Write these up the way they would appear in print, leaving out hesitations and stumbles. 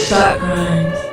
Thought Crimes.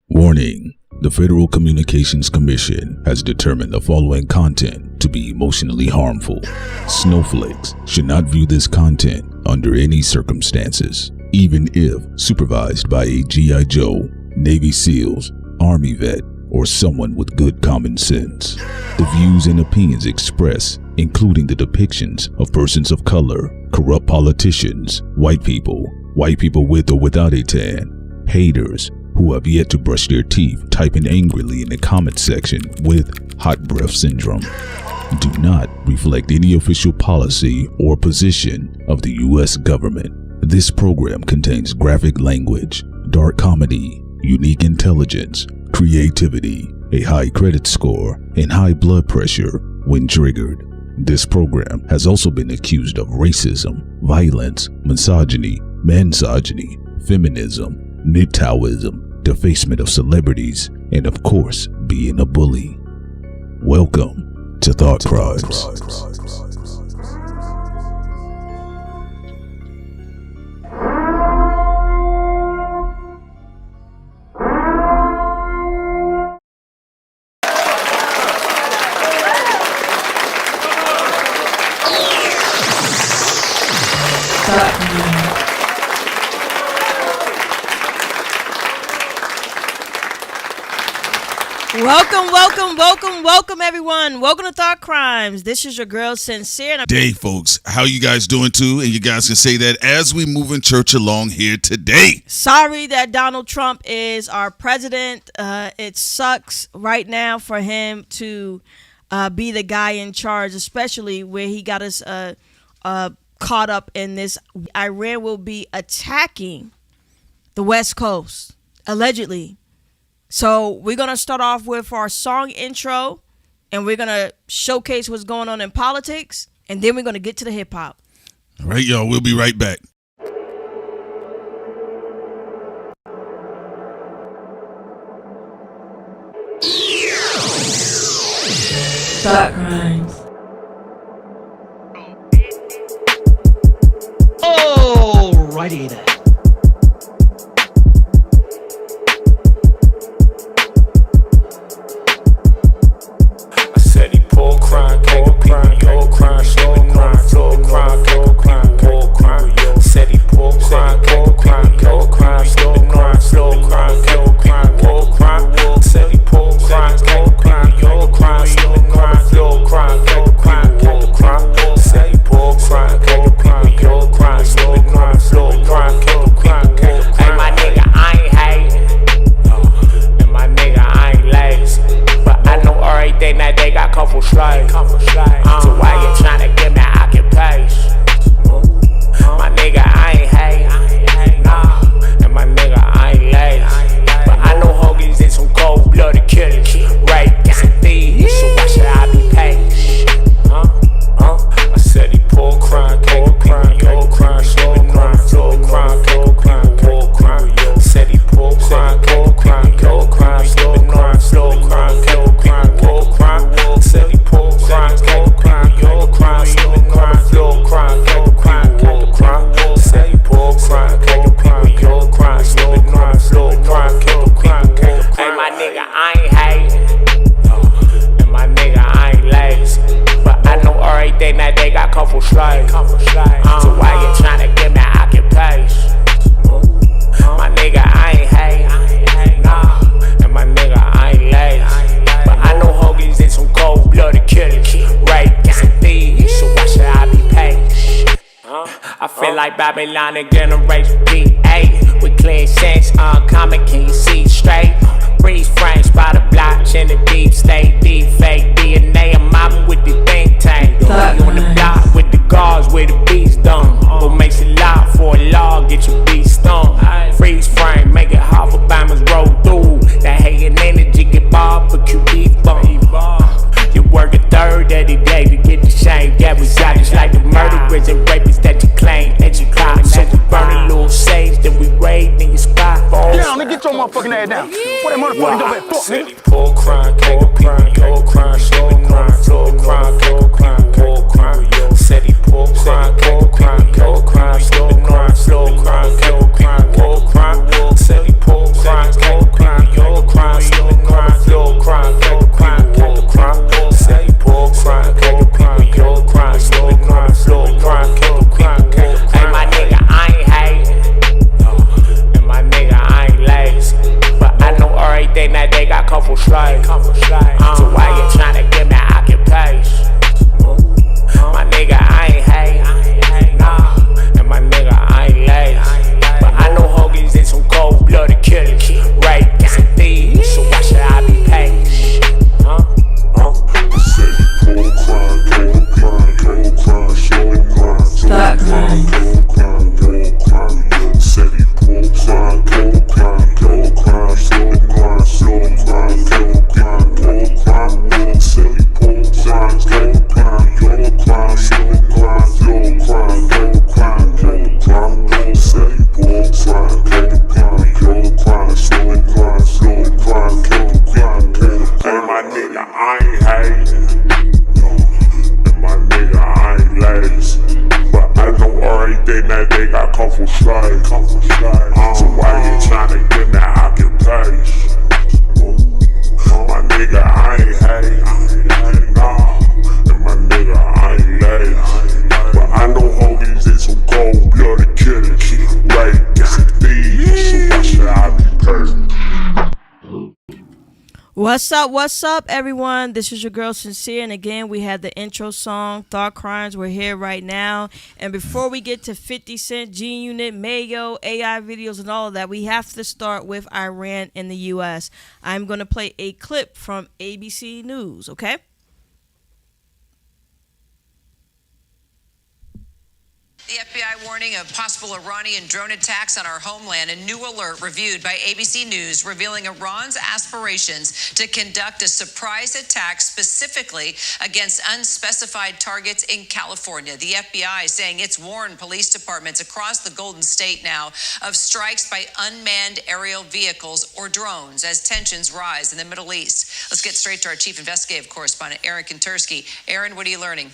Warning: the Federal Communications Commission has determined the following content to be emotionally harmful. Snowflakes should not view this content under any circumstances, even if supervised by a G.I. Joe, Navy SEALs, Army vet, or someone with good common sense. The views and opinions expressed, including the depictions of persons of color, corrupt politicians, white people with or without a tan, haters who have yet to brush their teeth typing angrily in the comment section with hot breath syndrome, do not reflect any official policy or position of the U.S. government. This program contains graphic language, dark comedy, unique intelligence, creativity, a high credit score, and high blood pressure when triggered. This program has also been accused of racism, violence, misogyny, mansogyny, feminism, MGTOWism, defacement of celebrities, and of course, being a bully. Welcome to Thought Crimes. Welcome everyone. Welcome to Thought Crimes. This is your girl Sincere. Day, folks. How you guys doing too? And you guys can say that as we move in church along here today. Sorry that Donald Trump is our president. It sucks right now for him to be the guy in charge, especially where he got us caught up in this. Iran will be attacking the West Coast, allegedly. So we're going to start off with our song intro, and we're going to showcase what's going on in politics, and then we're going to get to the hip hop. All right, y'all. We'll be right back. Thought Crimes. Alrighty then. Crime, gang of people, yo, crime, sleeping on the floor, crime, gang of people, yo, crime, said he pull crime, gang of people, yo, crime, sleeping on the floor, crime, gang of people, yo, crime, said he pull crime, gang of people, yo, crime, sleeping on the floor, crime, gang of people, like Babylon and generation D8. With clear sense, uncommon, can you see straight? Freeze frames by the blockchain, the deep state, deep fake DNA. I'm mobbing with the think tank. You on the block with the guards where the beats done. What makes it loud for a law, get your beat stung. Freeze frame, make it hard for bombers roll through. That hating energy get barbecue beef bump. You work a third of the day to get the shame. That was out just like the murderers and rapists that you claim that you caught. So we burn a little sage, then we raid in your spot. Down, nigga, get your motherfucking ass down. What that motherfucking dope at? Fuck, nigga. Pull crime, pull crime, pull crime, slow crime, slow crime, pull crime, pull crime. Said he pull crime, pull crime, pull crime, slow crime, pull crime, pull crime. Said he pull crime, pull crime, pull crime, slow crime, pull crime, pull crime. Said he pull crime, pull crime, pull crime, slow crime, pull crime. Hey, my nigga, I ain't hating, and my nigga, I ain't lazy, but I know everything that they got come from slave. So why you tryna give me occupation? My nigga, I ain't hating, nah, and my nigga, I ain't lazy, but I know hoagies and some cold-blooded killers, rape, and thieves, so why should I be patient? Stop crying. What's up, everyone? This is your girl Sincere, and again, we had the intro song, Thought Crimes. We're here right now, and before we get to 50 Cent, G-Unit, Mayo, AI videos, and all of that, we have to start with Iran and the U.S. I'm going to play a clip from ABC News, okay? The FBI warning of possible Iranian drone attacks on our homeland. A new alert reviewed by ABC News revealing Iran's aspirations to conduct a surprise attack specifically against unspecified targets in California. The FBI saying it's warned police departments across the Golden State now of strikes by unmanned aerial vehicles or drones as tensions rise in the Middle East. Let's get straight to our chief investigative correspondent, Aaron Kontersky. Aaron, what are you learning?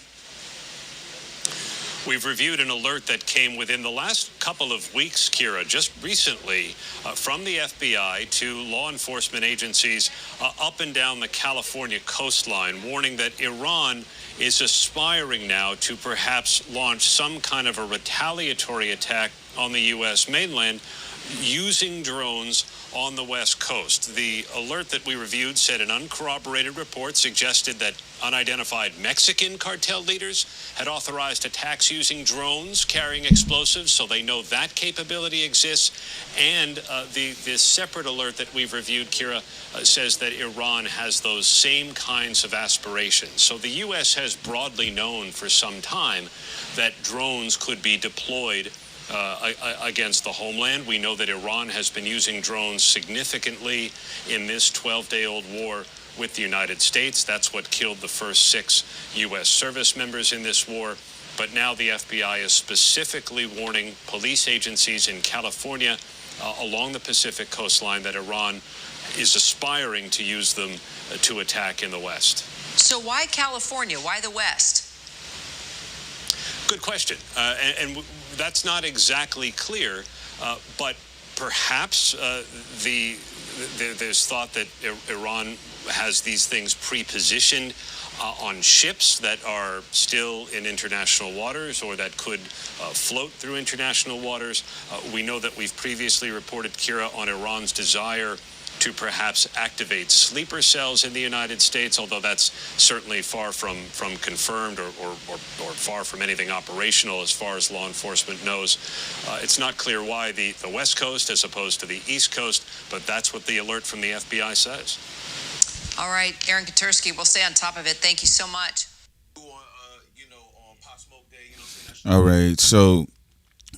We've reviewed an alert that came within the last couple of weeks, Kira, just recently from the FBI to law enforcement agencies up and down the California coastline, warning that Iran is aspiring now to perhaps launch some kind of a retaliatory attack on the U.S. mainland using drones on the West Coast. The alert that we reviewed said an uncorroborated report suggested that unidentified Mexican cartel leaders had authorized attacks using drones carrying explosives, so they know that capability exists. And this separate alert that we've reviewed, Kira, says that Iran has those same kinds of aspirations. So the U.S. has broadly known for some time that drones could be deployed against the homeland. We know that Iran has been using drones significantly in this 12-day-old war with the United States. That's what killed the first 6 U.S. service members in this war. But now the FBI is specifically warning police agencies in California along the Pacific coastline that Iran is aspiring to use them to attack in the West. So why California? Why the West? Good question. And that's not exactly clear, but perhaps there's thought that Iran has these things pre-positioned on ships that are still in international waters or that could float through international waters. We know that we've previously reported, Kira, on Iran's desire to perhaps activate sleeper cells in the United States, although that's certainly far from confirmed or far from anything operational as far as law enforcement knows. It's not clear why the West Coast as opposed to the East Coast, but that's what the alert from the FBI says. All right, Aaron Katursky, we'll stay on top of it. Thank you so much. All right, so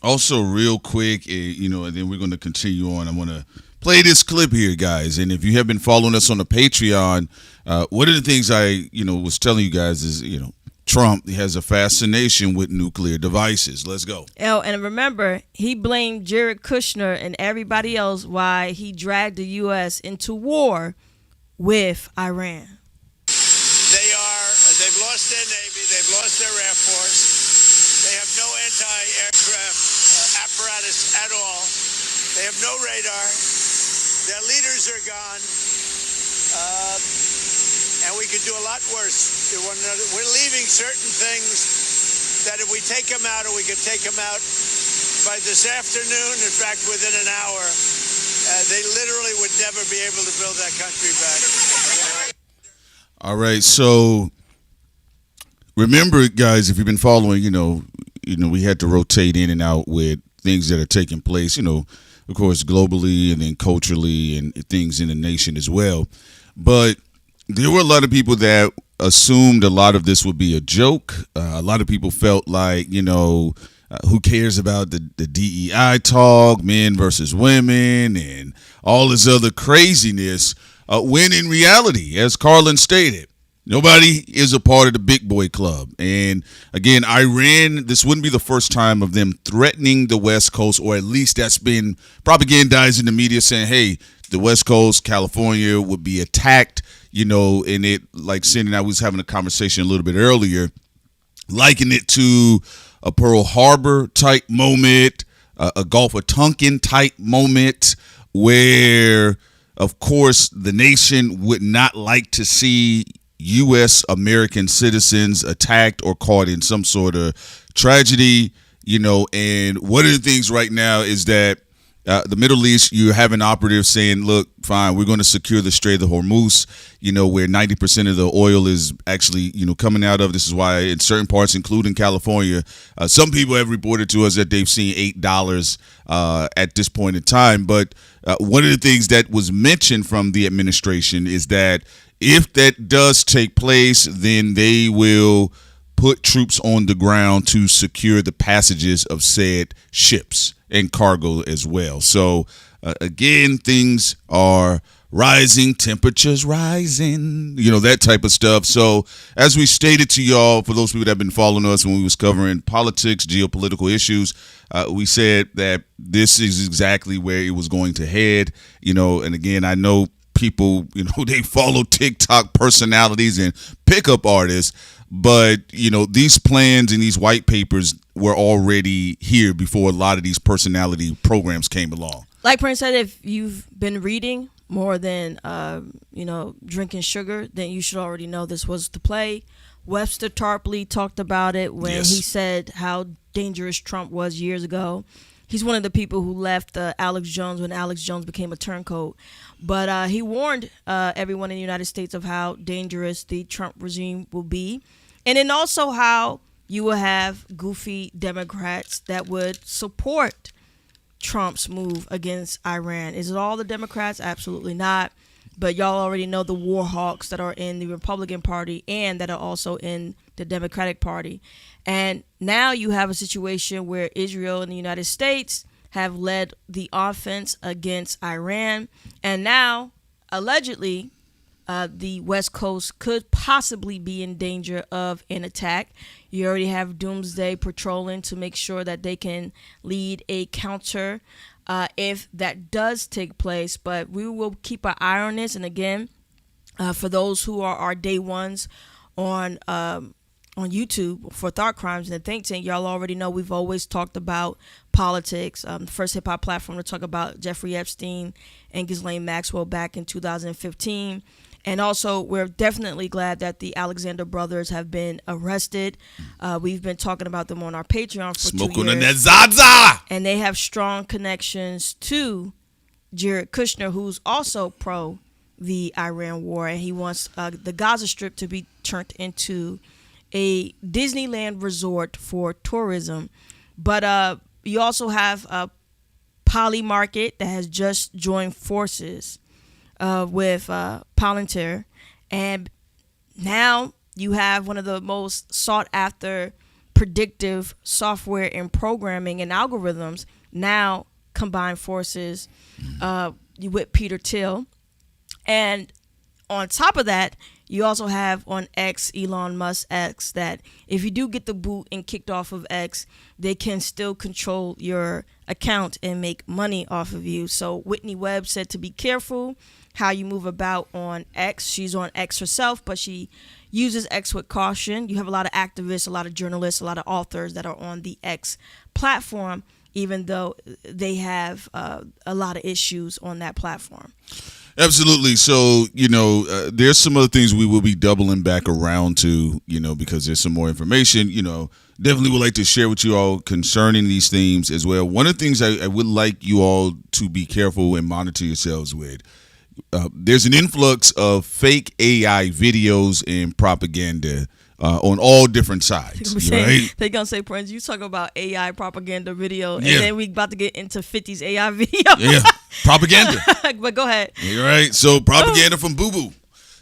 also real quick, and then we're going to continue on. I want to play this clip here, guys. And if you have been following us on the Patreon, one of the things I, was telling you guys is, Trump has a fascination with nuclear devices. Let's go. Oh, and remember, he blamed Jared Kushner and everybody else why he dragged the U.S. into war with Iran. They've lost their Navy, they've lost their Air Force, they have no anti-aircraft apparatus at all, they have no radar, their leaders are gone, and we could do a lot worse to one another. We're leaving certain things that if we take them out, or we could take them out by this afternoon, in fact, within an hour, they literally would never be able to build that country back. All right, so remember, guys, if you've been following, we had to rotate in and out with things that are taking place, of course, globally and then culturally and things in the nation as well. But there were a lot of people that assumed a lot of this would be a joke. A lot of people felt like, who cares about the DEI talk, men versus women, and all this other craziness, when in reality, as Carlin stated, nobody is a part of the big boy club. And again, Iran, this wouldn't be the first time of them threatening the West Coast, or at least that's been propagandized in the media saying, hey, the West Coast, California would be attacked, and it, like Cindy and I was having a conversation a little bit earlier, liken it to a Pearl Harbor type moment, a Gulf of Tonkin type moment, where, of course, the nation would not like to see U.S. American citizens attacked or caught in some sort of tragedy, and one of the things right now is that the Middle East, you have an operative saying, look, fine, we're going to secure the Strait of Hormuz, where 90% of the oil is actually, coming out of. This is why in certain parts, including California, some people have reported to us that they've seen $8 at this point in time. But one of the things that was mentioned from the administration is that if that does take place, then they will put troops on the ground to secure the passages of said ships and cargo as well. So, again, things are rising, temperatures rising, that type of stuff. So, as we stated to y'all, for those people that have been following us when we was covering politics, geopolitical issues, we said that this is exactly where it was going to head, and again, I know people, they follow TikTok personalities and pickup artists, but, these plans and these white papers were already here before a lot of these personality programs came along. Like Prince said, if you've been reading more than, drinking sugar, then you should already know this was the play. Webster Tarpley talked about it when he said how dangerous Trump was years ago. He's one of the people who left Alex Jones when Alex Jones became a turncoat. But he warned everyone in the United States of how dangerous the Trump regime will be. And then also how you will have goofy Democrats that would support Trump's move against Iran. Is it all the Democrats? Absolutely not. But y'all already know the war hawks that are in the Republican Party and that are also in the Democratic Party. And now you have a situation where Israel and the United States have led the offense against Iran. And now, allegedly, the West Coast could possibly be in danger of an attack. You already have Doomsday patrolling to make sure that they can lead a counter if that does take place. But we will keep an eye on this. And again, for those who are our day ones on YouTube for Thought Crimes and the Think Tank, y'all already know we've always talked about politics. The first hip hop platform to talk about Jeffrey Epstein and Ghislaine Maxwell back in 2015. And also, we're definitely glad that the Alexander brothers have been arrested. We've been talking about them on our Patreon for 2 years. Smoking on that Zaza! And they have strong connections to Jared Kushner, who's also pro the Iran war, and he wants the Gaza Strip to be turned into a Disneyland resort for tourism. But you also have Poly Market that has just joined forces with Palantir, and now you have one of the most sought after predictive software and programming and algorithms now combine forces with Peter Thiel. And on top of that, you also have on X, Elon Musk X, that if you do get the boot and kicked off of X, they can still control your account and make money off of you. So Whitney Webb said to be careful how you move about on X. She's on X herself, but she uses X with caution. You have a lot of activists, a lot of journalists, a lot of authors that are on the X platform, even though they have a lot of issues on that platform. Absolutely. So, there's some other things we will be doubling back around to, because there's some more information, definitely would like to share with you all concerning these themes as well. One of the things I would like you all to be careful and monitor yourselves with. There's an influx of fake AI videos and propaganda on all different sides, right? They're going to say, Prince, you talk about AI propaganda video, and then we about to get into 50s AI video. Yeah, propaganda. But go ahead. You're right. So propaganda from Boo Boo.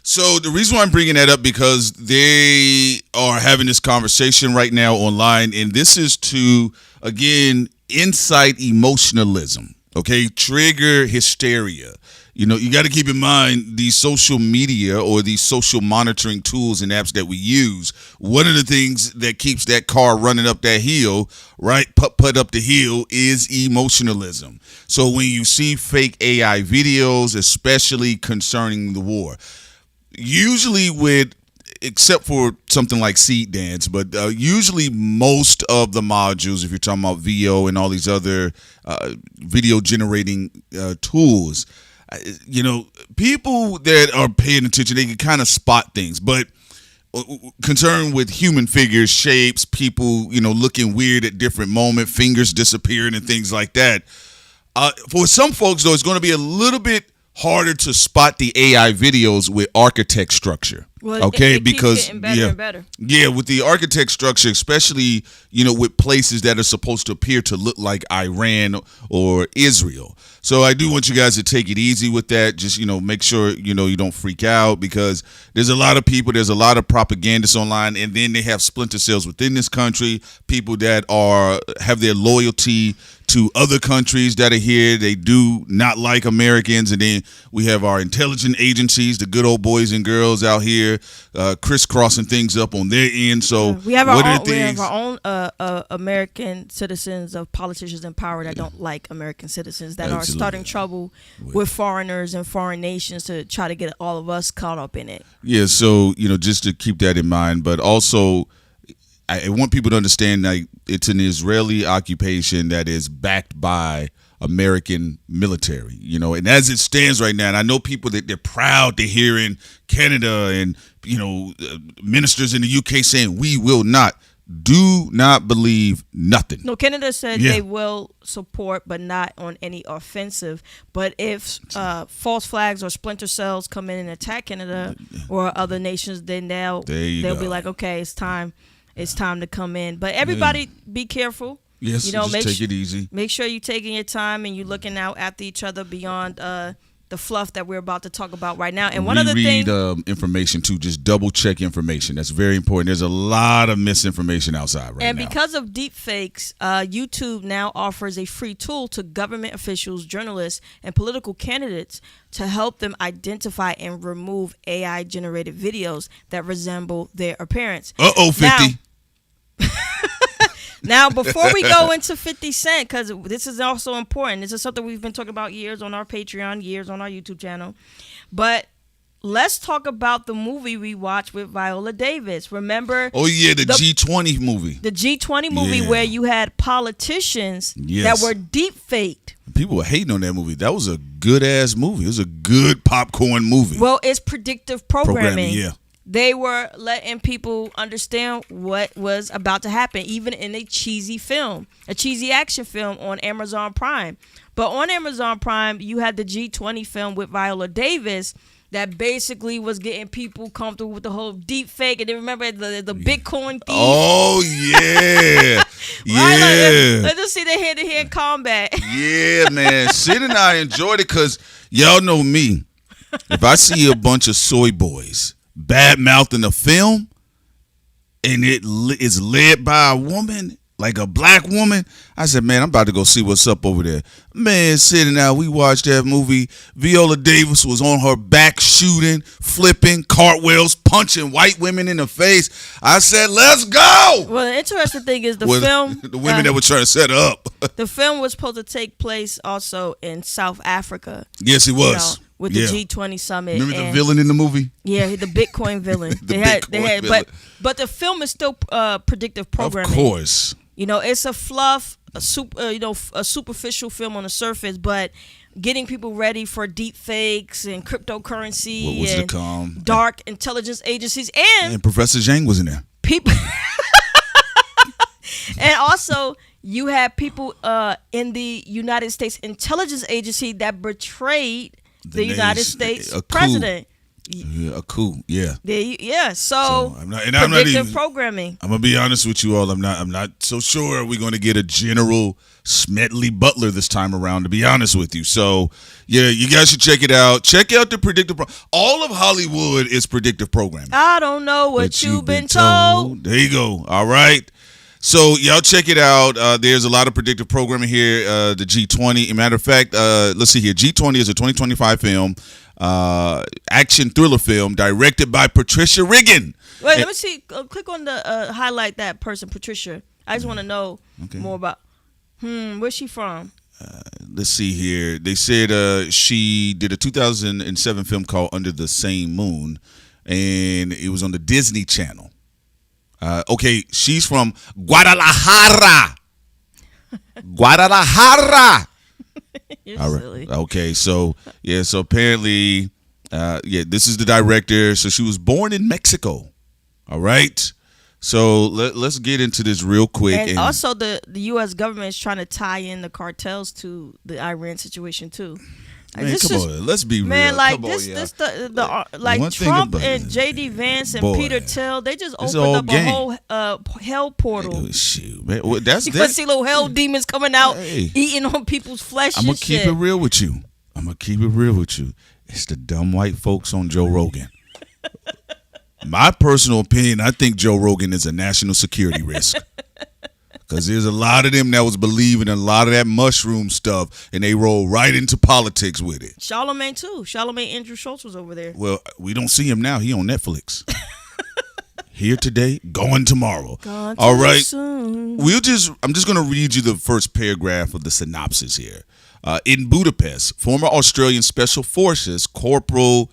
So the reason why I'm bringing that up, because they are having this conversation right now online, and this is to, again, incite emotionalism, okay? Trigger hysteria. You got to keep in mind these social media or these social monitoring tools and apps that we use. One of the things that keeps that car running up that hill, right, put up the hill, is emotionalism. So when you see fake AI videos, especially concerning the war, usually except for something like Seed Dance, but usually most of the modules, if you're talking about VO and all these other video generating tools, people that are paying attention, they can kind of spot things, but concerned with human figures, shapes, people, looking weird at different moments, fingers disappearing and things like that. For some folks, though, it's going to be a little bit harder to spot the AI videos with architect structure. Well, okay, it because keeps getting better and better. Yeah, with the architect structure, especially with places that are supposed to appear to look like Iran or Israel. So I do want you guys to take it easy with that. Just make sure you don't freak out, because there's a lot of people, there's a lot of propagandists online, and then they have splinter cells within this country. People that have their loyalty to other countries that are here. They do not like Americans, and then we have our intelligence agencies, the good old boys and girls out here, crisscrossing things up on their end. So we have our own American citizens of politicians in power that don't like American citizens, that are starting trouble with foreigners and foreign nations to try to get all of us caught up in it. Yeah, so just to keep that in mind, but also I want people to understand that it's an Israeli occupation that is backed by American military, and as it stands right now, and I know people that they're proud to hear in Canada and, ministers in the UK saying we will not. Do not believe nothing. No, Canada said they will support, but not on any offensive. But if false flags or splinter cells come in and attack Canada or other nations, then they'll be like, okay, it's time to come in. But everybody be careful. Yes, just take it easy. Make sure you're taking your time and you're looking out after each other beyond the fluff that we're about to talk about right now. And one other thing, information too. Just double check information. That's very important. There's a lot of misinformation outside right now. And because of deep fakes, YouTube now offers a free tool to government officials, journalists, and political candidates to help them identify and remove AI generated videos that resemble their appearance. 50. Now, before we go into 50 Cent, because this is also important, this is something we've been talking about years on our Patreon, years on our YouTube channel, but let's talk about the movie we watched with Viola Davis. Remember? Oh, yeah, the G20 movie. The G20 movie where you had politicians that were deep faked. People were hating on that movie. That was a good-ass movie. It was a good popcorn movie. Well, it's predictive programming. they were letting people understand what was about to happen, even in a cheesy action film on Amazon Prime. But on Amazon Prime, you had the G20 film with Viola Davis that basically was getting people comfortable with the whole deep fake. And then remember the Bitcoin thief? Oh, yeah. Yeah. Let's just see the hand-to-hand combat. Yeah, man. Sid and I enjoyed it because y'all know me. If I see a bunch of soy boys bad-mouthing a film and it is led by a woman, like a black woman, I said, man, I'm about to go see what's up over there. Man, sitting out, we watched that movie. Viola Davis was on her back shooting, flipping, cartwheels, punching white women in the face. I said, let's go. Well, the interesting thing is the film. The women that were trying to set her up. The film was supposed to take place also in South Africa. Yes, it was. With the G20 summit. Remember the villain in the movie? Yeah, the Bitcoin villain. Villain. But the film is still predictive programming. Of course. You know, it's a fluff, a superficial film on the surface, but getting people ready for deep fakes and cryptocurrency What was and to come? dark intelligence agencies And Professor Zhang was in there. People. And also, you had people in the United States intelligence agency that betrayed the United States president. Yeah, a coup, yeah. So I'm predictive not even programming. I'm gonna be honest with you all. I'm not so sure we're gonna get a General Smedley Butler this time around, to be honest with you. So yeah, you guys should check it out. Check out the predictive all of Hollywood is predictive programming. I don't know what you've been told. There you go. All right. So y'all check it out. There's a lot of predictive programming here. The G20. As a matter of fact, let's see here. G20 is a 2025 film, action thriller film directed by Patricia Riggin. Wait, let me see. Click on the highlight that person, Patricia. I just want to know more about. Where's she from? Let's see here. They said she did a 2007 film called Under the Same Moon, and it was on the Disney Channel. Okay, she's from Guadalajara. Guadalajara. You're silly. Okay, so apparently, this is the director. So she was born in Mexico. All right. So let's get into this real quick. And also, the U.S. government is trying to tie in the cartels to the Iran situation too. Man, on, let's be real. Man, like come this, on, the like Trump and J.D. Vance and Peter Thiel, they just opened up a whole hell portal. Shoot, man. Well, that's you can see little hell demons coming out, eating on people's flesh. I'm gonna keep it real with you. It's the dumb white folks on Joe Rogan. My personal opinion, I think Joe Rogan is a national security risk. Because there's a lot of them that was believing in a lot of that mushroom stuff, and they roll right into politics with it. Charlemagne, too. Charlemagne Andrew Schultz was over there. Well, we don't see him now. He on Netflix. Here today, gone tomorrow. Gone all right. Soon. I'm just going to read you the first paragraph of the synopsis here. In Budapest, former Australian Special Forces Corporal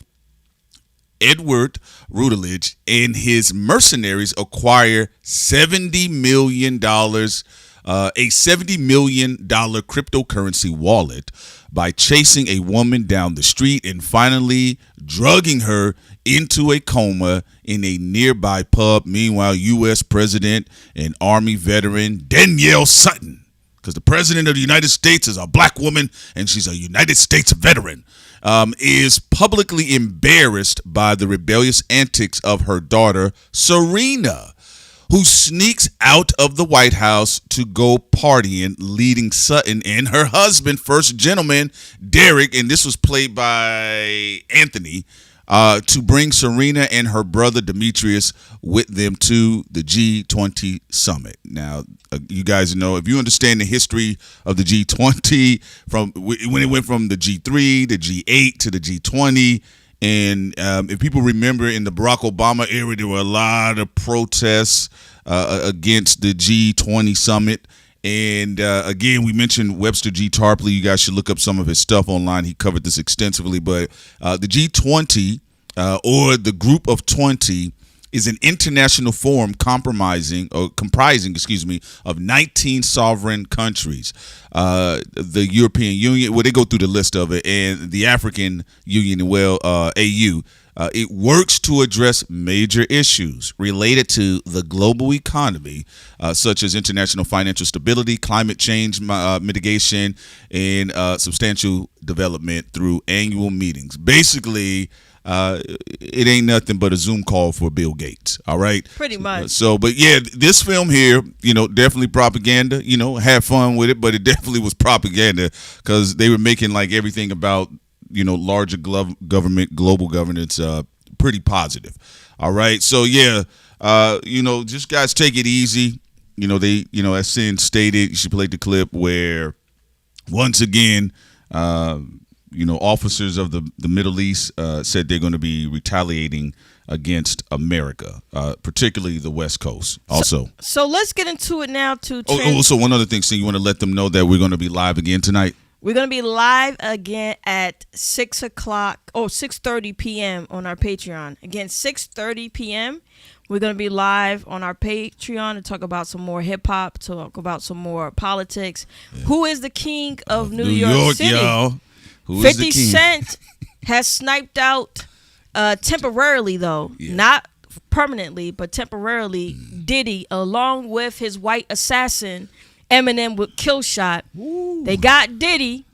Edward Rutledge and his mercenaries acquire $70 million, a $70 million cryptocurrency wallet by chasing a woman down the street and finally drugging her into a coma in a nearby pub. Meanwhile, U.S. President and Army veteran Danielle Sutton, because the President of the United States is a black woman and she's a United States veteran, is publicly embarrassed by the rebellious antics of her daughter, Serena, who sneaks out of the White House to go partying, leading Sutton and her husband, first gentleman, Derek, and this was played by Anthony, to bring Serena and her brother Demetrius with them to the G20 summit. Now, you guys know, if you understand the history of the G20, from when it went from the G3, the G8 to the G20, and if people remember in the Barack Obama era, there were a lot of protests against the G20 summit. And again, we mentioned Webster G. Tarpley. You guys should look up some of his stuff online. He covered this extensively. But the G20, or the Group of 20, is an international forum comprising, of 19 sovereign countries. The European Union, well, they go through the list of it, and the African Union, AU, It works to address major issues related to the global economy, such as international financial stability, climate change mitigation, and substantial development through annual meetings. Basically, it ain't nothing but a Zoom call for Bill Gates. All right. Pretty much. So, but yeah, this film here, definitely propaganda, had fun with it, but it definitely was propaganda because they were making like everything about, larger government, global governance, pretty positive. All right. So yeah, just guys take it easy. As Sin stated, she played the clip where once again, officers of the Middle East said they're going to be retaliating against America, particularly the West Coast. Also, so let's get into it now. So one other thing, so you want to let them know that we're going to be live again tonight. We're going to be live again at 6:30 p.m. on our Patreon. Again, 6:30 p.m. We're going to be live on our Patreon to talk about some more hip hop, talk about some more politics. Yeah. Who is the king of New York City? Y'all. 50 Cent has sniped out temporarily, though, not permanently, but temporarily, Diddy, along with his white assassin, Eminem with Kill Shot. Ooh. They got Diddy,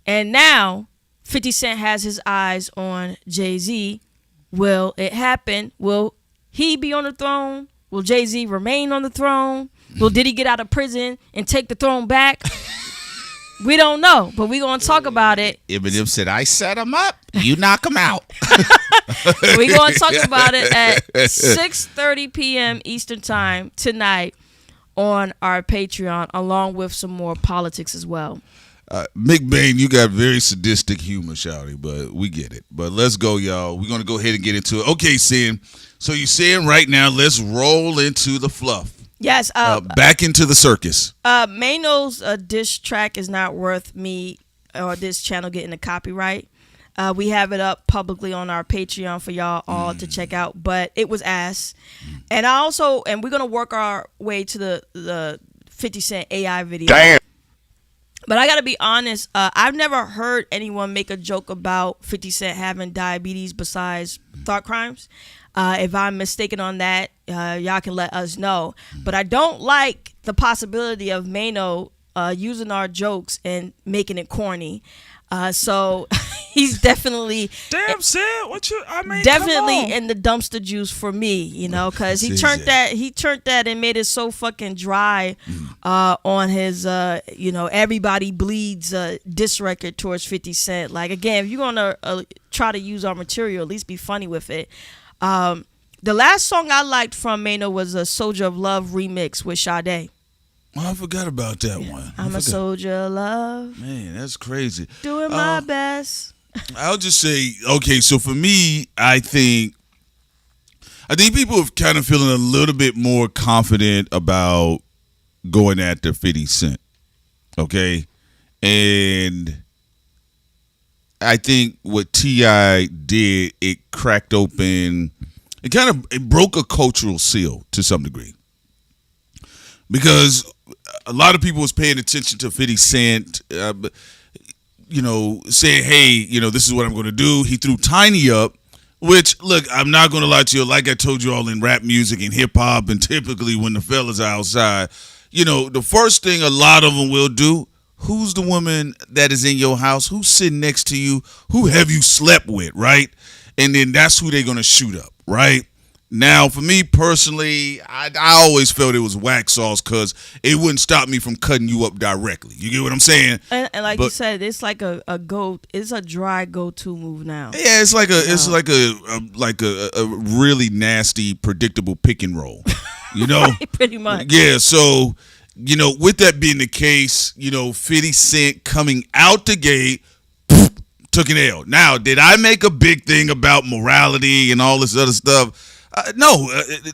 and now 50 Cent has his eyes on Jay-Z. Will it happen? Will he be on the throne? Will Jay-Z remain on the throne? Will Diddy get out of prison and take the throne back? We don't know, but we're going to talk about it. Eminem said, I set him up, you knock him out. We're going to talk about it at 6:30 p.m. Eastern Time tonight on our Patreon, along with some more politics as well. Mick Bain, you got very sadistic humor, shouty, but we get it. But let's go, y'all. We're going to go ahead and get into it. Okay, Sin. So you're saying right now, let's roll into the fluff. Yes. Back into the circus. Maino's diss track is not worth me or this channel getting a copyright. We have it up publicly on our Patreon for y'all all to check out, but it was ass. And we're going to work our way to the 50 Cent AI video. Damn. But I got to be honest, I've never heard anyone make a joke about 50 Cent having diabetes besides thought crimes. If I'm mistaken on that, y'all can let us know. But I don't like the possibility of Maino using our jokes and making it corny. So he's definitely definitely in the dumpster juice for me, because he turned that and made it so fucking dry on his Everybody Bleeds diss record towards 50 Cent. Like, again, if you're gonna try to use our material, at least be funny with it. The last song I liked from Maino was a Soldier of Love remix with Sade. Oh, I forgot about that one. I'm a soldier of love. Man, that's crazy. Doing my best. I'll just say, okay, so for me, I think people are kind of feeling a little bit more confident about going after 50 Cent. Okay? And I think what T.I. did, it cracked open, it broke a cultural seal to some degree. Because a lot of people was paying attention to 50 Cent, saying, hey, this is what I'm going to do. He threw Tiny up, which, look, I'm not going to lie to you. Like I told you all in rap music and hip hop, and typically when the fellas are outside, the first thing a lot of them will do, who's the woman that is in your house? Who's sitting next to you? Who have you slept with, right? And then that's who they're going to shoot up, right? Now, for me personally, I always felt it was wax sauce because it wouldn't stop me from cutting you up directly. You get what I'm saying? And like you said, it's like a dry go-to move now. Yeah, it's like a really nasty, predictable pick and roll. Right, pretty much. Yeah, so with that being the case, 50 Cent coming out the gate, took an L. Now, did I make a big thing about morality and all this other stuff? No,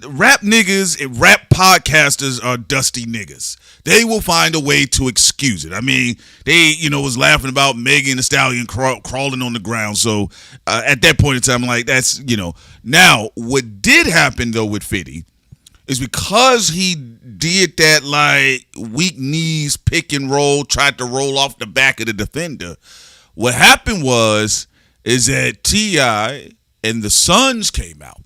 rap niggas and rap podcasters are dusty niggas. They will find a way to excuse it. I mean, they, was laughing about Megan Thee Stallion crawling on the ground. So at that point in time, I'm like, that's, Now, what did happen, though, with 50 is because he did that, like, weak knees pick and roll, tried to roll off the back of the defender. What happened is that T.I., and the sons came out.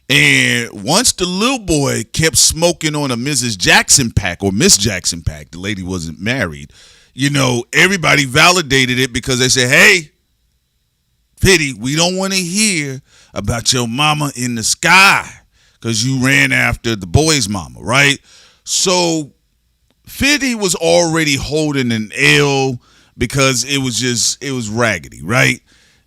And once the little boy kept smoking on a Mrs. Jackson pack or Miss Jackson pack, the lady wasn't married, everybody validated it because they said, hey, Fitty, we don't want to hear about your mama in the sky because you ran after the boy's mama, right? So Fitty was already holding an L because it was raggedy, right?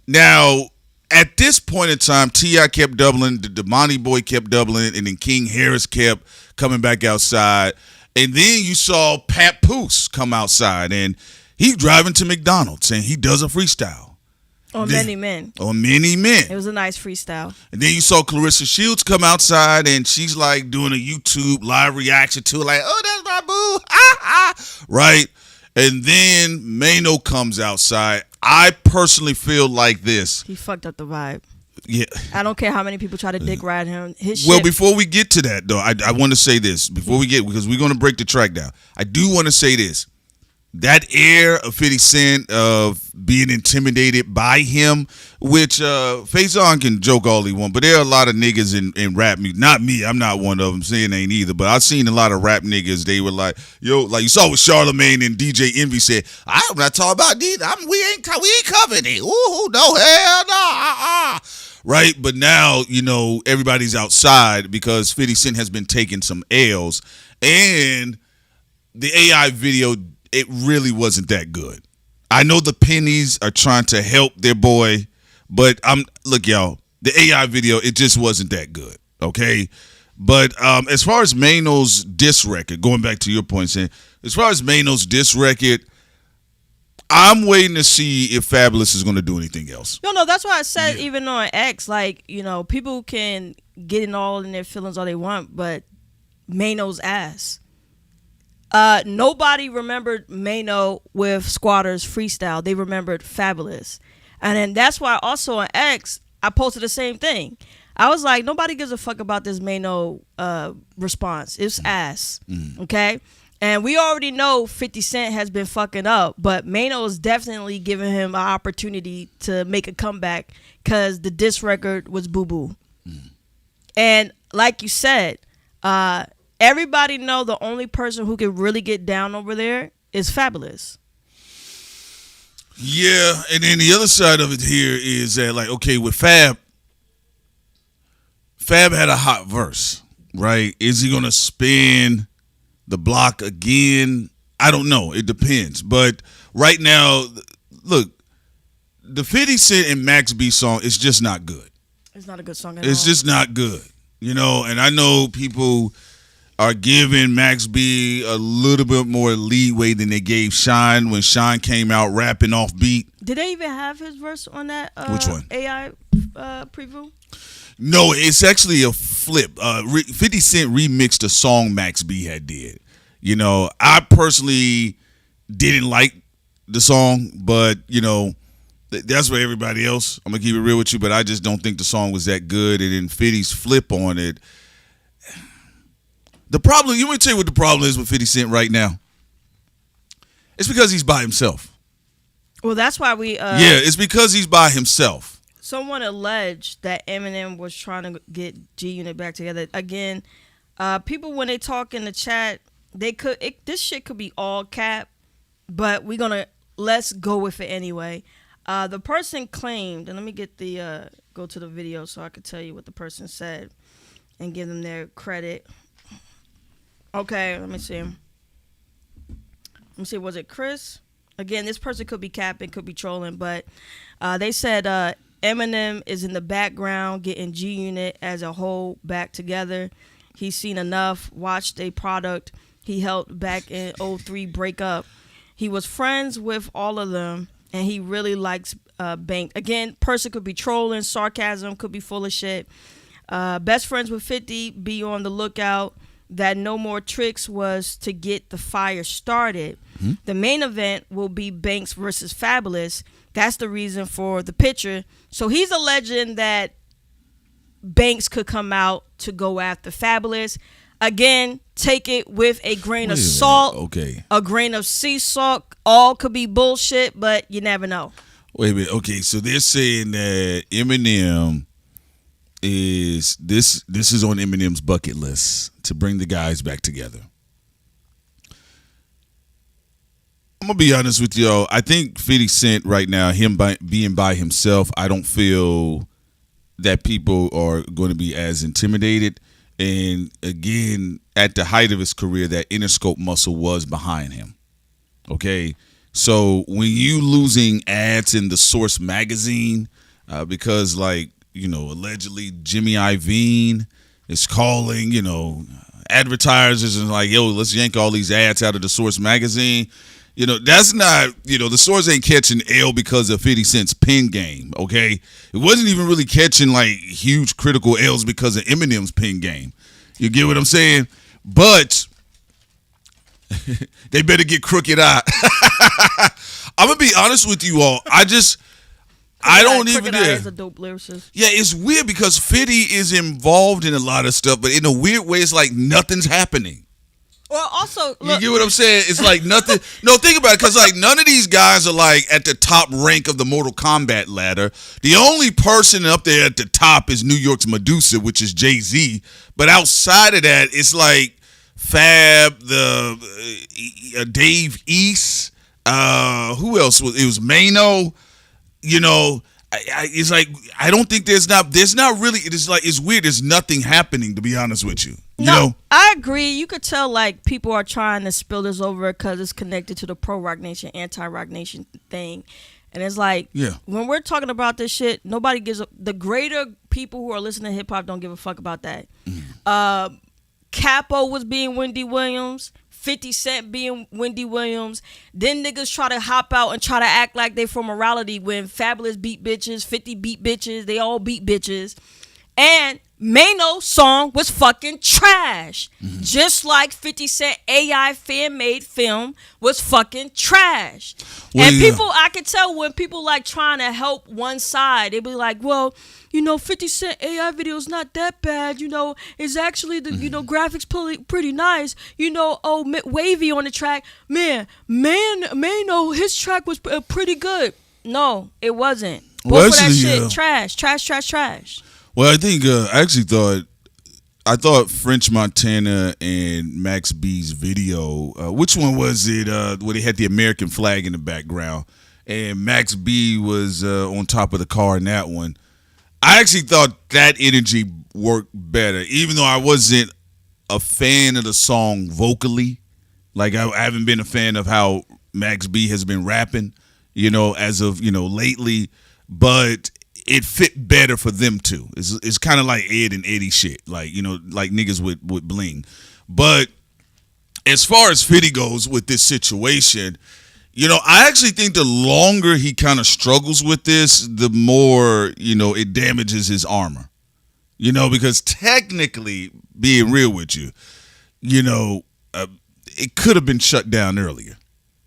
Now, at this point in time, T.I. kept doubling, the Monty Boy kept doubling, and then King Harris kept coming back outside. And then you saw Papoose come outside, and he's driving to McDonald's, and he does a freestyle. Many Men. On Many Men. It was a nice freestyle. And then you saw Clarissa Shields come outside, and she's like doing a YouTube live reaction to it, like, oh, that's my boo, right? And then Maino comes outside. I personally feel like this. He fucked up the vibe. Yeah. I don't care how many people try to dick ride him. Well, before we get to that, though, I want to say this. Because we're going to break the track down. I do want to say this. That air of 50 Cent of being intimidated by him, which Faison can joke all he wants, but there are a lot of niggas in rap music. Not me, I'm not one of them, saying ain't either, but I've seen a lot of rap niggas, they were like, yo, like you saw what Charlamagne and DJ Envy said, I'm not talking about these, we ain't covering it. Ooh, no, hell no, Right, but now, everybody's outside because 50 Cent has been taking some L's, and the AI video, it really wasn't that good. I know the pennies are trying to help their boy, but look, y'all, the AI video, it just wasn't that good, okay? But as far as Maino's diss record, going back to your point, saying, as far as Maino's diss record, I'm waiting to see if Fabulous is going to do anything else. No, that's why I said even on X, like, people can get in all in their feelings all they want, but Maino's ass. Nobody remembered Maino with Squatter's freestyle. They remembered Fabulous. And then that's why also on X, I posted the same thing. I was like, nobody gives a fuck about this Maino response. It's ass. Okay? And we already know 50 Cent has been fucking up, but Maino is definitely giving him an opportunity to make a comeback because the diss record was boo-boo. And like you said, everybody know the only person who can really get down over there is Fabulous. Yeah, and then the other side of it here is that, like, okay, with Fab had a hot verse, right? Is he going to spin the block again? I don't know. It depends. But right now, look, the 50 Cent and Max B song is just not good. It's not a good song at all. It's just not good, and I know people are giving Max B a little bit more leeway than they gave Shine when Shine came out rapping off beat. Did they even have his verse on that Which one? AI preview? No, it's actually a flip. 50 Cent remixed a song Max B had did. I personally didn't like the song, but, that's where everybody else. I'm going to keep it real with you, but I just don't think the song was that good. And then 50's flip on it. The problem, you want me to tell you what the problem is with 50 Cent right now? It's because he's by himself. Well, that's why we... it's because he's by himself. Someone alleged that Eminem was trying to get G-Unit back together. Again, people, when they talk in the chat, this shit could be all cap, but let's go with it anyway. The person claimed, and let me get go to the video so I could tell you what the person said and give them their credit. Okay, let me see. Was it Chris? Again, this person could be capping, could be trolling, but they said Eminem is in the background getting G-Unit as a whole back together. He's seen enough, watched a product he helped back in 03 break up. He was friends with all of them, and he really likes Bank. Again, person could be trolling, sarcasm, could be full of shit. Best friends with 50, be on the lookout. That No More Tricks was to get the fire started. The main event will be Banks versus Fabulous. That's the reason for the picture. So he's alleging that Banks could come out to go after Fabulous. Again, take it with a grain of salt. Okay. A grain of sea salt. All could be bullshit, but you never know. Wait a minute. Okay, so they're saying that Eminem is this is on Eminem's bucket list to bring the guys back together. I'm gonna be honest with y'all. I think 50 Cent right now, being by himself, I don't feel that people are going to be as intimidated. And again, at the height of his career, that Interscope muscle was behind him. Okay, so when you losing ads in the Source magazine because, like, you know, allegedly Jimmy Iovine is calling, you know, advertisers and like, yo, let's yank all these ads out of the Source magazine. You know, that's not, you know, the Source ain't catching L because of 50 Cent's pen game, okay? It wasn't even really catching, like, huge critical L's because of Eminem's pen game. You get what I'm saying? But they better get Crooked Eye. I'm going to be honest with you all. I don't even... Crooked Eye is a dope lyricist. Yeah, it's weird because 50 is involved in a lot of stuff, but in a weird way, it's like nothing's happening. Well, also, look, you get what I'm saying? It's like nothing. No, think about it, because like none of these guys are like at the top rank of the Mortal Kombat ladder. The only person up there at the top is New York's Medusa, which is Jay-Z. But outside of that, it's like Fab, Dave East. Who else was? It was Maino. You know, it's like I don't think there's not really. It's like it's weird. There's nothing happening, to be honest with you. You know? I agree. You could tell like people are trying to spill this over because it's connected to the pro Rock Nation, anti Rock Nation thing, and it's like when we're talking about this shit, nobody gives the greater people who are listening to hip hop don't give a fuck about that. Capo was being Wendy Williams. 50 Cent being Wendy Williams. Then niggas try to hop out and try to act like they for morality when Fabulous beat bitches, 50 beat bitches, they all beat bitches. And Maino's song was fucking trash. Just like 50 Cent AI fan-made film was fucking trash. Well, and people, I could tell when people like trying to help one side, they be like, well, you know, 50 Cent AI video is not that bad. You know, it's actually, the you know, graphics pretty nice. You know, Wavy on the track. Maino, his track was pretty good. No, it wasn't. Both of that shit, trash. Well, I think I thought French Montana and Max B's video. Which one was it? Where they had the American flag in the background, and Max B was on top of the car in that one. I actually thought that energy worked better, even though I wasn't a fan of the song vocally. Like I haven't been a fan of how Max B has been rapping, you know, as of, you know, lately, but it fit better for them too. It's kind of like Ed and Eddie shit, like, you know, like niggas with bling. But as far as 50 goes with this situation, you know, I actually think the longer he kind of struggles with this, the more, you know, it damages his armor. You know, because technically, being real with you, you know, it could have been shut down earlier.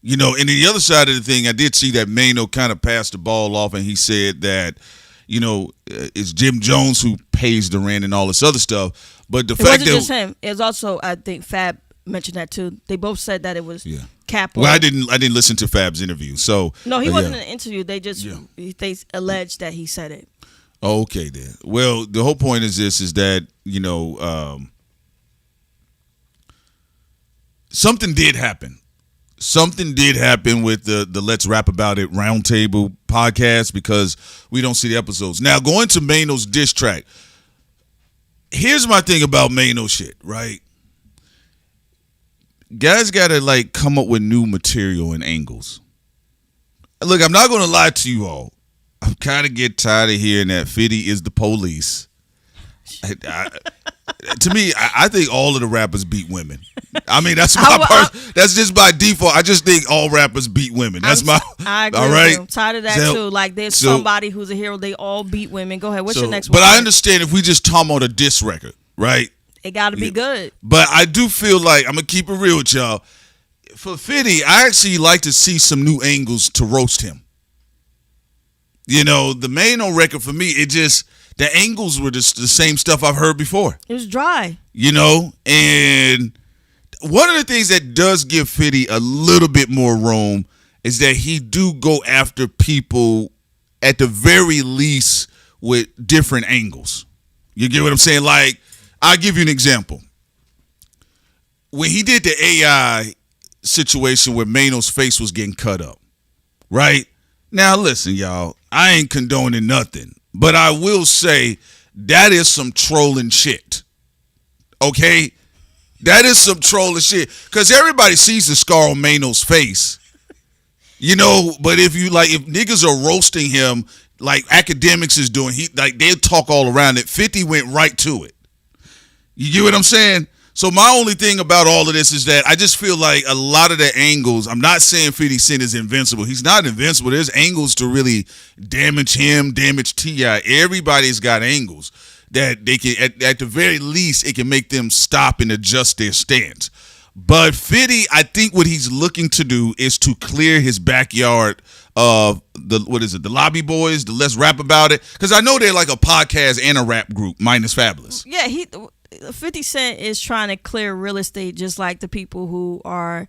You know, and the other side of the thing, I did see that Maino kind of passed the ball off, and he said that, you know, it's Jim Jones who pays the rent and all this other stuff. But the fact that it wasn't just him, it was also, I think Fab mentioned that too. They both said that it was Capo. Well, I didn't listen to Fab's interview, so no, he wasn't in an interview. They just they alleged that he said it. Oh, okay, then. Well, the whole point is this: is that, you know, something did happen. Something did happen with the Let's Rap About It Roundtable podcast because we don't see the episodes. Now, going to Maino's diss track, here's my thing about Maino shit, right? Guys got to, like, come up with new material and angles. Look, I'm not going to lie to you all. I'm kind of get tired of hearing that 50 is the police. To me, I think all of the rappers beat women. I mean, that's that's just by default. I just think all rappers beat women. That's I agree. All right. I'm tired of that too. Like there's somebody who's a hero. They all beat women. Go ahead. What's your next one? But I understand if we just talk on a diss record, right? It got to be good. But I do feel like, I'm going to keep it real with y'all. For 50, I actually like to see some new angles to roast him. You know, the Maino record for me, the angles were just the same stuff I've heard before. It was dry. You know, and one of the things that does give 50 a little bit more room is that he do go after people at the very least with different angles. You get what I'm saying? Like, I'll give you an example. When he did the AI situation where Maino's face was getting cut up, right? Now, listen, y'all, I ain't condoning nothing, but I will say that is some trolling shit, okay? That is some trolling shit, because everybody sees the scar on Maino's face, you know, but if niggas are roasting him like academics is doing, they'll talk all around it. 50 went right to it. You get what I'm saying? So my only thing about all of this is that I just feel like a lot of the angles, I'm not saying 50 Cent is invincible. He's not invincible. There's angles to really damage him, damage T.I. Everybody's got angles that they can, at the very least, it can make them stop and adjust their stance. But 50, I think what he's looking to do is to clear his backyard of the Lobby Boys, the Let's Rap About It. Because I know they're like a podcast and a rap group, minus Fabulous. Yeah, 50 Cent is trying to clear real estate just like the people who are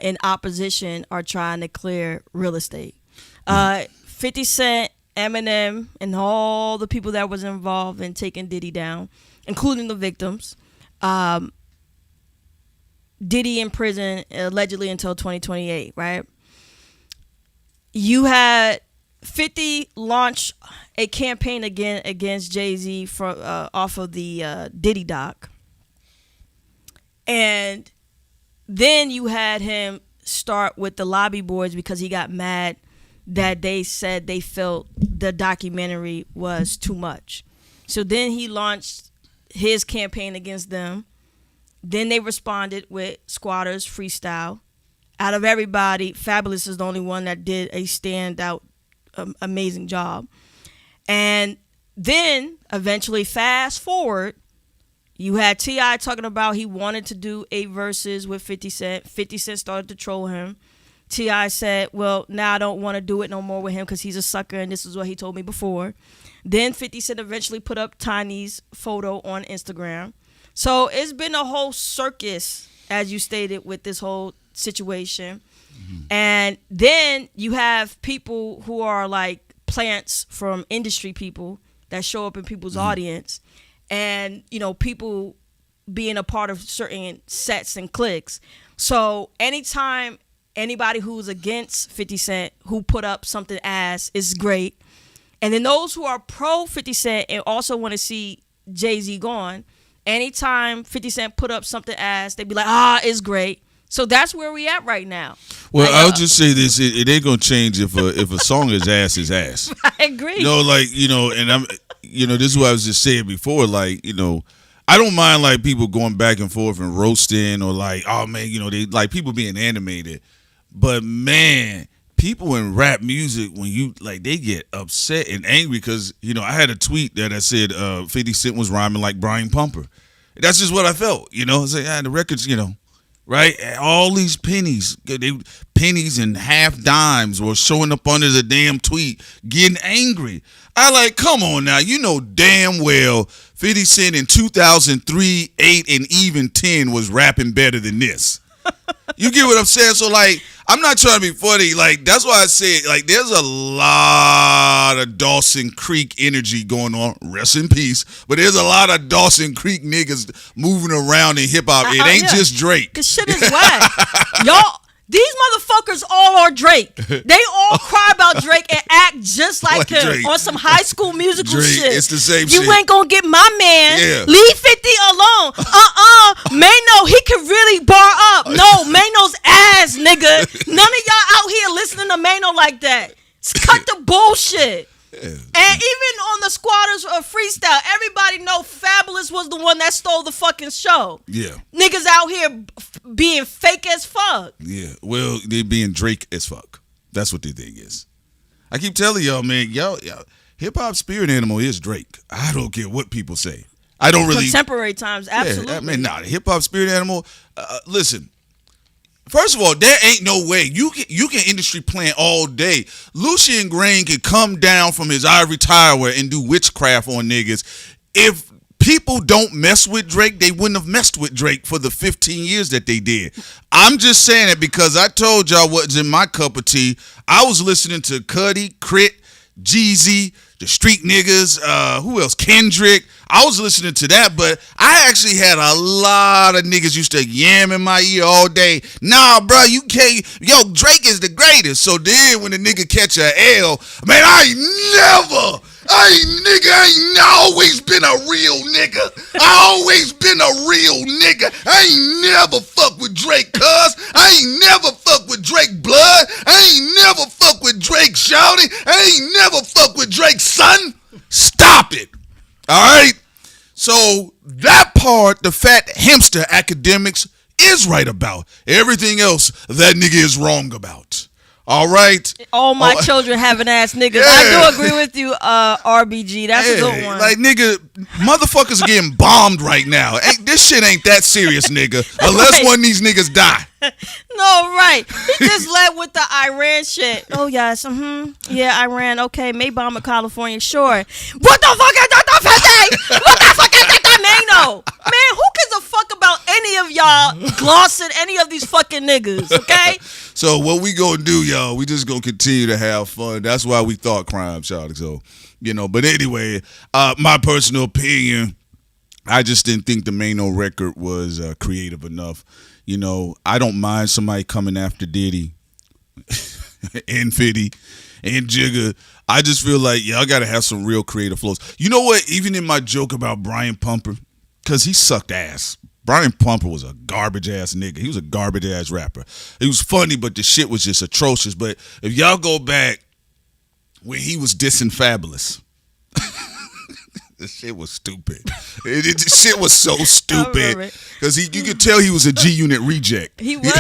in opposition are trying to clear real estate. 50 Cent, Eminem, and all the people that was involved in taking Diddy down, including the victims. Diddy in prison allegedly until 2028, right? You had 50 launch a campaign again against Jay-Z off of the Diddy doc. And then you had him start with the Lobby Boys because he got mad that they said they felt the documentary was too much. So then he launched his campaign against them. Then they responded with Squatters Freestyle. Out of everybody, Fabulous is the only one that did a standout amazing job. And then eventually, fast forward, you had T.I. talking about he wanted to do 8 verses with 50 Cent. 50 Cent started to troll him. T.I. said, well, now I don't want to do it no more with him because he's a sucker and this is what he told me before. Then 50 Cent eventually put up Tiny's photo on Instagram. So it's been a whole circus, as you stated, with this whole situation. Mm-hmm. And then you have people who are like plants from industry people that show up in people's audience, and, you know, people being a part of certain sets and cliques. So anytime anybody who's against 50 Cent who put up something ass is great. And then those who are pro 50 Cent and also want to see Jay-Z gone, anytime 50 Cent put up something ass, they be like, it's great. So that's where we at right now. Well, I'll just say this: it ain't gonna change if a song is ass is ass. I agree. You know, like, you know, and I'm, you know, this is what I was just saying before. Like, you know, I don't mind like people going back and forth and roasting or like, oh man, you know, they like people being animated, but man, people in rap music, when you like, they get upset and angry because, you know, I had a tweet that I said 50 Cent was rhyming like Brian Pumper. That's just what I felt, you know. It's like, the records, you know, right? All these pennies and half dimes were showing up under the damn tweet, getting angry. I like, come on now, you know damn well 50 Cent in 2003, 8, and even 10 was rapping better than this. You get what I'm saying? So like, I'm not trying to be funny. Like, that's why I said, like, there's a lot of Dawson Creek energy going on. Rest in peace. But there's a lot of Dawson Creek niggas moving around in hip hop. It ain't just Drake. This shit is whack. Y'all, these motherfuckers all are Drake. They all cry about Drake and act just like him Drake. On some High School Musical Drake, shit. it's the same shit. You ain't gonna get my man. Yeah. Leave 50 alone. Maino, he can really bar up. No, Maino's ass, nigga. None of y'all out here listening to Maino like that. Cut the bullshit. Yeah. And even on the Squatters freestyle, everybody know Fabulous was the one that stole the fucking show. Yeah. Niggas out here being fake as fuck. Yeah. Well, they being Drake as fuck. That's what the thing is. I keep telling y'all, man, y'all hip hop spirit animal is Drake. I don't care what people say. I don't really. Contemporary times, absolutely. Yeah, I mean, the hip hop spirit animal. Listen. First of all, there ain't no way you can industry plan all day. Lucian Grain could come down from his ivory tower and do witchcraft on niggas. If people don't mess with Drake, they wouldn't have messed with Drake for the 15 years that they did. I'm just saying it because I told y'all what's in my cup of tea. I was listening to Cudi, Crit, Jeezy, the street niggas, who else? Kendrick. I was listening to that, but I actually had a lot of niggas used to yam in my ear all day. Nah, bro, you can't. Yo, Drake is the greatest. So then when the nigga catch a L, man, I ain't always been a real nigga. I always been a real nigga. I ain't never fuck with Drake, cuz. I ain't never fuck with Drake blood. I ain't never fuck with Drake shouting. I ain't never fuck with Drake's son. Stop it. All right? So that part, the fat hamster academics is right about. Everything else, that nigga is wrong about. All right. All my children having ass niggas. Yeah. I do agree with you, RBG. That's a good one. Like, nigga, motherfuckers are getting bombed right now. This shit ain't that serious, nigga. Unless one of these niggas die. No, right. He just led with the Iran shit. Oh, yes. Yeah, Iran. Okay, may bomb in California. Sure. What the fuck is that? What the fuck is that? Maino? Man, who gives a fuck about any of y'all glossing any of these fucking niggas, okay? So what we gonna do, y'all, we just gonna continue to have fun. That's why we thought crime, y'all. So, but anyway, my personal opinion, I just didn't think the Maino record was creative enough. I don't mind somebody coming after Diddy and 50 and Jigga. I just feel like y'all gotta have some real creative flows. You know what? Even in my joke about Brian Pumper, because he sucked ass. Brian Pumper was a garbage ass nigga. He was a garbage ass rapper. He was funny, but the shit was just atrocious. But if y'all go back when he was dissing Fabulous, the shit was stupid. The shit was so stupid because you could tell he was a G Unit reject. He was.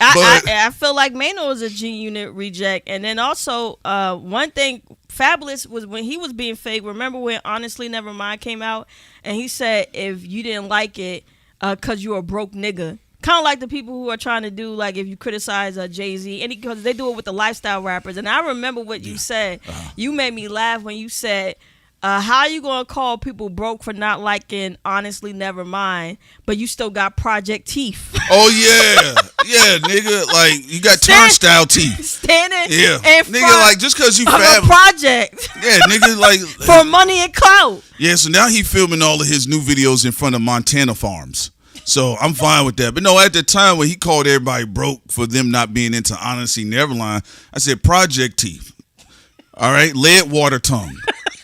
I feel like Maino was a G Unit reject, and then also one thing. Fabulous was when he was being fake. Remember when Honestly Nevermind came out and he said if you didn't like it because you're a broke nigga. Kind of like the people who are trying to do, like, if you criticize Jay-Z, because they do it with the lifestyle rappers. And I remember what you said. You made me laugh when you said, how you going to call people broke for not liking Honestly Nevermind, but you still got Project Teeth? Oh, yeah. Yeah, nigga. Like, you got turnstile teeth. Standing in front nigga, like, just because you a project. Yeah, nigga, like. For money and clout. Yeah, so now he filming all of his new videos in front of Montana farms. So I'm fine with that. But no, at the time when he called everybody broke for them not being into Honestly Nevermind, I said Project Teeth. All right? Lead water tongue.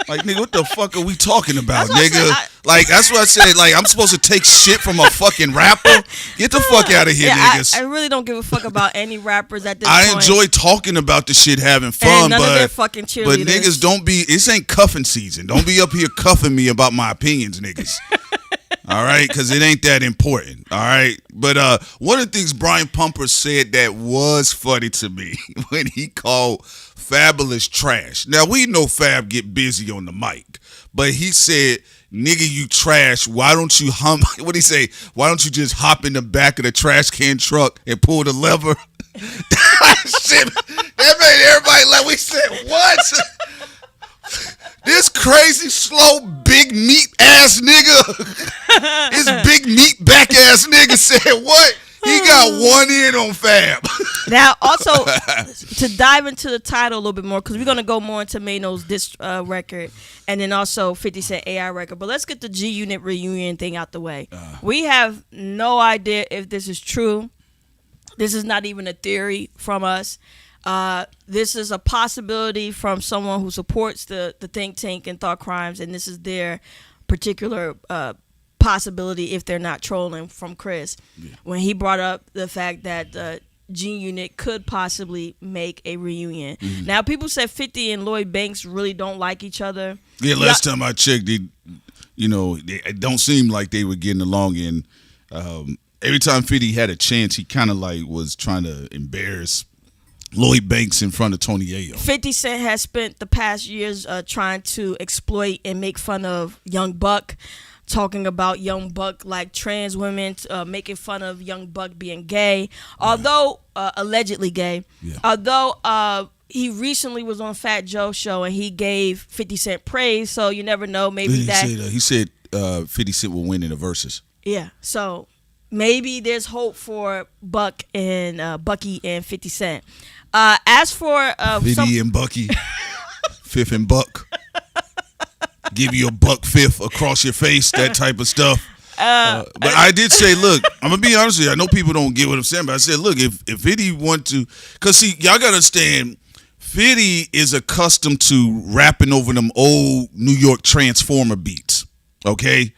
Like, nigga, what the fuck are we talking about, nigga? That's what I said. Like, I'm supposed to take shit from a fucking rapper? Get the fuck out of here, niggas. I really don't give a fuck about any rappers at this point. I point. enjoy talking about the shit, having fun, and none of their fucking cheerleaders. But niggas don't be, this ain't cuffing season. Don't be up here cuffing me about my opinions, niggas. All right, because it ain't that important. All right, but one of the things Brian Pumper said that was funny to me when he called Fabulous trash. Now we know Fab get busy on the mic, but he said, "Nigga, you trash. Why don't you What he say? Why don't you just hop in the back of the trash can truck and pull the lever?" Shit, that made everybody laugh. We said, "What?" This crazy, slow, big meat ass nigga, this big meat back ass nigga said what? He got one in on Fab. Now, also, to dive into the title a little bit more, because we're going to go more into Maino's diss record and then also 50 Cent AI record. But let's get the G Unit reunion thing out the way. We have no idea if this is true. This is not even a theory from us. This is a possibility from someone who supports the think tank and thought crimes, and this is their particular possibility if they're not trolling from Chris. When he brought up the fact that G Unit could possibly make a reunion. Now, people said 50 and Lloyd Banks really don't like each other. Yeah, last time I checked, it don't seem like they were getting along, and every time 50 had a chance, he kind of like was trying to embarrass Lloyd Banks in front of Tony Ayo. 50 Cent has spent the past years trying to exploit and make fun of Young Buck, talking about Young Buck like trans women, making fun of Young Buck being gay, although allegedly gay. Yeah. Although he recently was on Fat Joe's show and he gave 50 Cent praise, so you never know. Maybe he said 50 Cent will win in the verses. Yeah, so maybe there's hope for Buck and Bucky and 50 Cent. As for 50 and Bucky. fifth and buck. Give you a buck fifth across your face, that type of stuff. But I did say, look, I'm going to be honest with you. I know people don't get what I'm saying, but I said, look, if 50 want to, because see, y'all got to understand, 50 is accustomed to rapping over them old New York Transformer beats, okay?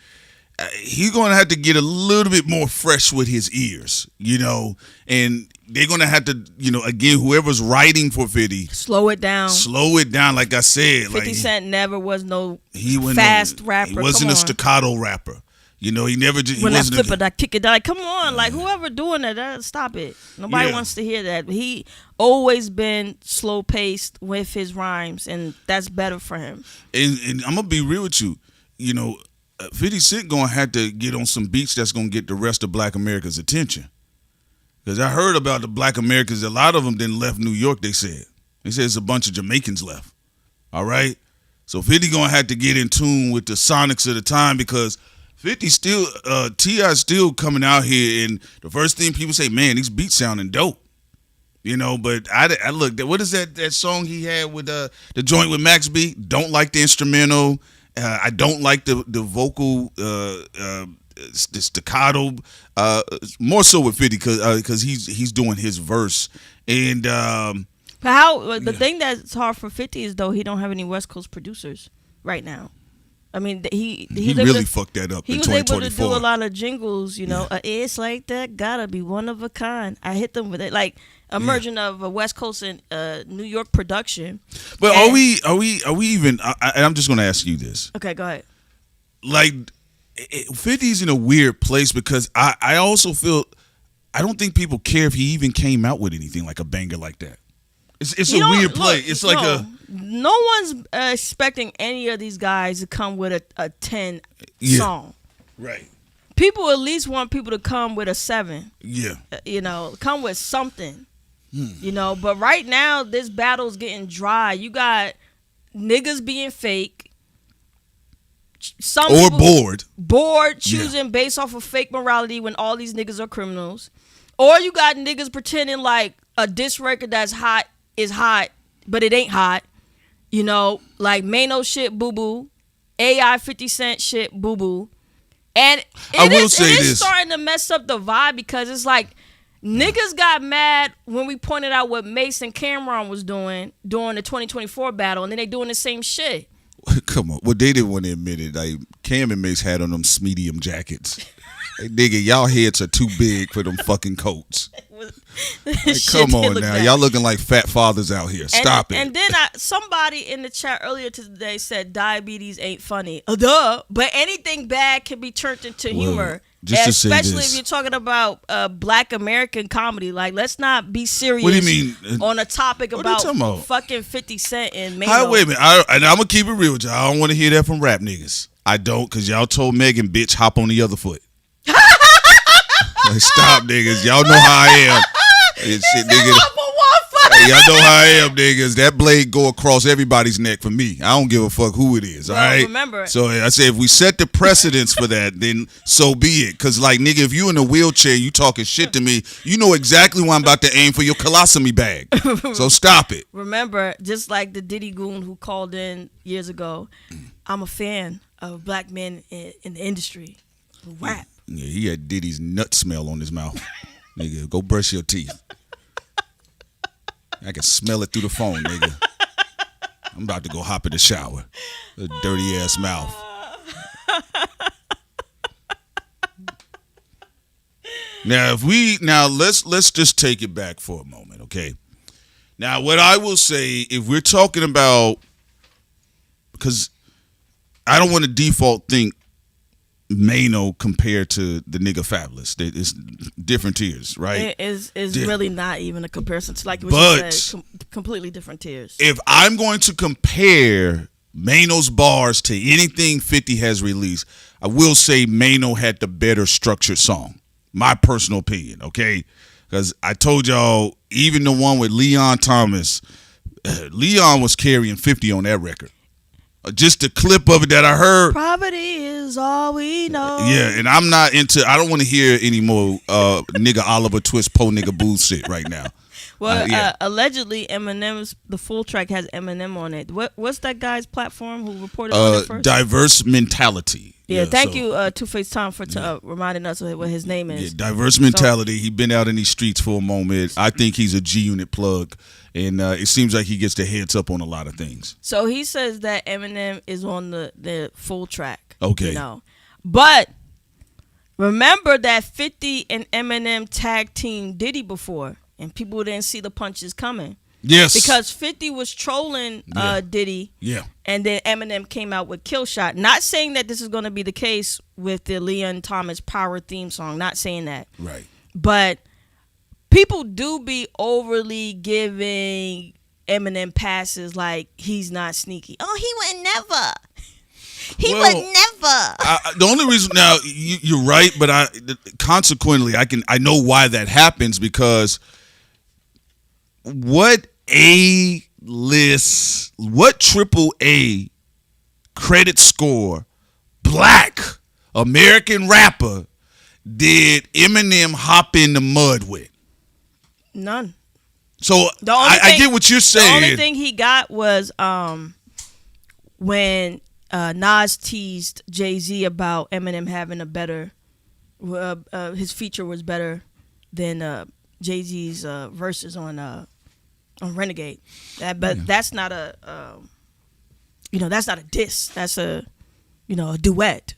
He's going to have to get a little bit more fresh with his ears, you know, and they're going to have to, you know, again, whoever's writing for 50. Slow it down. Like I said. 50 Cent never was no rapper. rapper. He wasn't a staccato rapper. You know, he never just. When I flip it, I kick it. Like, come on. Like, whoever doing that, stop it. Nobody wants to hear that. He always been slow-paced with his rhymes, and that's better for him. And I'm going to be real with you. You know, 50 Cent going to have to get on some beats that's going to get the rest of Black America's attention. Because I heard about the Black Americans, a lot of them didn't left New York, they said. They said it's a bunch of Jamaicans left. All right? So 50 going to have to get in tune with the sonics of the time because 50 still, T.I. still coming out here, and the first thing people say, man, these beats sounding dope. You know, but I looked at, what is that song he had with the joint with Max B? Don't like the instrumental. I don't like the vocal, the staccato. More so with 50 because he's doing his verse. And but the thing that's hard for 50 is though he don't have any West Coast producers right now. I mean, he really fucked that up in 2024. He was able to do a lot of jingles, you know. It's like that, gotta be one of a kind. I hit them with it, like a merging of a West Coast and New York production. But are we even? And I'm just gonna ask you this. Okay, go ahead. Like, 50's in a weird place because I also feel I don't think people care if he even came out with anything like a banger like that. It's a weird play. It's like no one's expecting any of these guys to come with a 10 song. Right. People at least want people to come with a 7. Yeah. You know, come with something. You know, but right now this battle's getting dry. You got niggas being fake. Some or people bored choosing based off of fake morality when all these niggas are criminals. Or you got niggas pretending like a diss record that's hot is hot, but it ain't hot. You know, like Maino shit, boo boo. AI 50 Cent shit, boo boo. And it is starting to mess up the vibe because it's like niggas got mad when we pointed out what Mace and Cameron was doing during the 2024 battle, and then they doing the same shit. Come on. Well, they didn't want to admit it. Like, Cam and Mace had on them medium jackets. Hey, nigga, y'all heads are too big for them fucking coats. Like, come on now. Y'all looking like fat fathers out here. Stop it. And then somebody in the chat earlier today said diabetes ain't funny. Duh. But anything bad can be turned into humor. Especially if you're talking about Black American comedy. Like, let's not be serious. What do you mean? On a topic about fucking 50 Cent and Maino. Wait a minute. And I'm going to keep it real with y'all. I don't want to hear that from rap niggas. I don't, because y'all told Megan, bitch, hop on the other foot. Like, stop, niggas. Y'all know how I am. Shit, nigga. Hey, y'all know how I am, niggas. That blade go across everybody's neck for me. I don't give a fuck who it is, all right? Remember. So I say if we set the precedence for that, then so be it. Because, like, nigga, if you in a wheelchair, you talking shit to me, you know exactly why I'm about to aim for your colostomy bag. So stop it. Remember, just like the Diddy goon who called in years ago, I'm a fan of black men in the industry who rap. Yeah, he had Diddy's nut smell on his mouth. Nigga, go brush your teeth. I can smell it through the phone, nigga. I'm about to go hop in the shower. A dirty ass mouth. Now let's just take it back for a moment, okay? Now what I will say, if we're talking about, because I don't want to default think Maino compared to the nigga Fabulous. It's different tiers, right? It is really not even a comparison to, like what you said, completely different tiers. If I'm going to compare Maino's bars to anything 50 has released, I will say Maino had the better structured song. My personal opinion, okay? Because I told y'all, even the one with Leon Thomas, Leon was carrying 50 on that record. Just the clip of it that I heard. Poverty is all we know. Yeah, and I'm not into, I don't want to hear any more nigga Oliver Twist po nigga bullshit right now. Well, allegedly, Eminem's the full track has Eminem on it. What's that guy's platform who reported on it first? Diverse Mentality. Yeah, thank you, Two-Face Tom, for reminding us of what his name is. Yeah, Diverse Mentality. He been out in these streets for a moment. I think he's a G-Unit plug, and it seems like he gets the heads up on a lot of things. So he says that Eminem is on the full track. Okay. But remember that 50 and Eminem tag team Diddy before, and people didn't see the punches coming. Yes. Because 50 was trolling Diddy. Yeah. And then Eminem came out with Kill Shot. Not saying that this is going to be the case with the Leon Thomas Power theme song. Not saying that. Right. But people do be overly giving Eminem passes like he's not sneaky. Oh, he would never. He would never. The only reason now you're right, but consequently I know why that happens, because what triple A credit score black American rapper did Eminem hop in the mud with? None. So I get what you're saying. The only thing he got was when Nas teased Jay-Z about Eminem having a better his feature was better than Jay-Z's verses on Renegade. That's not a that's not a diss. That's a duet.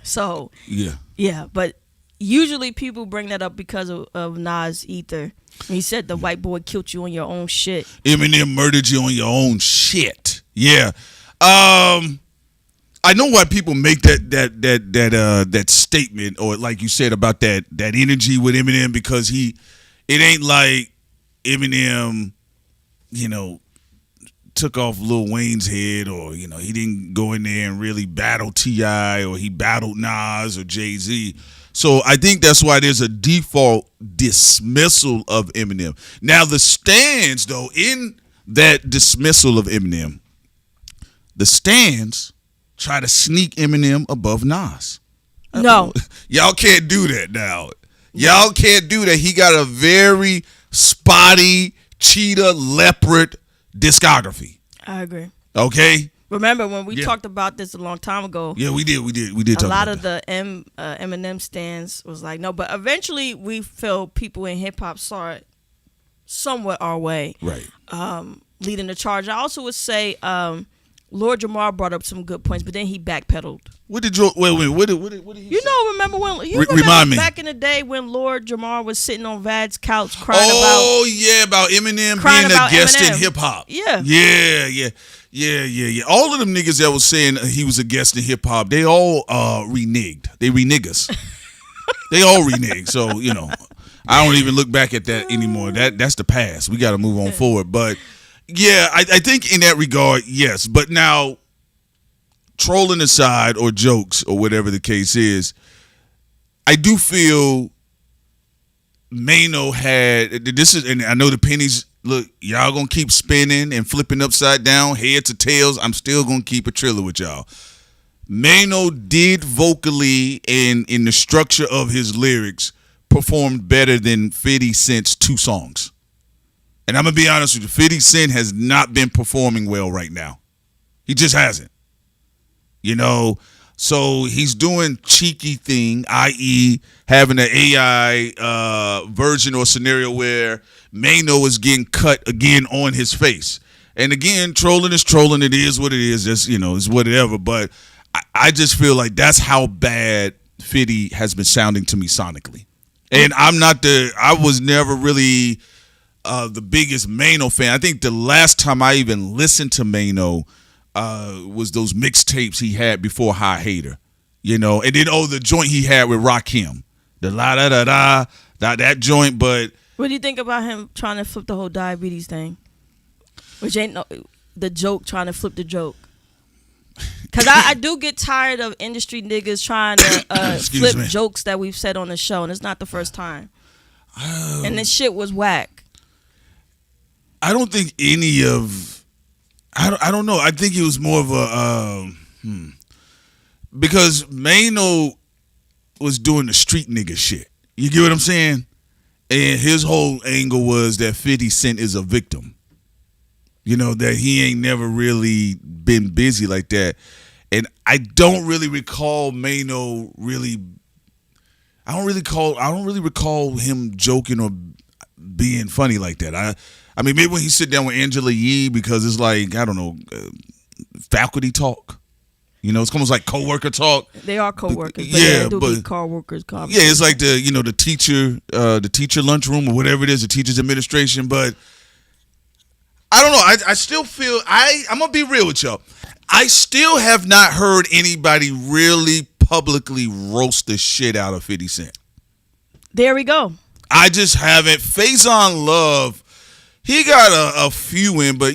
So yeah, but usually people bring that up because of Nas Ether. He said the white boy killed you on your own shit. Eminem murdered you on your own shit. Yeah. I know why people make that statement, or like you said about that energy with Eminem, because it ain't like Eminem, took off Lil Wayne's head, or he didn't go in there and really battle T.I., or he battled Nas or Jay-Z. So I think that's why there's a default dismissal of Eminem. Now the stands, though, in that dismissal of Eminem, the stands try to sneak Eminem above Nas. No. Y'all can't do that now. Y'all can't do that. He got a very spotty, cheetah, leopard discography. I agree. Okay? Remember when we talked about this a long time ago? Yeah, we did talk about that. A lot of the Eminem stands was like, no, but eventually we felt people in hip-hop saw it somewhat our way. Right. Leading the charge. I also would say Lord Jamar brought up some good points, but then he backpedaled. What did you wait? What did he say? Remember when remind me back in the day when Lord Jamar was sitting on Vad's couch crying about Eminem being a guest in hip hop. Yeah. All of them niggas that was saying he was a guest in hip hop, they all reneged. They reniggas. They all reneged. So I don't even look back at that anymore. That's the past. We got to move on forward. But yeah, I think in that regard, yes. But now, trolling aside, or jokes, or whatever the case is, I do feel Maino had this is, and I know the pennies. Look, y'all gonna keep spinning and flipping upside down, heads to tails. I'm still gonna keep a trailer with y'all. Maino did vocally and in the structure of his lyrics performed better than 50 Cent's 2 songs. And I'm going to be honest with you, 50 Cent has not been performing well right now. He just hasn't. So he's doing cheeky thing, i.e. having an AI version or scenario where Maino is getting cut again on his face. And again, trolling is trolling. It is what it is. Just, it's whatever. But I just feel like that's how bad 50 has been sounding to me sonically. And I was never really the biggest Maino fan. I think the last time I even listened to Maino was those mixtapes he had before High Hater, and then the joint he had with Rakim, the la da da da that joint. But what do you think about him trying to flip the whole diabetes thing, which ain't the joke, trying to flip the joke? Because I do get tired of industry niggas trying to flip jokes that we've said on the show, and it's not the first time. And this shit was whack. I don't think any of, I don't know. I think it was more of a, because Maino was doing the street nigga shit. You get what I'm saying? And his whole angle was that 50 Cent is a victim. You know, that he ain't never really been busy like that. And I don't really recall Maino really. I don't really recall him joking or being funny like that. I mean, maybe when he sit down with Angela Yee, because it's like, I don't know, faculty talk. You know, it's almost like coworker talk. They are coworkers, but yeah, they do but be coworkers. yeah, it's like the teacher lunchroom or whatever it is, the teacher's administration. But I don't know. I still feel I'm gonna be real with y'all. I still have not heard anybody really publicly roast the shit out of 50 Cent. There we go. I just haven't. Faison Love, he got a few in, but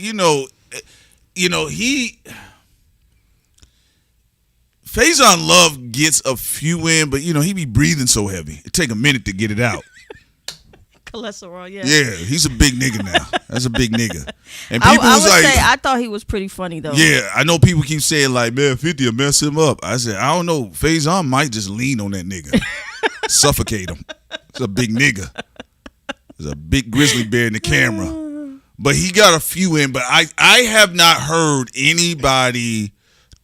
Faison Love gets a few in, but he be breathing so heavy. It take a minute to get it out. Cholesterol, yeah. Yeah, he's a big nigga now. That's a big nigga. And I people would say I thought he was pretty funny though. Yeah, I know people keep saying like, man, 50 will mess him up. I said, I don't know. Faison might just lean on that nigga. Suffocate him. It's a big nigga. There's a big grizzly bear in the camera. But he got a few in, but I have not heard anybody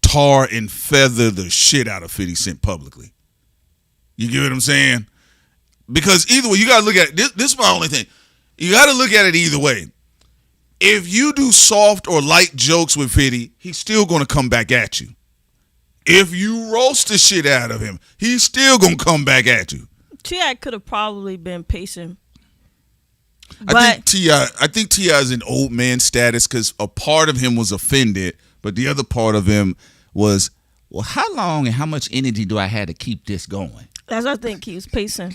tar and feather the shit out of 50 Cent publicly. You get what I'm saying? Because either way, you got to look at it. This is my only thing. You got to look at it either way. If you do soft or light jokes with 50, he's still going to come back at you. If you roast the shit out of him, he's still going to come back at you. T.I. could have probably been pacing. I think T.I. is in old man status because a part of him was offended, but the other part of him was, well, how long and how much energy do I have to keep this going? That's what I think he was pacing.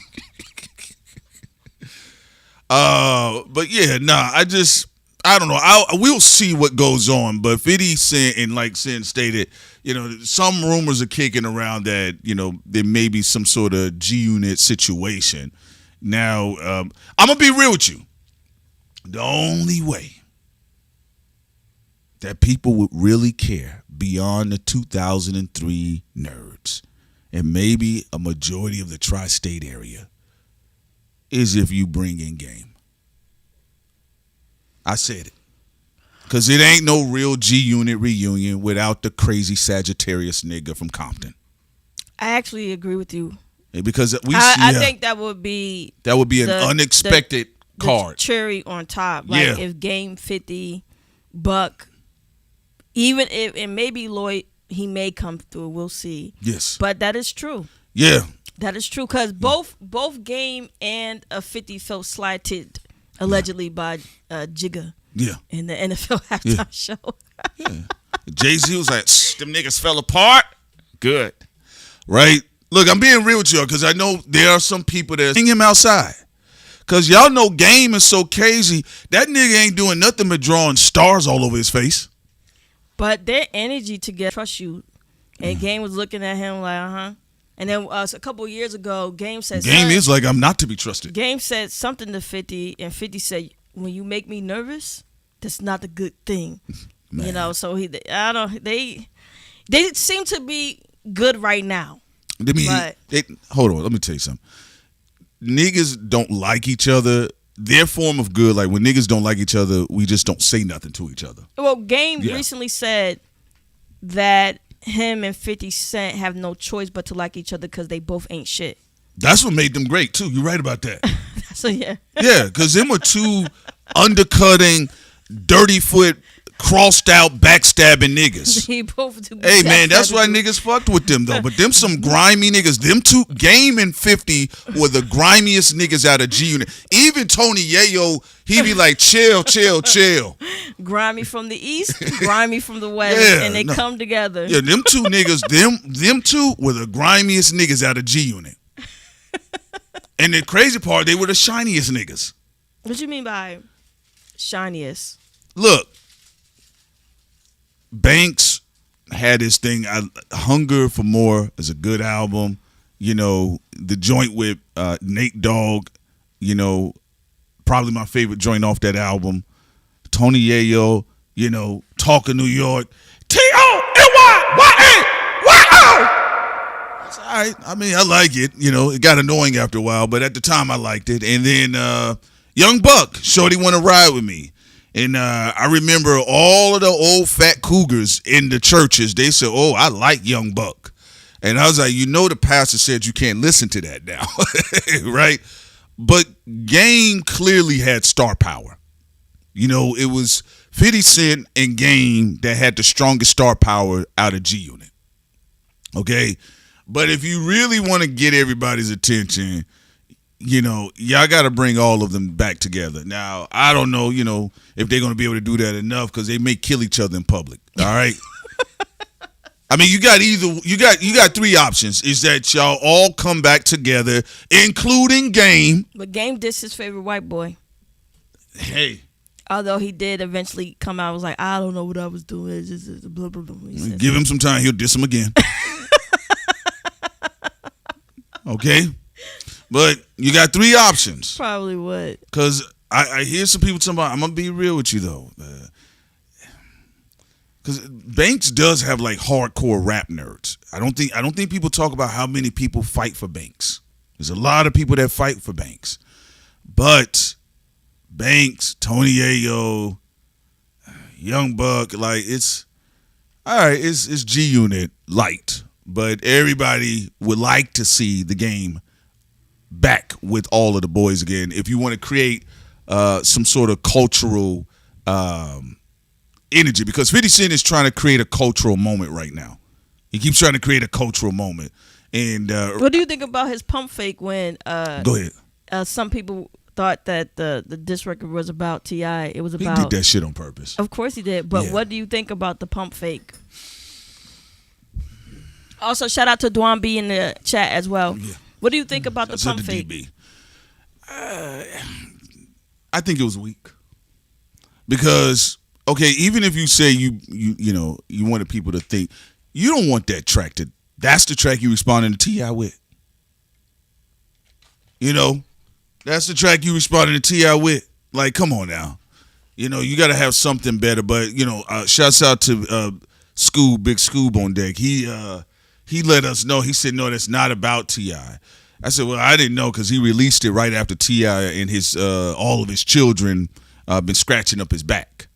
But yeah, I don't know. We'll see what goes on. But 50 Cent, and like Sin stated, some rumors are kicking around that, there may be some sort of G-Unit situation. Now, I'm going to be real with you. The only way that people would really care beyond the 2003 nerds, and maybe a majority of the tri-state area, is if you bring in Game. I said it. Because it ain't no real G-Unit reunion without the crazy Sagittarius nigga from Compton. I actually agree with you. Because I think that would be an unexpected card. The cherry on top. Like if Game 50, Buck, even if, and maybe Lloyd, he may come through. We'll see. Yes. But that is true. Yeah. That is true because both Game and 50 felt slighted allegedly by Jigga. Yeah. In the NFL halftime show. Yeah. Jay-Z was like, them niggas fell apart. Good. Right? Look, I'm being real with y'all because I know there are some people that hang him outside. Because y'all know Game is so crazy. That nigga ain't doing nothing but drawing stars all over his face. But their energy to trust you. And Game was looking at him like, uh-huh. And then a couple of years ago, Game said... Game is like, I'm not to be trusted. Game said something to 50, and 50 said, when you make me nervous, that's not a good thing. Man. So they seem to be good right now. Hold on, let me tell you something. Niggas don't like each other. Their form of good, like when niggas don't like each other, we just don't say nothing to each other. Well, Game recently said that him and 50 Cent have no choice but to like each other because they both ain't shit. That's what made them great, too. You're right about that. So, yeah. Yeah, because them were two undercutting, dirty foot, crossed out, backstabbing niggas. Hey, man, that's why niggas fucked with them, though. But them some grimy niggas. Them two, Game and 50, were the grimiest niggas out of G-Unit. Even Tony Yayo, he be like, chill. Grimy from the east, grimy from the west, and they come together. Yeah, them two niggas, them two were the grimiest niggas out of G-Unit. And the crazy part, they were the shiniest niggas. What you mean by shiniest? Look, Banks had this thing. Hunger for More is a good album. The joint with Nate Dogg, probably my favorite joint off that album. Tony Yayo, Talk of New York. T-O-N-Y-Y-A-Y-O. All right. I mean, I like it. You know, it got annoying after a while, but at the time I liked it. And then Young Buck, Shorty Want to Ride With Me. And I remember all of the old fat cougars in the churches, they said, oh, I like Young Buck. And I was like, the pastor said you can't listen to that now, right? But Game clearly had star power. You know, it was 50 Cent and Game that had the strongest star power out of G Unit. Okay? But if you really want to get everybody's attention, y'all got to bring all of them back together. Now, I don't know, if they're going to be able to do that enough because they may kill each other in public. All right? I mean, you got three options. Is that y'all all come back together, including Game. But Game dissed his favorite white boy. Hey. Although he did eventually come out and was like, I don't know what I was doing. It's just blah, blah, blah. Give him some time. He'll diss him again. Okay? But you got three options. Probably would. Because I hear some people talking about, I'm going to be real with you, though. Because Banks does have like hardcore rap nerds. I don't think people talk about how many people fight for Banks. There's a lot of people that fight for Banks. But Banks, Tony Ayo, Young Buck, like it's all right, it's G Unit light. But everybody would like to see the Game back with all of the boys again. If you want to create some sort of cultural energy, because 50 Cent is trying to create a cultural moment right now. He keeps trying to create a cultural moment. And what do you think about his pump fake when go ahead. Some people thought that the diss record was about T.I. It was about... He did that shit on purpose. Of course he did. But what do you think about the pump fake? Also, shout out to Dwan B in the chat as well. Yeah. What do you think about the pump fake? DB. I think it was weak. Because, okay, even if you say you wanted people to think, you don't want that track to... That's the track you responding to T.I. with. That's the track you responding to T.I. with. Like, come on now. You got to have something better. But, shouts out to Big Scoob on deck. He let us know. He said, no, that's not about T.I. I said, well, I didn't know because he released it right after T.I. and his all of his children been scratching up his back.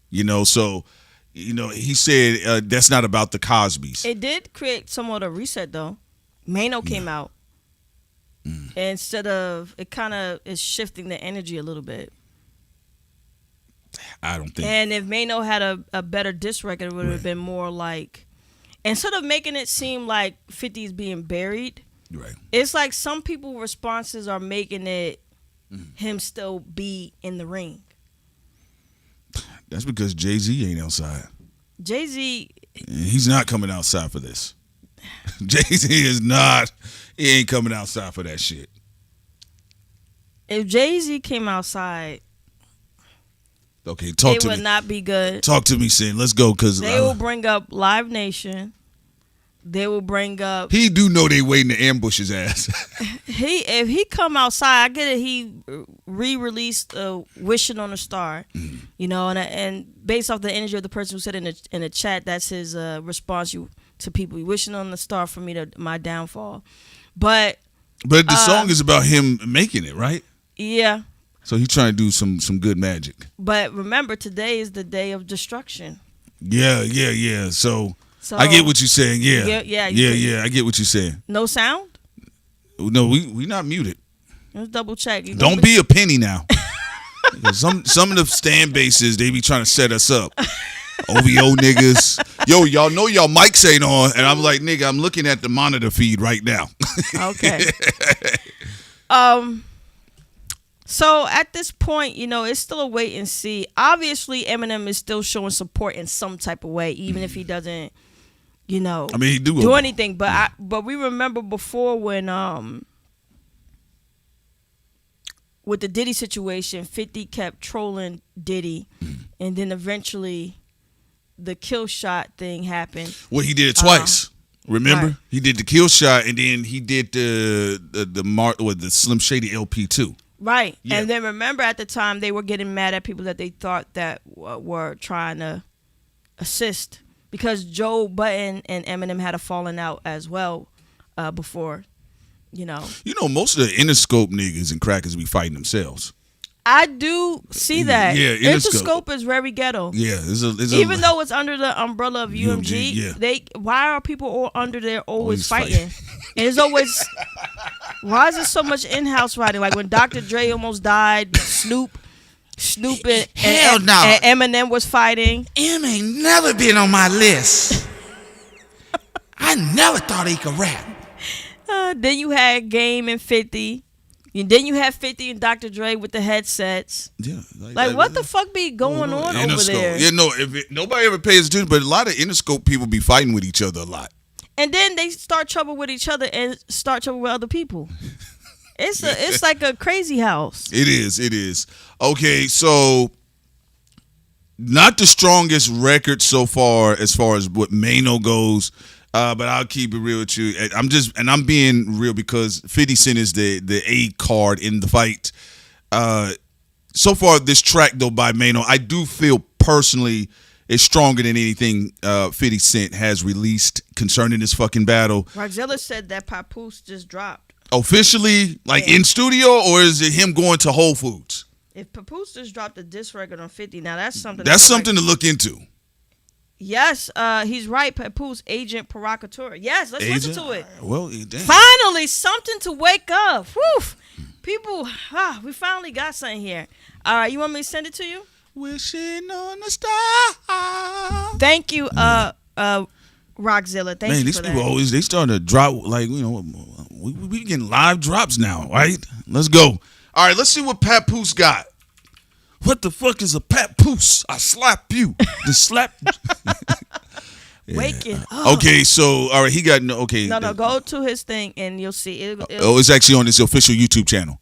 So, he said that's not about the Cosbys. It did create somewhat of a reset, though. Maino came out. Instead of, it kind of is shifting the energy a little bit. I don't think. And if Maino had a better diss record, it would have been more like, instead of making it seem like 50 is being buried, right? It's like some people responses are making it him still be in the ring. That's because Jay-Z ain't outside. Jay-Z, he's not coming outside for this. Jay-Z is not. He ain't coming outside for that shit. If Jay-Z came outside, okay, talk to me. It would not be good. Talk to me, Sin. Let's go, because they will bring up Live Nation. They will bring up. He do know they waiting to ambush his ass. If he come outside, I get it. He re-released "Wishing on a Star," and based off the energy of the person who said in the chat, that's his response to people wishing on the star for me to my downfall. But the song is about him making it, right? Yeah. So he's trying to do some good magic. But remember, today is the day of destruction. Yeah. So I get what you're saying. Yeah. I get what you're saying. No sound? No, we not muted. Let's double check. Don't be a penny now. some of the stand bases, they be trying to set us up. OVO niggas. Yo, y'all know y'all mics ain't on. And I'm like, nigga, I'm looking at the monitor feed right now. Okay. So at this point, it's still a wait and see. Obviously, Eminem is still showing support in some type of way, even if he doesn't, he do anything. But we remember before when with the Diddy situation, 50 kept trolling Diddy, and then eventually the kill shot thing happened. Well, he did it twice. Remember, right. He did the kill shot, and then he did the Slim Shady LP too. Right, yeah. And then remember at the time they were getting mad at people that they thought that were trying to assist because Joe Budden and Eminem had a falling out as well before You know, most of the Interscope niggas and crackers be fighting themselves. I do see that. Yeah, Interscope is very ghetto. Yeah, even though it's under the umbrella of UMG, yeah. Why are people all under there always fighting? And it's always, why is there so much in-house fighting? Like when Dr. Dre almost died, Snoop and Eminem was fighting. M ain't never been on my list. I never thought he could rap. Then you had Game and 50. And then you have 50 and Dr. Dre with the headsets. Yeah. Like what the fuck be going on over there? Yeah, nobody ever pays attention, but a lot of Interscope people be fighting with each other a lot. And then they start trouble with each other and start trouble with other people. It's like a crazy house. It is. Okay, so not the strongest record so far as what Maino goes. But I'll keep it real with you. I'm being real because 50 Cent is the A card in the fight. So far, this track though by Maino, I do feel personally it's stronger than anything 50 Cent has released concerning this fucking battle. Roxella said that Papoose just dropped. Officially, in studio, or is it him going to Whole Foods? If Papoose just dropped a diss record on 50, now that's something. That's something to look into. Yes, he's right. Papoose, agent provocateur. Yes, let's listen to it. Well, damn. Finally, something to wake up. Whew. People, we finally got something here. All right, you want me to send it to you? Wishing on a star. Thank you, Rockzilla. Thank you these for people that. they starting to drop, we getting live drops now, right? Let's go. All right, let's see what Papoose got. What the fuck is a Papoose? I slap you. The slap. Yeah. Waking up. Okay, so all right, he got okay. No, go to his thing and you'll see. It's actually on his official YouTube channel.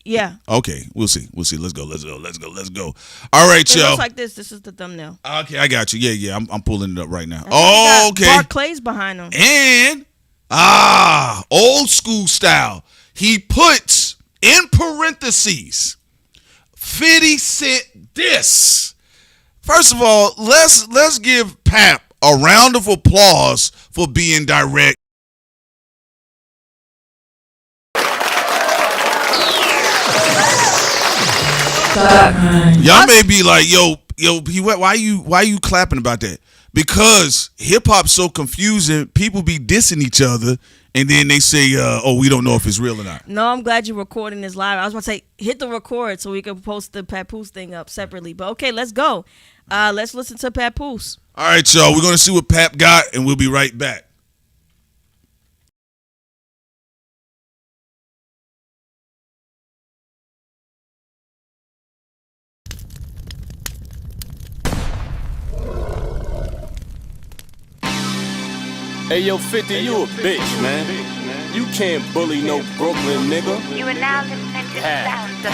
Yeah. Okay, we'll see. Let's go. All right, it y'all. looks like this. This is the thumbnail. Okay, I got you. Yeah. I'm pulling it up right now. Okay. Barclays behind him. And old school style. He puts in parentheses 50 Cent diss. First of all, let's give Pap a round of applause for being direct. Y'all may be like, yo, why you clapping about that? Because hip hop's so confusing, people be dissing each other, and then they say, we don't know if it's real or not. No, I'm glad you're recording this live. I was about to say, hit the record so we can post the Papoose thing up separately. But okay, let's go. Let's listen to Papoose. All right, y'all. We're going to see what Pap got, and we'll be right back. Hey, yo, 50, you a bitch, man. You can't bully no Brooklyn nigga. You are now listening to the sound of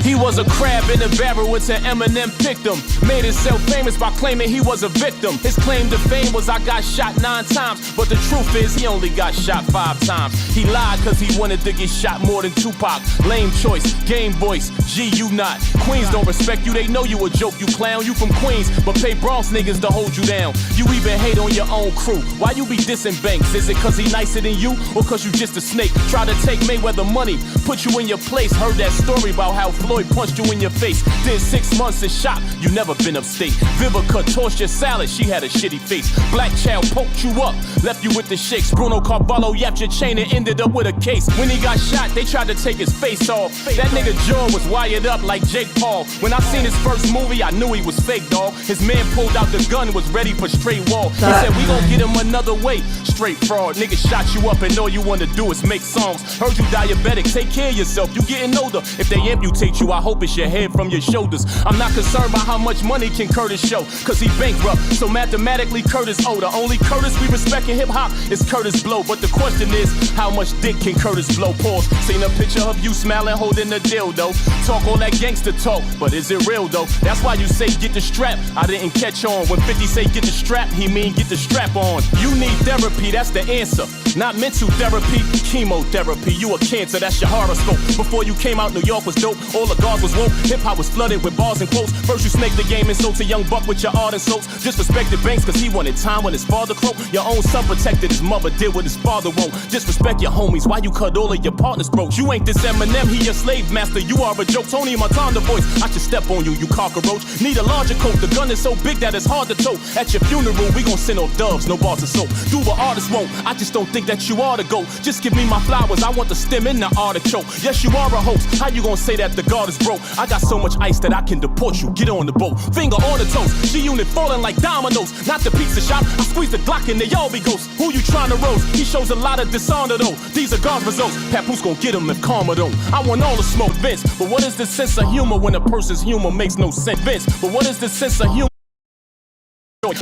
He was a crab in a barrel until Eminem picked him. Made himself famous by claiming he was a victim. His claim to fame was I got shot 9 times, but the truth is he only got shot 5 times. He lied cause he wanted to get shot more than Tupac. Lame choice, game voice, G you not. Queens don't respect you, they know you a joke, you clown. You from Queens, but pay Bronx niggas to hold you down. You even hate on your own crew. Why you be dissing Banks? Is it cause he nicer than you, or cause you just a snake? Try to take Mayweather money, put you in your place. Heard that story about how Floyd punched you in your face. Did 6 months in shop, you never been upstate. Vivica tossed your salad, she had a shitty face. Black Child poked you up, left you with the shakes. Bruno Carvalho yapped your chain and ended up with a case. When he got shot, they tried to take his face off. That nigga jaw was wired up like Jake Paul. When I seen his first movie, I knew he was fake, dawg. His man pulled out the gun, was ready for straight wall. He said, we gon' get him another way. Straight fraud, nigga shot you up and all you wanna do is make songs. Heard you diabetic, take care of yourself, you getting older. If they amputate you, I hope it's your head from your shoulders. I'm not concerned about how much money can Curtis show, cause he bankrupt, so mathematically Curtis older. Only Curtis we respect in hip hop is Curtis Blow. But the question is, how much dick can Curtis Blow? Pause. Seen a picture of you smiling, holding a dildo. Talk all that gangster talk, but is it real though? That's why you say get the strap. I didn't catch on. When 50 say get the strap, he mean get the strap on. You need therapy, that's the answer. Not mental therapy, chemotherapy. You a cancer, that's your horoscope. Before you came out, New York was dope. All the cigars was woke. Hip-hop was flooded with bars and quotes. First you snake the game and sold to young buck with your art and soaps. Disrespected Banks cause he wanted time when his father croaked. Your own son protected his mother, did what his father won't. Disrespect your homies, why you cut all of your partners broke? You ain't this Eminem, he your slave master. You are a joke, Tony Montana voice. I should step on you, you cockroach. Need a larger coat, the gun is so big that it's hard to tote. At your funeral, we gon' send off doves, no bars of soap. Do what artists won't, I just don't think that you ought to go. Just give me my flowers, I want the stem in the artichoke. Yes, you are a host, how you gon' say that the guard is broke? I got so much ice that I can deport you, get on the boat. Finger on the toast, G-Unit falling like dominoes. Not the pizza shop, I squeeze the Glock and they all be ghosts. Who you trying to roast? He shows a lot of dishonor though. These are God's results, Papoose gon' get him if karma don't. I want all the smoke, Vince, but what is the sense of humor when a person's humor makes no sense? Vince, but what is the sense of humor?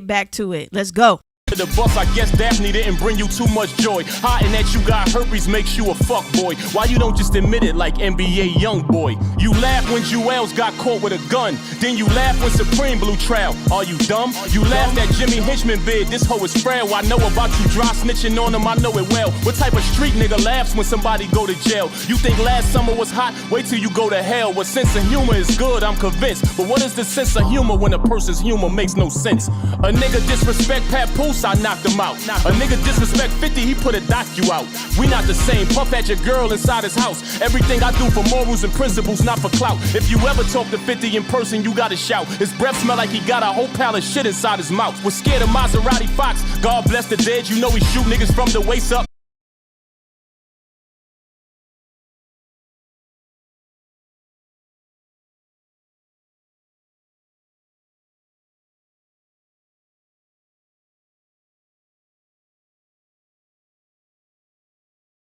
Back to it, let's go. The bus, I guess Daphne didn't bring you too much joy. Hiding that you got herpes makes you a fuck boy. Why you don't just admit it like NBA young boy? You laugh when Jewels got caught with a gun. Then you laugh when Supreme blew trial. Are you dumb? You laugh that Jimmy Hinchman bid. This hoe is frail. I know about you dry snitching on him, I know it well. What type of street nigga laughs when somebody go to jail? You think last summer was hot? Wait till you go to hell. What sense of humor is good, I'm convinced. But what is the sense of humor when a person's humor makes no sense? A nigga disrespect Papoose, I knocked him out. A nigga disrespect 50, he put a doc you out. We not the same, puff at your girl inside his house. Everything I do for morals and principles, not for clout. If you ever talk to 50 in person, you gotta shout. His breath smell like he got a whole pile of shit inside his mouth. Was scared of Maserati Fox, God bless the dead, you know he shoot niggas from the waist up.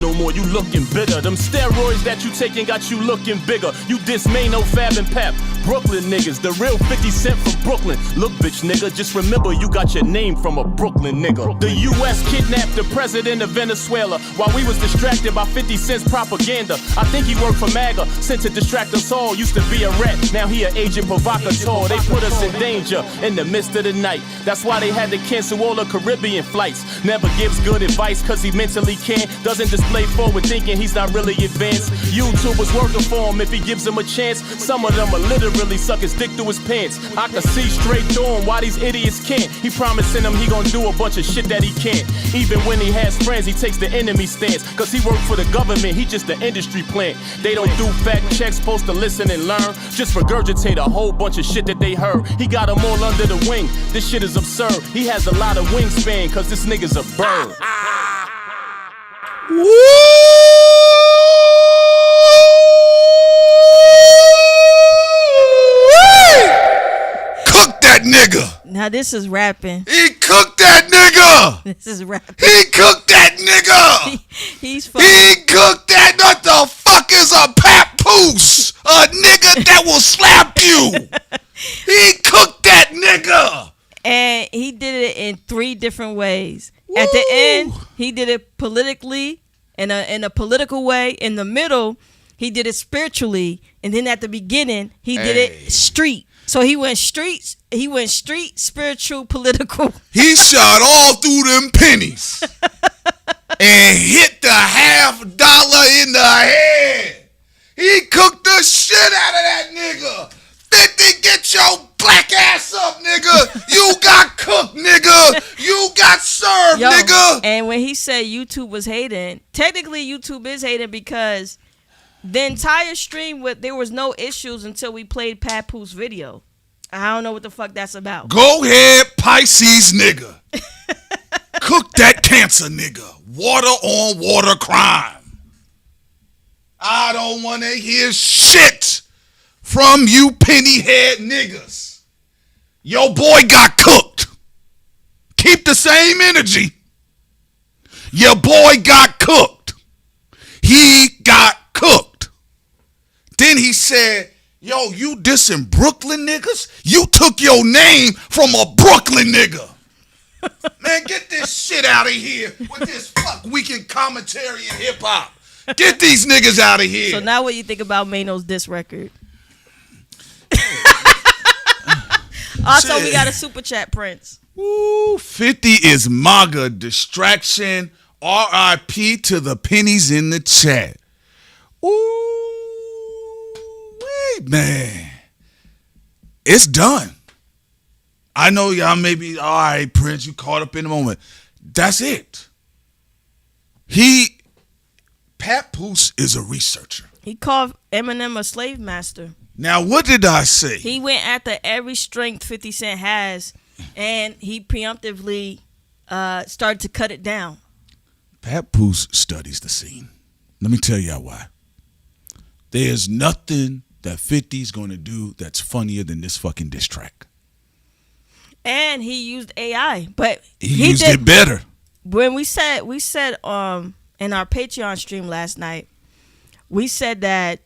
No more, you looking bitter. Them steroids that you taking got you looking bigger. You diss Maino, Fab, and Pap. Brooklyn niggas, the real 50 Cent from Brooklyn. Look, bitch nigga, just remember you got your name from a Brooklyn nigga. The U.S. kidnapped the president of Venezuela while we was distracted by 50 Cent's propaganda. I think he worked for MAGA, sent to distract us all. Used to be a rat, now he an agent provocateur. They put us in danger in the midst of the night. That's why they had to cancel all the Caribbean flights. Never gives good advice cause he mentally can't. Doesn't display forward thinking, he's not really advanced. YouTubers working for him if he gives them a chance. Some of them will literally suck his dick through his pants. I can see straight through him why these idiots can't. He promising them he gonna do a bunch of shit that he can't. Even when he has friends, he takes the enemy stance. Cause he work for the government, he just the industry plant. They don't do fact checks, supposed to listen and learn. Just regurgitate a whole bunch of shit that they heard. He got them all under the wing, this shit is absurd. He has a lot of wingspan cause this nigga's a bird. Woo! Cook that nigga. Now this is rapping. He cooked that nigga. This is rapping. He cooked that nigga. He's funny. He cooked that. What the fuck is a papoose? A nigga that will slap you. He cooked that nigga. And he did it in 3 different ways. Woo. At the end, he did it politically, in a political way. In the middle, he did it spiritually, and then at the beginning, he did it street. So he went street, spiritual, political. He shot all through them pennies and hit the $50 in the head. He cooked the shit out of that nigga. 50, get your black ass up, nigga. You got cooked, nigga. You got served, nigga. And when he said YouTube was hating, technically YouTube is hating because the entire stream, there was no issues until we played Papoose video. I don't know what the fuck that's about. Go ahead, Pisces nigga. Cook that cancer nigga. Water on water crime. I don't want to hear shit from you penny head niggas. Your boy got cooked. Keep the same energy. Your boy got cooked. He got cooked. Then he said, yo, you dissing Brooklyn niggas? You took your name from a Brooklyn nigga. Man, get this shit out of here with this fuck weekend commentary and hip hop. Get these niggas out of here. So now what you think about Maino's diss record? Also, we got a super chat, Prince. Ooh, 50 is MAGA distraction. R.I.P. to the pennies in the chat. Ooh, Hey, man. It's done. I know y'all may be, all right, Prince, you caught up in the moment. That's it. Papoose is a researcher. He called Eminem a slave master. Now, what did I say? He went after every strength 50 Cent has, and he preemptively started to cut it down. Papoose studies the scene. Let me tell y'all why. There's nothing that 50's going to do that's funnier than this fucking diss track. And he used AI, but he used it better. When we said in our Patreon stream last night, we said that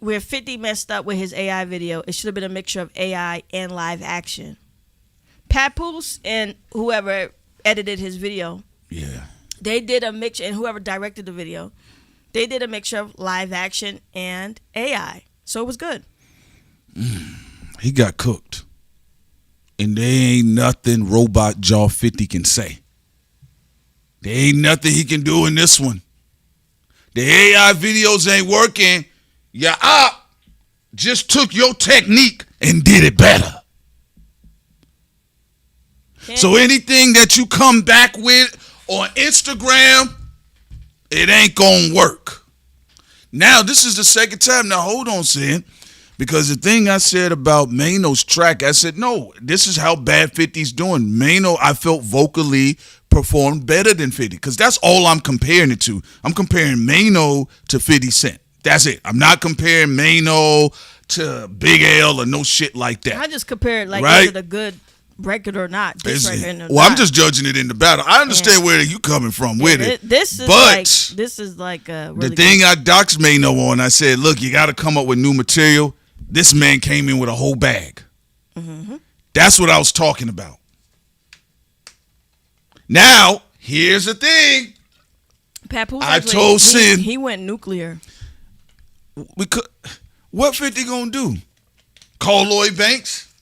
where 50 messed up with his AI video, it should have been a mixture of AI and live action. Papoose and whoever edited his video, they did a mixture, and whoever directed the video, they did a mixture of live action and AI. So it was good. He got cooked. And there ain't nothing Robot Jaw 50 can say. There ain't nothing he can do in this one. The AI videos ain't working. Your op just took your technique and did it better. So anything that you come back with on Instagram, it ain't gonna work. Now, this is the second time. Now, hold on, Sin. Because the thing I said about Maino's track, I said, no, this is how bad 50's doing. Maino, I felt vocally performed better than 50. Because that's all I'm comparing it to. I'm comparing Maino to 50 Cent. That's it. I'm not comparing Maino to Big L or no shit like that. I just compare it like, is it a good record or not? I'm just judging it in the battle. I understand where you coming from with it. This is like a really the thing I doxed Maino on, I said, look, you got to come up with new material. This man came in with a whole bag. Mm-hmm. That's what I was talking about. Now, here's the thing. Papoose I told Sin. He went nuclear. What 50 gonna do? Call Lloyd Banks?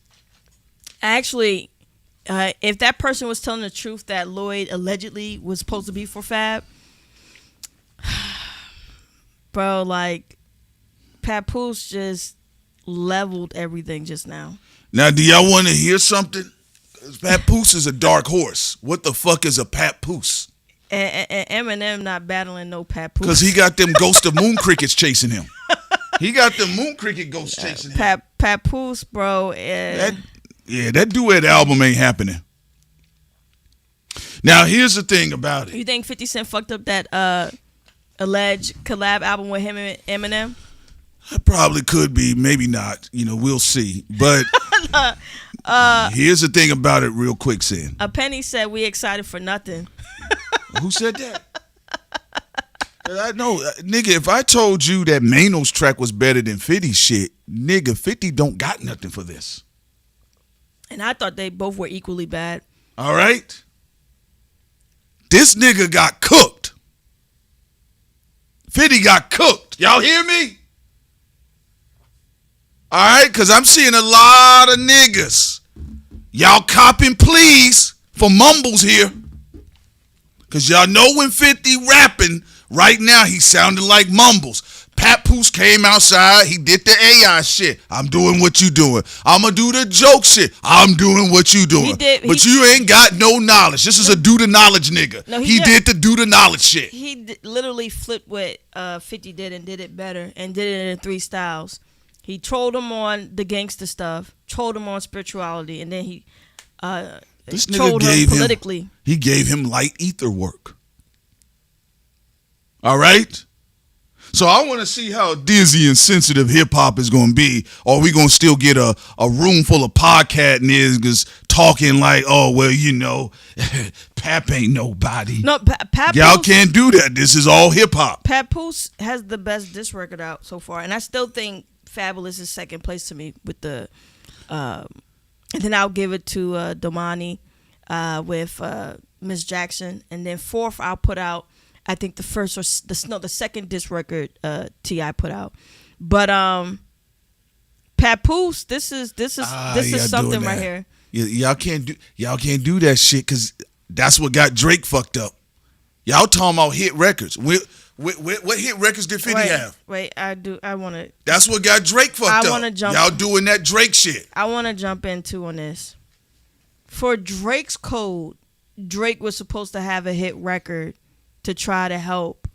Actually, if that person was telling the truth that Lloyd allegedly was supposed to be for Fab, bro, like, Papoose just leveled everything just now. Now, do y'all want to hear something? Papoose is a dark horse. What the fuck is a Papoose? And Eminem not battling no Papoose. Because he got them ghost of moon crickets chasing him. He got the moon cricket ghosts chasing him. Papoose, bro. That duet album ain't happening. Now, here's the thing about it. You think 50 Cent fucked up that alleged collab album with him and Eminem? It probably could be, maybe not. We'll see. But here's the thing about it real quick, Sin. A Penny said we excited for nothing. Who said that? I know, nigga, if I told you that Maino's track was better than 50's shit, nigga, 50 don't got nothing for this. And I thought they both were equally bad. All right? This nigga got cooked. 50 got cooked. Y'all hear me? All right? Because I'm seeing a lot of niggas. Y'all copping please for mumbles here. Because y'all know when 50 rapping, right now he sounded like mumbles. Papoose came outside. He did the AI shit. I'm doing what you doing. I'm going to do the joke shit. I'm doing what you doing. But you ain't got no knowledge. This is a do the knowledge nigga. No, he did the do the knowledge shit. He literally flipped what 50 did and did it better and did it in 3 styles. He trolled him on the gangster stuff, trolled him on spirituality, and then he this trolled nigga him politically. He gave him light ether work. All right? So I want to see how dizzy and sensitive hip-hop is going to be. Or we going to still get a room full of podcast niggas talking like, oh, well, Pap ain't nobody. No, Papoose. Y'all can't do that. This is all hip-hop. Papoose has the best diss record out so far. And I still think Fabulous is second place to me with the... and then I'll give it to Domani with Miss Jackson. And then fourth, I'll put out... I think the second diss record T.I. put out, but Papoose, this is something right here. Y'all can't do that shit because that's what got Drake fucked up. Y'all talking about hit records. What hit records did 50 have? Wait, I want to. That's what got Drake fucked up. I want to jump. Y'all doing that Drake shit. I want to jump into on this. For Drake's code, Drake was supposed to have a hit record to try to help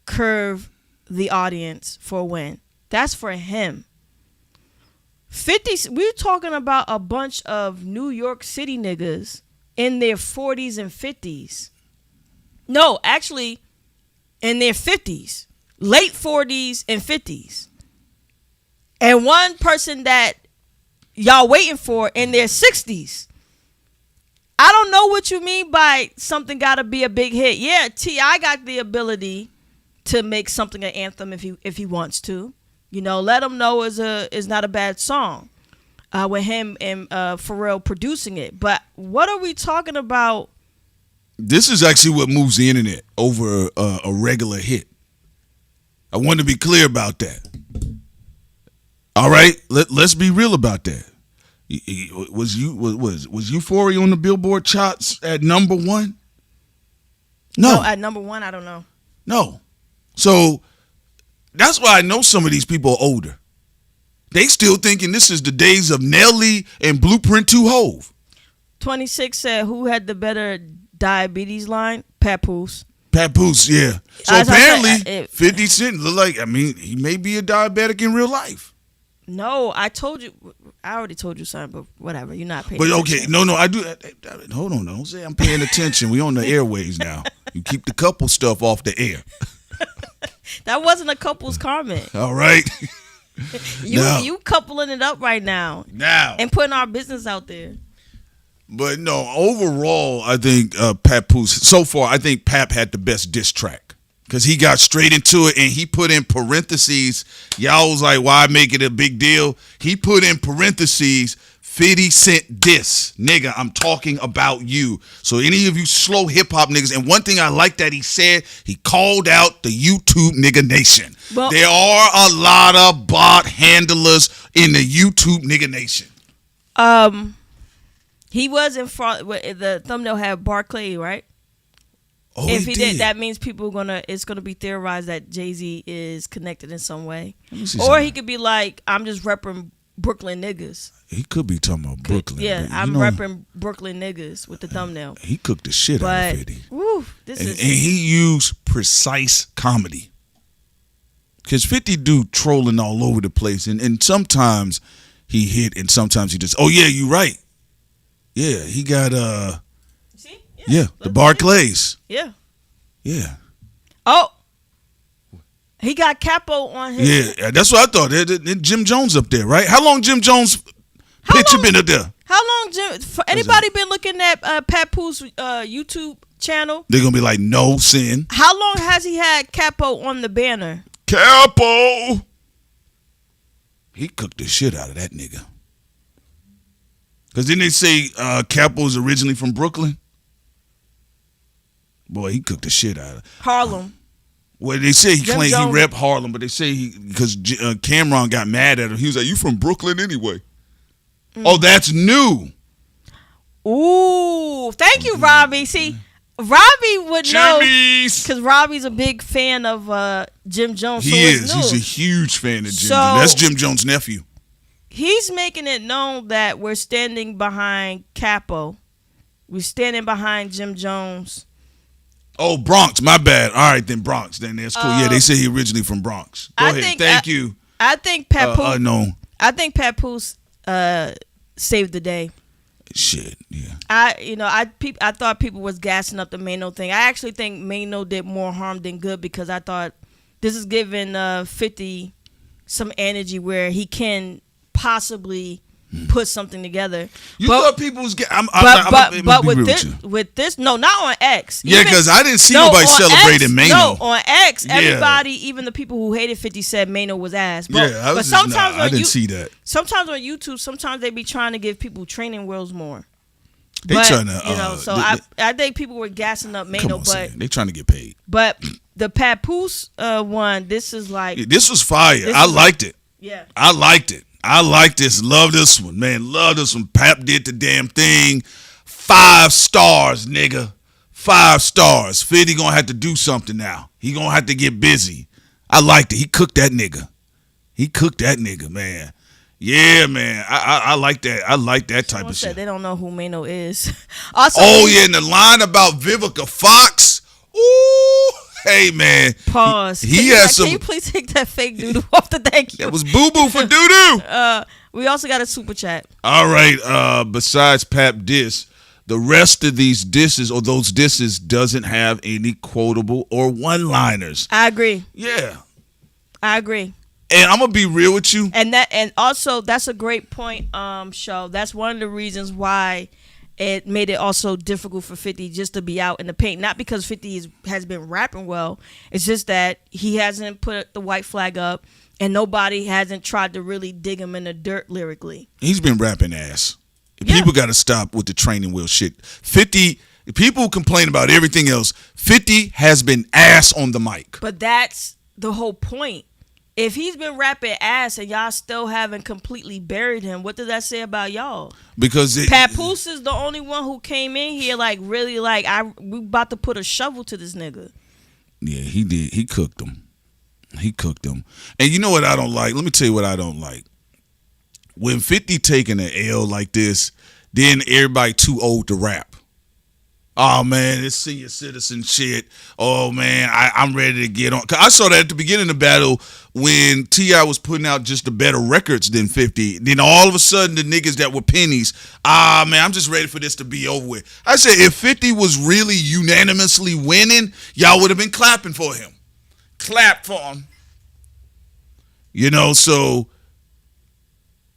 curve the audience for a win. That's for him. 50, we're talking about a bunch of New York City niggas in their 40s and 50s. No, actually, in their 50s. Late 40s and 50s. And one person that y'all waiting for in their 60s. I don't know what you mean by something gotta be a big hit. Yeah, T.I. got the ability to make something an anthem if he wants to. You know, Let Him Know is not a bad song with him and Pharrell producing it. But what are we talking about? This is actually what moves the internet over a regular hit. I want to be clear about that. All right, let's be real about that. Was Euphoria on the Billboard charts at number one? No, at number one, I don't know. No, so that's why I know some of these people are older. They still thinking this is the days of Nelly and Blueprint 2 Hove. 26 said, who had the better diabetes line? Papoose. Papoose, yeah. So apparently, 50 Cent look like, he may be a diabetic in real life. No, I already told you something, but whatever. You're not paying attention. No, I do. Hold on, don't say I'm paying attention. We on the airways now. You keep the couple stuff off the air. That wasn't a couple's comment. All right. You coupling it up right now. And putting our business out there. But no, overall, I think Papoose, so far, I think Pap had the best diss track. Because he got straight into it and he put in parentheses. Y'all was like, why make it a big deal? He put in parentheses, 50 Cent diss. Nigga, I'm talking about you. So any of you slow hip-hop niggas, and one thing I like that he said, he called out the YouTube nigga nation. Well, there are a lot of bot handlers in the YouTube nigga nation. He was in front, the thumbnail had Barclay, right? Oh, if he did, that means it's gonna be theorized that Jay-Z is connected in some way. Or he could be like, I'm just repping Brooklyn niggas. He could be talking about Brooklyn. Yeah, I'm repping Brooklyn niggas with the thumbnail. He cooked the shit out of 50. Woo, and he used precise comedy. Because 50 do trolling all over the place. And sometimes he hit and sometimes he just, oh yeah, you right. Yeah, he got the Barclays. Yeah. Yeah. Oh. He got Capo on his. Yeah, that's what I thought. Jim Jones up there, right? How long Jim Jones picture been up there? How long anybody been looking at Papoose YouTube channel? They're going to be like, no sin. How long has he had Capo on the banner? Capo! He cooked the shit out of that nigga. Because didn't they say Capo is originally from Brooklyn? Boy, he cooked the shit out of Harlem. Well, they say he claimed he rep Harlem, but they say because Cameron got mad at him. He was like, you from Brooklyn anyway. Oh, that's new. Ooh, thank you, Robbie. See, Robbie would know because Robbie's a big fan of Jim Jones. He is. He's a huge fan of Jim Jones. That's Jim Jones' nephew. He's making it known that we're standing behind Capo. We're standing behind Jim Jones. Oh, Bronx. My bad. All right, then Bronx. Then that's cool. Yeah, they say he originally from Bronx. Go ahead. Thank you. I think Papoose. No. I think Papoose saved the day. Shit. Yeah. I thought people was gassing up the Maino thing. I actually think Maino did more harm than good because I thought this is giving 50 some energy where he can possibly put something together. Thought people was but with this, no, not on X. Yeah, because I didn't see nobody celebrating Maino. No, on X, everybody, even the people who hated 50 said Maino was ass. But sometimes I didn't see that. Sometimes on YouTube, sometimes they be trying to give people training wheels more. They trying to, I think people were gassing up Maino, but they trying to get paid. But the Papoose one, this is like this was fire. I liked it. Yeah, I liked it. I like this. Love this one, man. Love this one. Pap did the damn thing. 5 stars, nigga. 5 stars. 50 gonna have to do something now. He gonna have to get busy. I liked it. He cooked that nigga, man. Yeah, man. I like that. I like that type Someone of said shit. they don't know who Maino is. Also, And the line about Vivica Fox. Ooh, hey, man. Pause. He has some. Can you please take that fake doodoo off the thank you? That was boo-boo for doo-doo. We also got a super chat. All right. Besides Pap diss, the rest of these disses or those disses doesn't have any quotable or one-liners. I agree. Yeah. I agree. And I'm gonna be real with you. And also that's a great point, Show. That's one of the reasons why it made it also difficult for 50 just to be out in the paint. Not because 50 has been rapping well. It's just that he hasn't put the white flag up and nobody hasn't tried to really dig him in the dirt lyrically. He's been rapping ass. Yeah. People got to stop with the training wheel shit. 50, people complain about everything else. 50 has been ass on the mic. But that's the whole point. If he's been rapping ass and y'all still haven't completely buried him, what does that say about y'all? Because Papoose is the only one who came in here really we about to put a shovel to this nigga. Yeah, he did. He cooked them. And you know what I don't like? Let me tell you what I don't like. When 50 taking an L like this, then everybody too old to rap. Oh, man, it's senior citizen shit. Oh, man, I'm ready to get on. 'Cause I saw that at the beginning of the battle when T.I. was putting out just the better records than 50. Then all of a sudden, the niggas that were pennies, man, I'm just ready for this to be over with. I said, if 50 was really unanimously winning, y'all would have been clapping for him. Clap for him. You know, so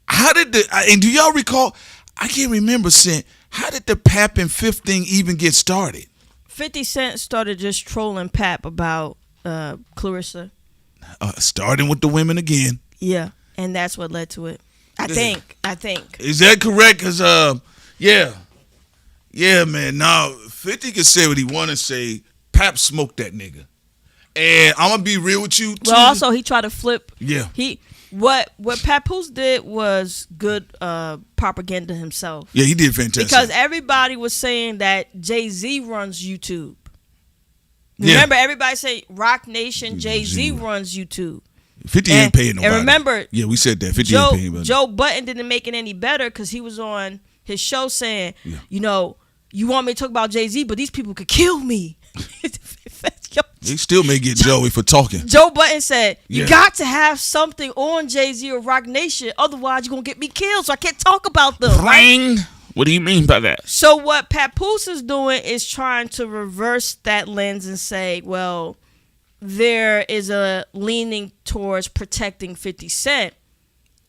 how did and do y'all recall? I can't remember saying, how did the Pap and Fifth thing even get started? 50 Cent started just trolling Pap about Clarissa. Starting with the women again. Yeah, and that's what led to it. I think. Is that correct? Because, yeah, man. Now, 50 can say what he want to say. Pap smoked that nigga. And I'm going to be real with you, too. Well, also, he tried to flip. Yeah. What Papoose did was good propaganda himself. Yeah, he did fantastic. Because everybody was saying that Jay-Z runs YouTube. Remember, everybody say Rock Nation, Jay-Z runs YouTube. 50 ain't paying nobody. And remember, yeah, we said that. 50 ain't paying nobody. Joe Budden didn't make it any better because he was on his show saying, you know, you want me to talk about Jay-Z, but these people could kill me. They still may get Joey for talking. Joe Budden said, you got to have something on Jay-Z or Rock Nation, otherwise you're going to get me killed, so I can't talk about them. Ring. What do you mean by that? So what Papoose is doing is trying to reverse that lens and say, well, there is a leaning towards protecting 50 Cent.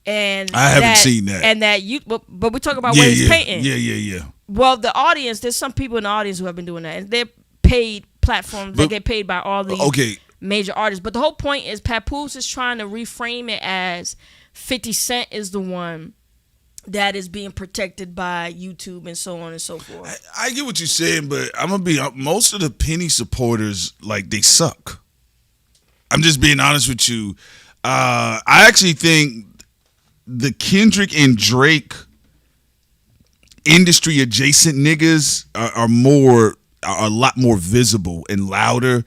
And I haven't seen that. And that but we're talking about what he's painting. Yeah. Well, the audience, there's some people in the audience who have been doing that, and they're paid platforms that get paid by all the major artists. But the whole point is Papoose is trying to reframe it as 50 Cent is the one that is being protected by YouTube and so on and so forth. I get what you're saying, but I'm going to be most of the penny supporters, like, they suck. I'm just being honest with you. I actually think the Kendrick and Drake industry adjacent niggas are a lot more visible and louder.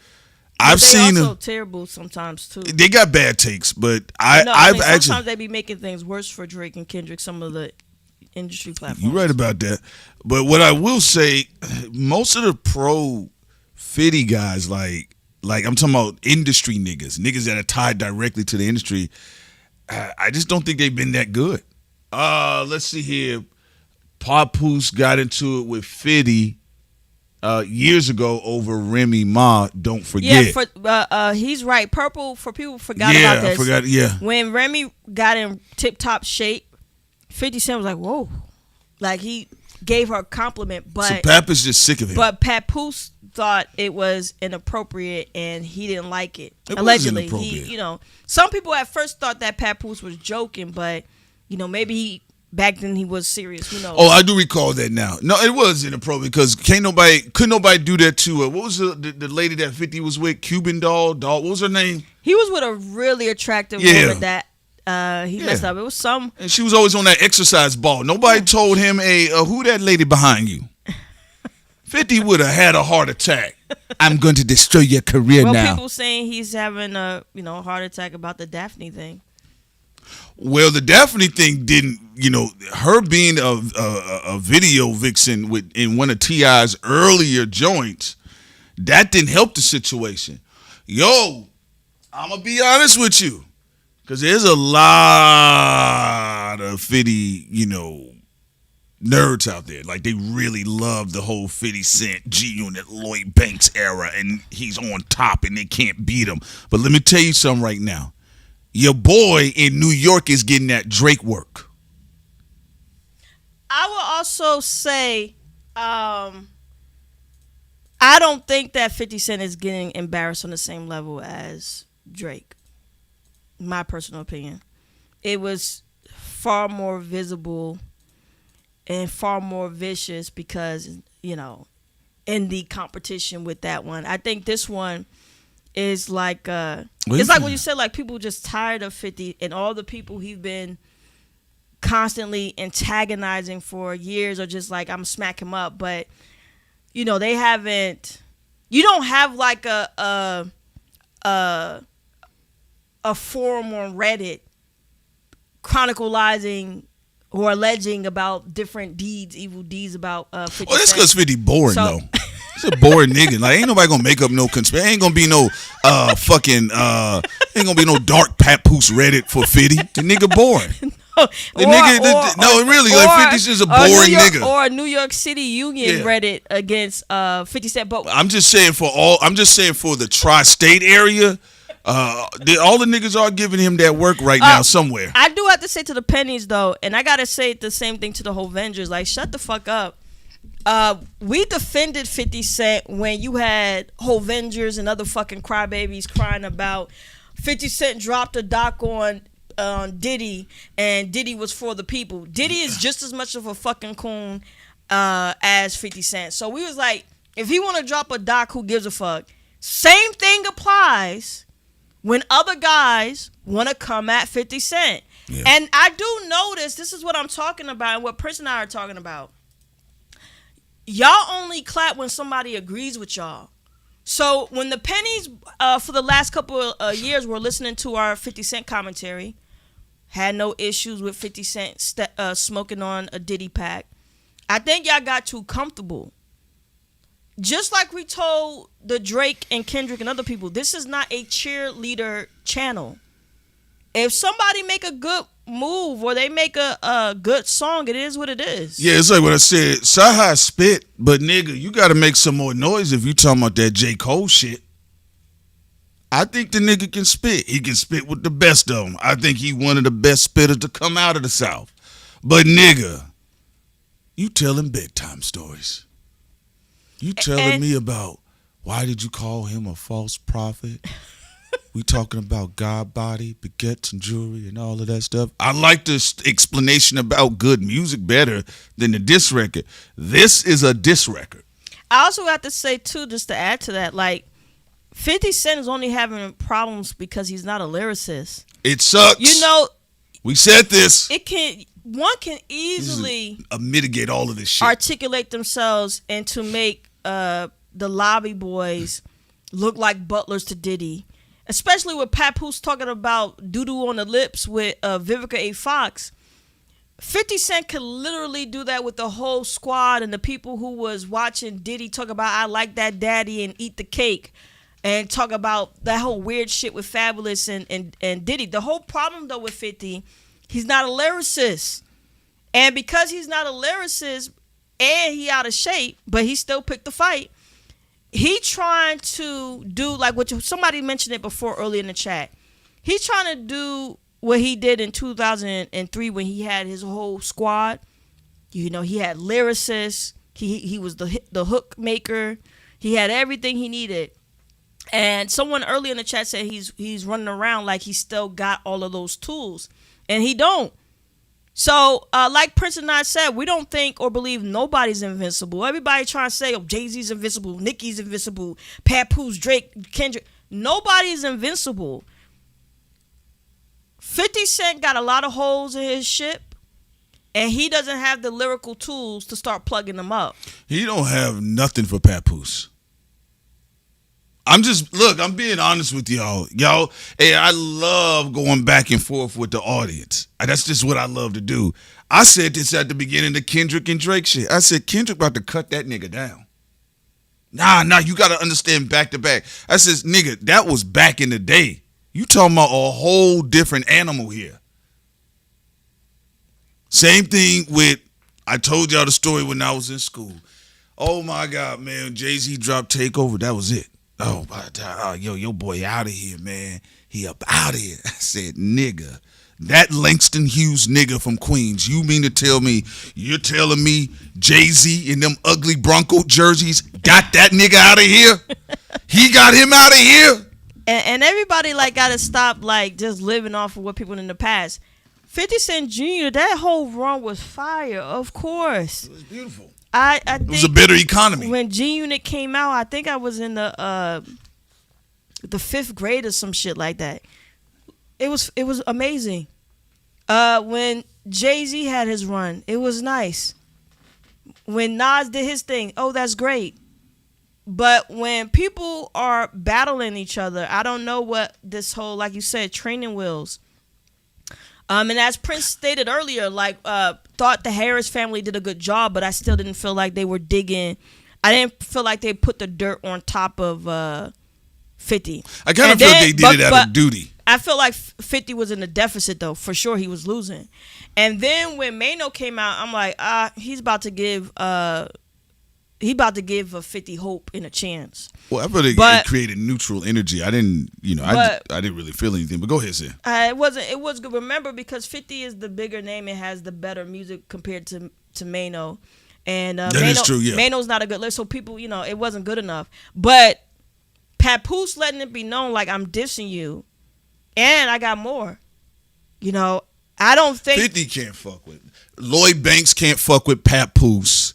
I've seen them. Also terrible sometimes too. They got bad takes, but sometimes they be making things worse for Drake and Kendrick. Some of the industry platforms. You're right about that. But what I will say, most of the pro 50 guys, like I'm talking about industry niggas that are tied directly to the industry. I just don't think they've been that good. Let's see here. Papoose got into it with 50 years ago over Remy Ma. Don't forget. Yeah, he's right. Purple, for people forgot about this. I forgot. Yeah, when Remy got in tip top shape, 50 Cent was like, "Whoa," like he gave her a compliment. But so Pap is just sick of it. But Papoose thought it was inappropriate and he didn't like it. It Allegedly, was inappropriate. Some people at first thought that Papoose was joking, but maybe back then he was serious. Who knows? Oh, I do recall that now. No, it was inappropriate because couldn't nobody do that to her. What was the lady that 50 was with? Cuban doll. What was her name? He was with a really attractive woman that he messed up. It was some, and she was always on that exercise ball. Nobody told him, "Hey, who that lady behind you?" 50 would have had a heart attack. I'm going to destroy your career well, now. People saying he's having a heart attack about the Daphne thing. Well, the Daphne thing didn't, her being a video vixen in one of T.I.'s earlier joints, that didn't help the situation. Yo, I'm going to be honest with you, because there's a lot of 50, nerds out there. Like, they really love the whole 50 Cent, G-Unit, Lloyd Banks era, and he's on top and they can't beat him. But let me tell you something right now. Your boy in New York is getting that Drake work. I will also say, I don't think that 50 Cent is getting embarrassed on the same level as Drake. My personal opinion. It was far more visible and far more vicious because, in the competition with that one. I think this one is like it's like when you said like people just tired of 50 and all the people he's been constantly antagonizing for years are just like I'm smack him up, but they haven't. You don't have like a forum on Reddit chronicalizing or alleging about different evil deeds about 50 Well, that's because 50 boring though. He's a boring nigga. Like, ain't nobody gonna make up no conspiracy. Ain't gonna be no ain't gonna be no dark Papoose Reddit for 50. The nigga boring. Really, like 50 is a boring nigga. Or a New York City Union Reddit against 50 Cent. But I'm just saying for the tri-state area, all the niggas are giving him that work right now somewhere. I do have to say to the pennies though, and I gotta say the same thing to the whole Avengers. Like, shut the fuck up. We defended 50 Cent when you had whole Avengers and other fucking crybabies crying about 50 Cent dropped a doc on Diddy and Diddy was for the people. Diddy is just as much of a fucking coon as 50 Cent. So we was like, if he want to drop a doc, who gives a fuck? Same thing applies when other guys want to come at 50 Cent. Yeah. And I do notice, this is what I'm talking about and what Prince and I are talking about. Y'all only clap when somebody agrees with y'all. So when the pennies for the last couple of years were listening to our 50 Cent commentary, had no issues with 50 Cent smoking on a Diddy pack, I think y'all got too comfortable. Just like we told the Drake and Kendrick and other people, this is not a cheerleader channel. If somebody make a good move or they make a good song, it is what it is. Yeah, it's like what I said. Sci-Hi spit, but nigga, you got to make some more noise if you talking about that J. Cole shit. I think the nigga can spit. He can spit with the best of them. I think he one of the best spitters to come out of the South. But nigga, you telling bedtime stories. You telling me about why did you call him a false prophet? We talking about God body, baguettes, and jewelry, and all of that stuff. I like this explanation about good music better than the diss record. This is a diss record. I also have to say, too, just to add to that, like, 50 Cent is only having problems because he's not a lyricist. It sucks. We said this. One can easily mitigate all of this shit. Articulate themselves and to make the lobby boys look like butlers to Diddy. Especially with Papoose talking about doo-doo on the lips with Vivica A. Fox. 50 Cent could literally do that with the whole squad and the people who was watching Diddy talk about I like that daddy and eat the cake and talk about that whole weird shit with Fabulous and Diddy. The whole problem though with 50, he's not a lyricist. And because he's not a lyricist and he out of shape, but he still picked the fight, he trying to do like what somebody mentioned it before earlier in the chat. He's trying to do what he did in 2003 when he had his whole squad. He had lyricists. He was the hook maker. He had everything he needed. And someone earlier in the chat said he's running around like he still got all of those tools, and he don't. So, like Prince and I said, we don't think or believe nobody's invincible. Everybody trying to say, Jay-Z's invincible, Nicki's invincible, Papoose, Drake, Kendrick. Nobody's invincible. 50 Cent got a lot of holes in his ship, And he doesn't have the lyrical tools to start plugging them up. He don't have nothing for Papoose. I'm being honest with y'all. Y'all, hey, I love going back and forth with the audience. That's just what I love to do. I said this at the beginning of Kendrick and Drake shit. I said, Kendrick about to cut that nigga down. Nah, you got to understand back to back. I says, nigga, that was back in the day. You talking about a whole different animal here. Same thing with, I told y'all the story when I was in school. Oh my God, man, Jay-Z dropped Takeover. That was it. Oh, your boy out of here, man. He up out of here. I said, nigga, that Langston Hughes nigga from Queens, you mean to tell me, you're telling me Jay-Z in them ugly Bronco jerseys got that nigga out of here? He got him out of here? And everybody got to stop just living off of what people in the past. 50 Cent Jr., that whole run was fire, of course. It was beautiful. I think it was a better economy. When G-Unit came out, I think I was in the 5th grade or some shit like that. It was amazing. When Jay-Z had his run, it was nice. When Nas did his thing, that's great. But when people are battling each other, I don't know what this whole, like you said, training wheels. And as Prince stated earlier, thought the Harris family did a good job, but I still didn't feel like they were digging. I didn't feel like they put the dirt on top of 50. I kind of feel they did it out of duty. I feel like 50 was in the deficit, though. For sure, he was losing. And then when Maino came out, I'm like, he's about to give a 50 hope and a chance. Well, I feel like it created neutral energy. I didn't, I didn't really feel anything. But go ahead, Sam. It was good. Remember, because 50 is the bigger name, it has the better music compared to Maino. And that is true, yeah. Maino's not a good list, so people, it wasn't good enough. But Papoose letting it be known, I'm dissing you, and I got more. I don't think 50 can't fuck with Lloyd Banks. Can't fuck with Papoose.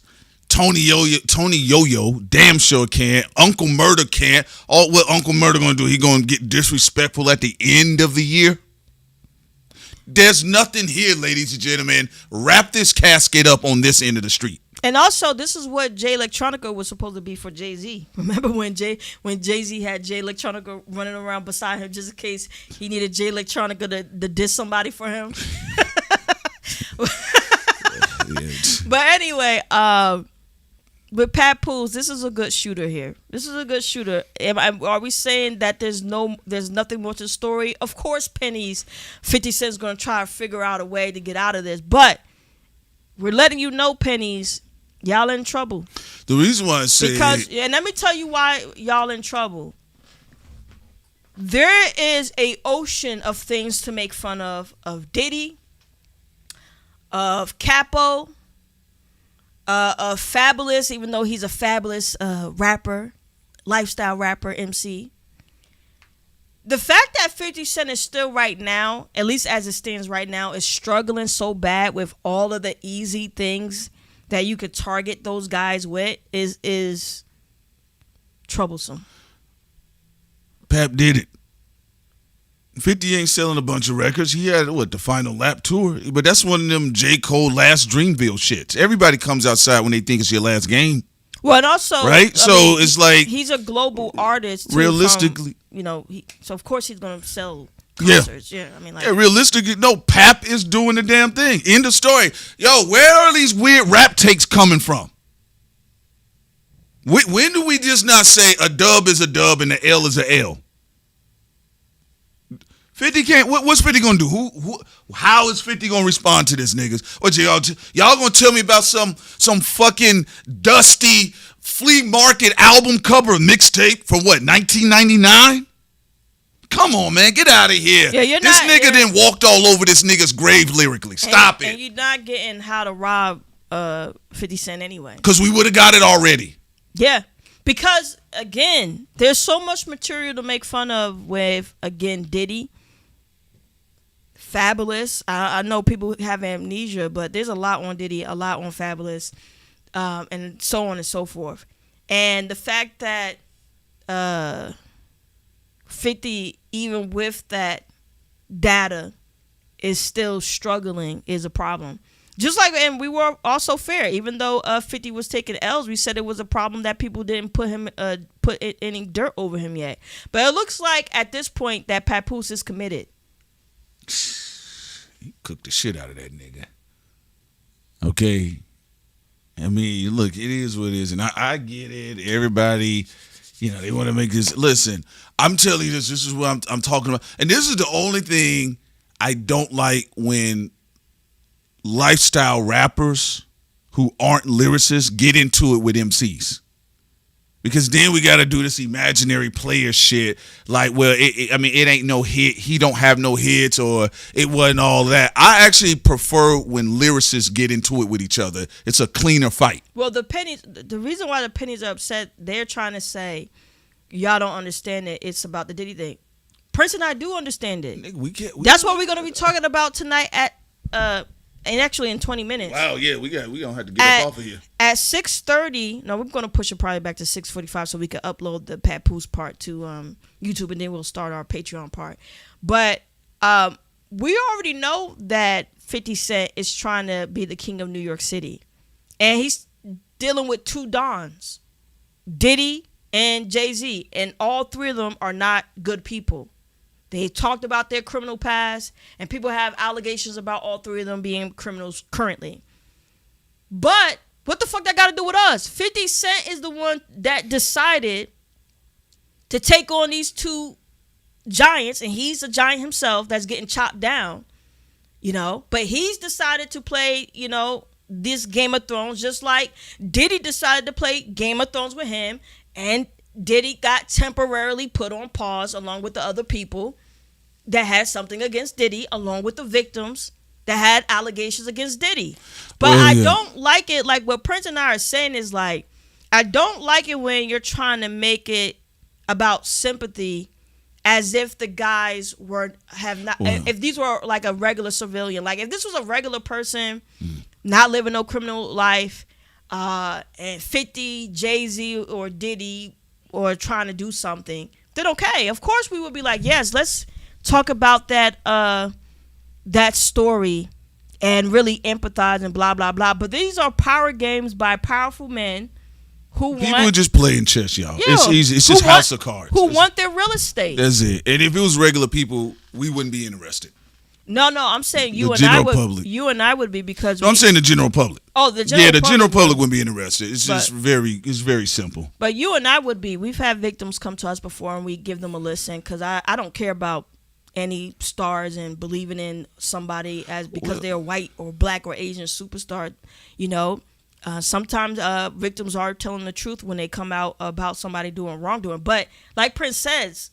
Tony Yo-Yo, damn sure can't. Uncle Murder can't. All what Uncle Murder gonna do? He gonna get disrespectful at the end of the year? There's nothing here, ladies and gentlemen. Wrap this casket up on this end of the street. And also, this is what Jay Electronica was supposed to be for Jay-Z. Remember when Jay-Z had Jay Electronica running around beside him just in case he needed Jay Electronica to diss somebody for him? But anyway, with Papoose, this is a good shooter here. This is a good shooter. Are we saying that there's nothing more to the story? Of course, Penny's 50 Cent's going to try to figure out a way to get out of this. But we're letting you know, Penny's, y'all in trouble. The reason why I say... And let me tell you why y'all in trouble. There is a ocean of things to make fun of Diddy, of Capo, of Fabulous, even though he's a fabulous rapper, lifestyle rapper, MC. The fact that 50 Cent is still right now, at least as it stands right now, is struggling so bad with all of the easy things that you could target those guys with is troublesome. Pap did it. 50 ain't selling a bunch of records. He had, the Final Lap tour? But that's one of them J. Cole Last Dreamville shits. Everybody comes outside when they think it's your last game. Well, and also... Right? It's like... He's a global artist. Too, realistically... so of course he's going to sell concerts. Yeah. Realistically, no, Pap is doing the damn thing. End of story. Yo, where are these weird rap takes coming from? When do we just not say a dub is a dub and the L is a L? 50 can't. What's 50 gonna do? How is 50 gonna respond to this, niggas? What y'all gonna tell me about some fucking dusty flea market album cover mixtape for what, 1999? Come on, man, get out of here. Yeah, this nigga then walked all over this nigga's grave lyrically. Stop it. And you're not getting How to Rob 50 Cent anyway. Because we would have got it already. Yeah. Because, again, there's so much material to make fun of with, again, Diddy. Fabulous. I know people have amnesia, but there's a lot on Diddy, a lot on Fabulous, and so on and so forth. And the fact that 50, even with that data, is still struggling is a problem. Just like, and we were also fair. Even though 50 was taking L's, we said it was a problem that people didn't put any dirt over him yet. But it looks like at this point that Papoose is committed. He cooked the shit out of that nigga. Okay. I mean, look, it is what it is. And I get it. Everybody, they want to make this. Listen, I'm telling you this. This is what I'm talking about. And this is the only thing I don't like when lifestyle rappers who aren't lyricists get into it with MCs. Because then we got to do this imaginary player shit. Like, well, it ain't no hit. He don't have no hits, or it wasn't all that. I actually prefer when lyricists get into it with each other. It's a cleaner fight. Well, the reason why the Pennies are upset, they're trying to say, y'all don't understand it. It's about the Diddy thing. Prince and I do understand it. That's what we're going to be talking about tonight and actually in 20 minutes. Wow, yeah, we gonna have to get up off of here. At 6:30, no, we're gonna push it probably back to 6:45 so we can upload the Papoose part to YouTube, and then we'll start our Patreon part. But we already know that 50 Cent is trying to be the king of New York City, and he's dealing with two dons, Diddy and Jay-Z, and all three of them are not good people. They talked about their criminal past, and people have allegations about all three of them being criminals currently. But what the fuck that got to do with us? 50 Cent is the one that decided to take on these two giants, and he's a giant himself that's getting chopped down, But he's decided to play, this Game of Thrones, just like Diddy decided to play Game of Thrones with him, and Diddy got temporarily put on pause along with the other people that had something against Diddy, along with the victims that had allegations against Diddy. But I don't like it. Like what Prince and I are saying is like, I don't like it when you're trying to make it about sympathy as if the guys if these were like a regular civilian, like if this was a regular person not living no criminal life, and 50, Jay-Z or Diddy or trying to do something, then okay, of course we would be like, yes, let's talk about that story and really empathize and blah blah blah. But these are power games by powerful men who people are just playing chess, y'all. Yeah, it's easy. It's just house of cards. Who want their real estate. That's it. And if it was regular people, we wouldn't be interested. No, I'm saying you and I would be because I'm saying the general public. Oh, the general public. General public wouldn't be interested. It's just very simple. But you and I would be. We've had victims come to us before, and we give them a listen because I don't care about any stars and believing in somebody because they're white or black or Asian superstar. Sometimes victims are telling the truth when they come out about somebody doing wrongdoing. But like Prince says,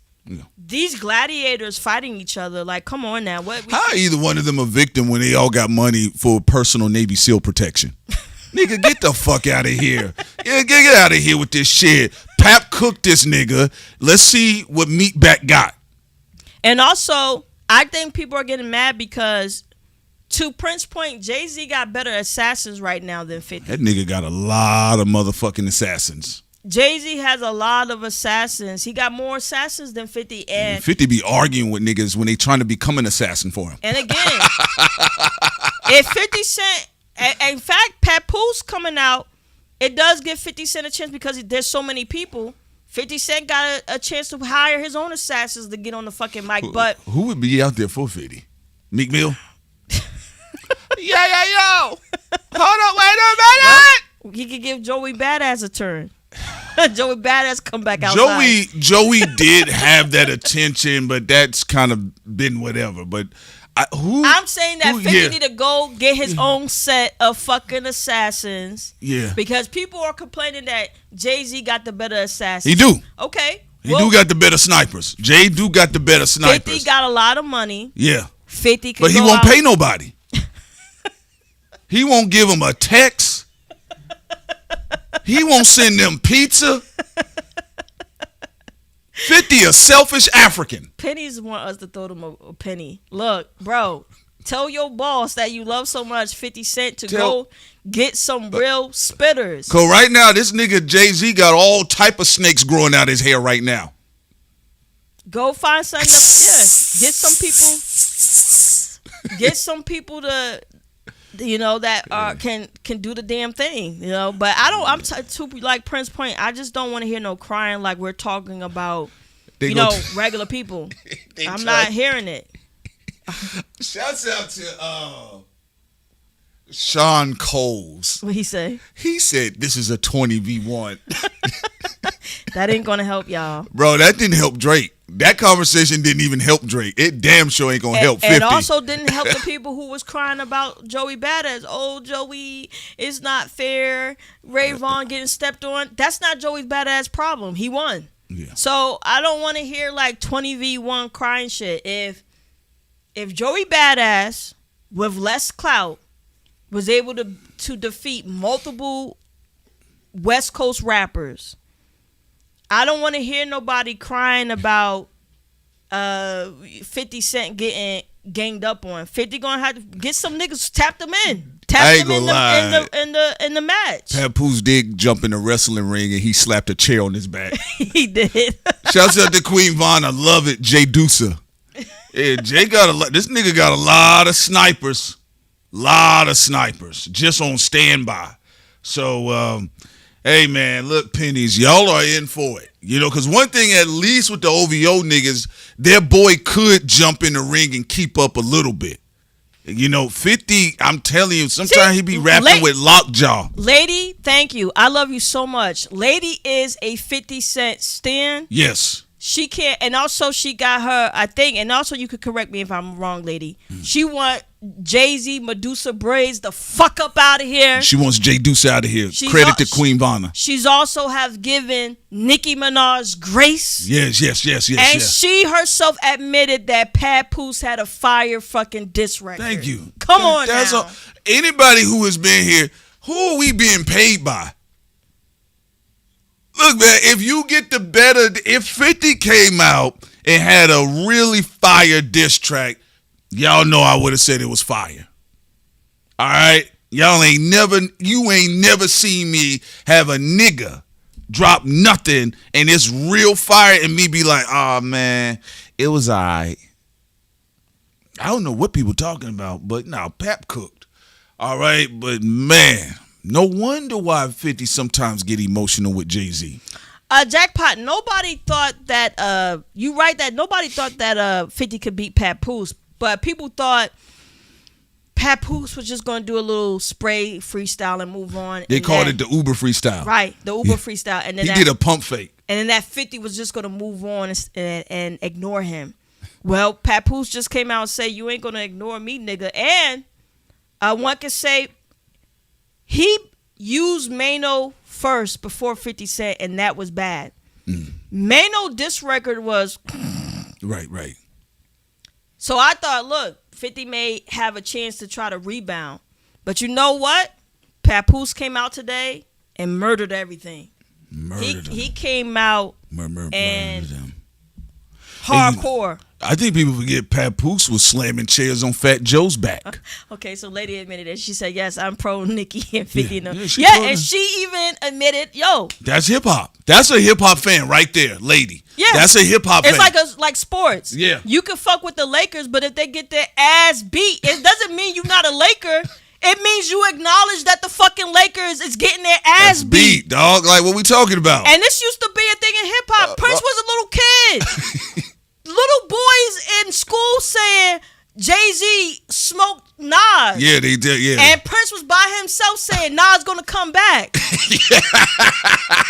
these gladiators fighting each other, like, come on now. How either one of them a victim when they all got money for personal Navy SEAL protection? Nigga, get the fuck out of here. Yeah, get out of here with this shit. Pap cooked this nigga. Let's see what Meatback got. And also, I think people are getting mad because, to Prince's point, Jay-Z got better assassins right now than 50. That nigga got a lot of motherfucking assassins. Jay-Z has a lot of assassins. He got more assassins than 50. And 50 be arguing with niggas when they trying to become an assassin for him. And again, if 50 Cent, in fact, Papoose coming out, it does give 50 Cent a chance because there's so many people. 50 Cent got a chance to hire his own assassins to get on the fucking mic. But who would be out there for 50? Meek Mill? Yo. Hold on, wait a minute. He could give Joey Badass a turn. Joey Badass come back outside. Joey did have that attention, but that's kind of been whatever. But I'm saying that 50 need to go get his own set of fucking assassins. Yeah. Because people are complaining that Jay-Z got the better assassins. He do. Okay. He do got the better snipers. Jay do got the better snipers. 50 got a lot of money. Yeah. 50 but he won't pay nobody. He won't give them a text. He won't send them pizza. 50 a selfish African. Pennies want us to throw them a penny. Look, bro, tell your boss that you love so much 50 Cent to go get some real spitters. Cause right now, this nigga Jay-Z got all type of snakes growing out his hair right now. Go find something. Get some people. Get some people to that can do the damn thing, But I don't. I'm too like Prince Point. I just don't want to hear no crying like we're talking about, regular people. I'm not hearing it. Shouts out to Sean Coles. What he say? He said this is a 20v1. That ain't gonna help y'all, bro. That didn't help Drake. That conversation didn't even help Drake. It damn sure ain't gonna help 50. And also didn't help the people who was crying about Joey Badass. Oh, Joey, it's not fair. Ray Vaughn getting stepped on. That's not Joey's Badass problem. He won. Yeah. So I don't want to hear like 20v1 crying shit. If Joey Badass with less clout was able to defeat multiple West Coast rappers, I don't want to hear nobody crying about 50 Cent getting ganged up on. 50 gonna have to get some niggas, tap them in. Tap them in the match. Papoose did jump in the wrestling ring and he slapped a chair on his back. He did. Shouts out to Queen Vaughn. I love it. Jay Deucer. Yeah, Jay this nigga got a lot of snipers. Just on standby. So, hey, man, look, pennies, y'all are in for it. Because one thing, at least with the OVO niggas, their boy could jump in the ring and keep up a little bit. 50, I'm telling you, sometimes he be rapping with lockjaw. Lady, thank you. I love you so much. Lady is a 50 Cent stan. Yes. She can't, and also she got her, I think, and also you could correct me if I'm wrong, lady. She want Jay-Z Medusa braids the fuck up out of here. She wants Jay Deuce out of here. Credit to Queen Vaughn. She's also have given Nicki Minaj grace. Yes. And she herself admitted that Papoose had a fire fucking diss record. Thank you. Come on now. Anybody who has been here, who are we being paid by? Look, man, if you get the better, if 50 came out and had a really fire diss track, y'all know I would have said it was fire. All right? You ain't never seen me have a nigga drop nothing and it's real fire and me be like, oh, man, it was all right. I don't know what people talking about, but no, Pap cooked. All right? But, man, no wonder why 50 sometimes get emotional with Jay-Z. Jackpot, nobody thought that, you right that nobody thought that 50 could beat Papoose, but people thought Papoose was just going to do a little spray freestyle and move on. They called it the Uber freestyle. Right, the Uber freestyle. And then he did a pump fake. And then that 50 was just going to move on and ignore him. Well, Papoose just came out and said, you ain't going to ignore me, nigga. And one can say, he used Maino first before 50 Cent, and that was bad. Maino diss record was right. So I thought, look, 50 may have a chance to try to rebound. But you know what? Papoose came out today and murdered everything. He came out and hardcore. I think people forget Papoose was slamming chairs on Fat Joe's back. Okay, so lady admitted it. She said, yes, I'm pro Nicki and 50. Yeah, and she even admitted, that's hip hop. That's a hip hop fan right there, lady. Yeah. That's a hip hop fan. It's like sports. Yeah. You can fuck with the Lakers, but if they get their ass beat, it doesn't mean you're not a Laker. It means you acknowledge that the fucking Lakers is getting their ass beat. Dog. Like, what we talking about? And this used to be a thing in hip hop. Prince was a little kid. Little boys in school saying Jay-Z smoked Nas. Yeah, they did, yeah. And Prince was by himself saying Nas gonna come back.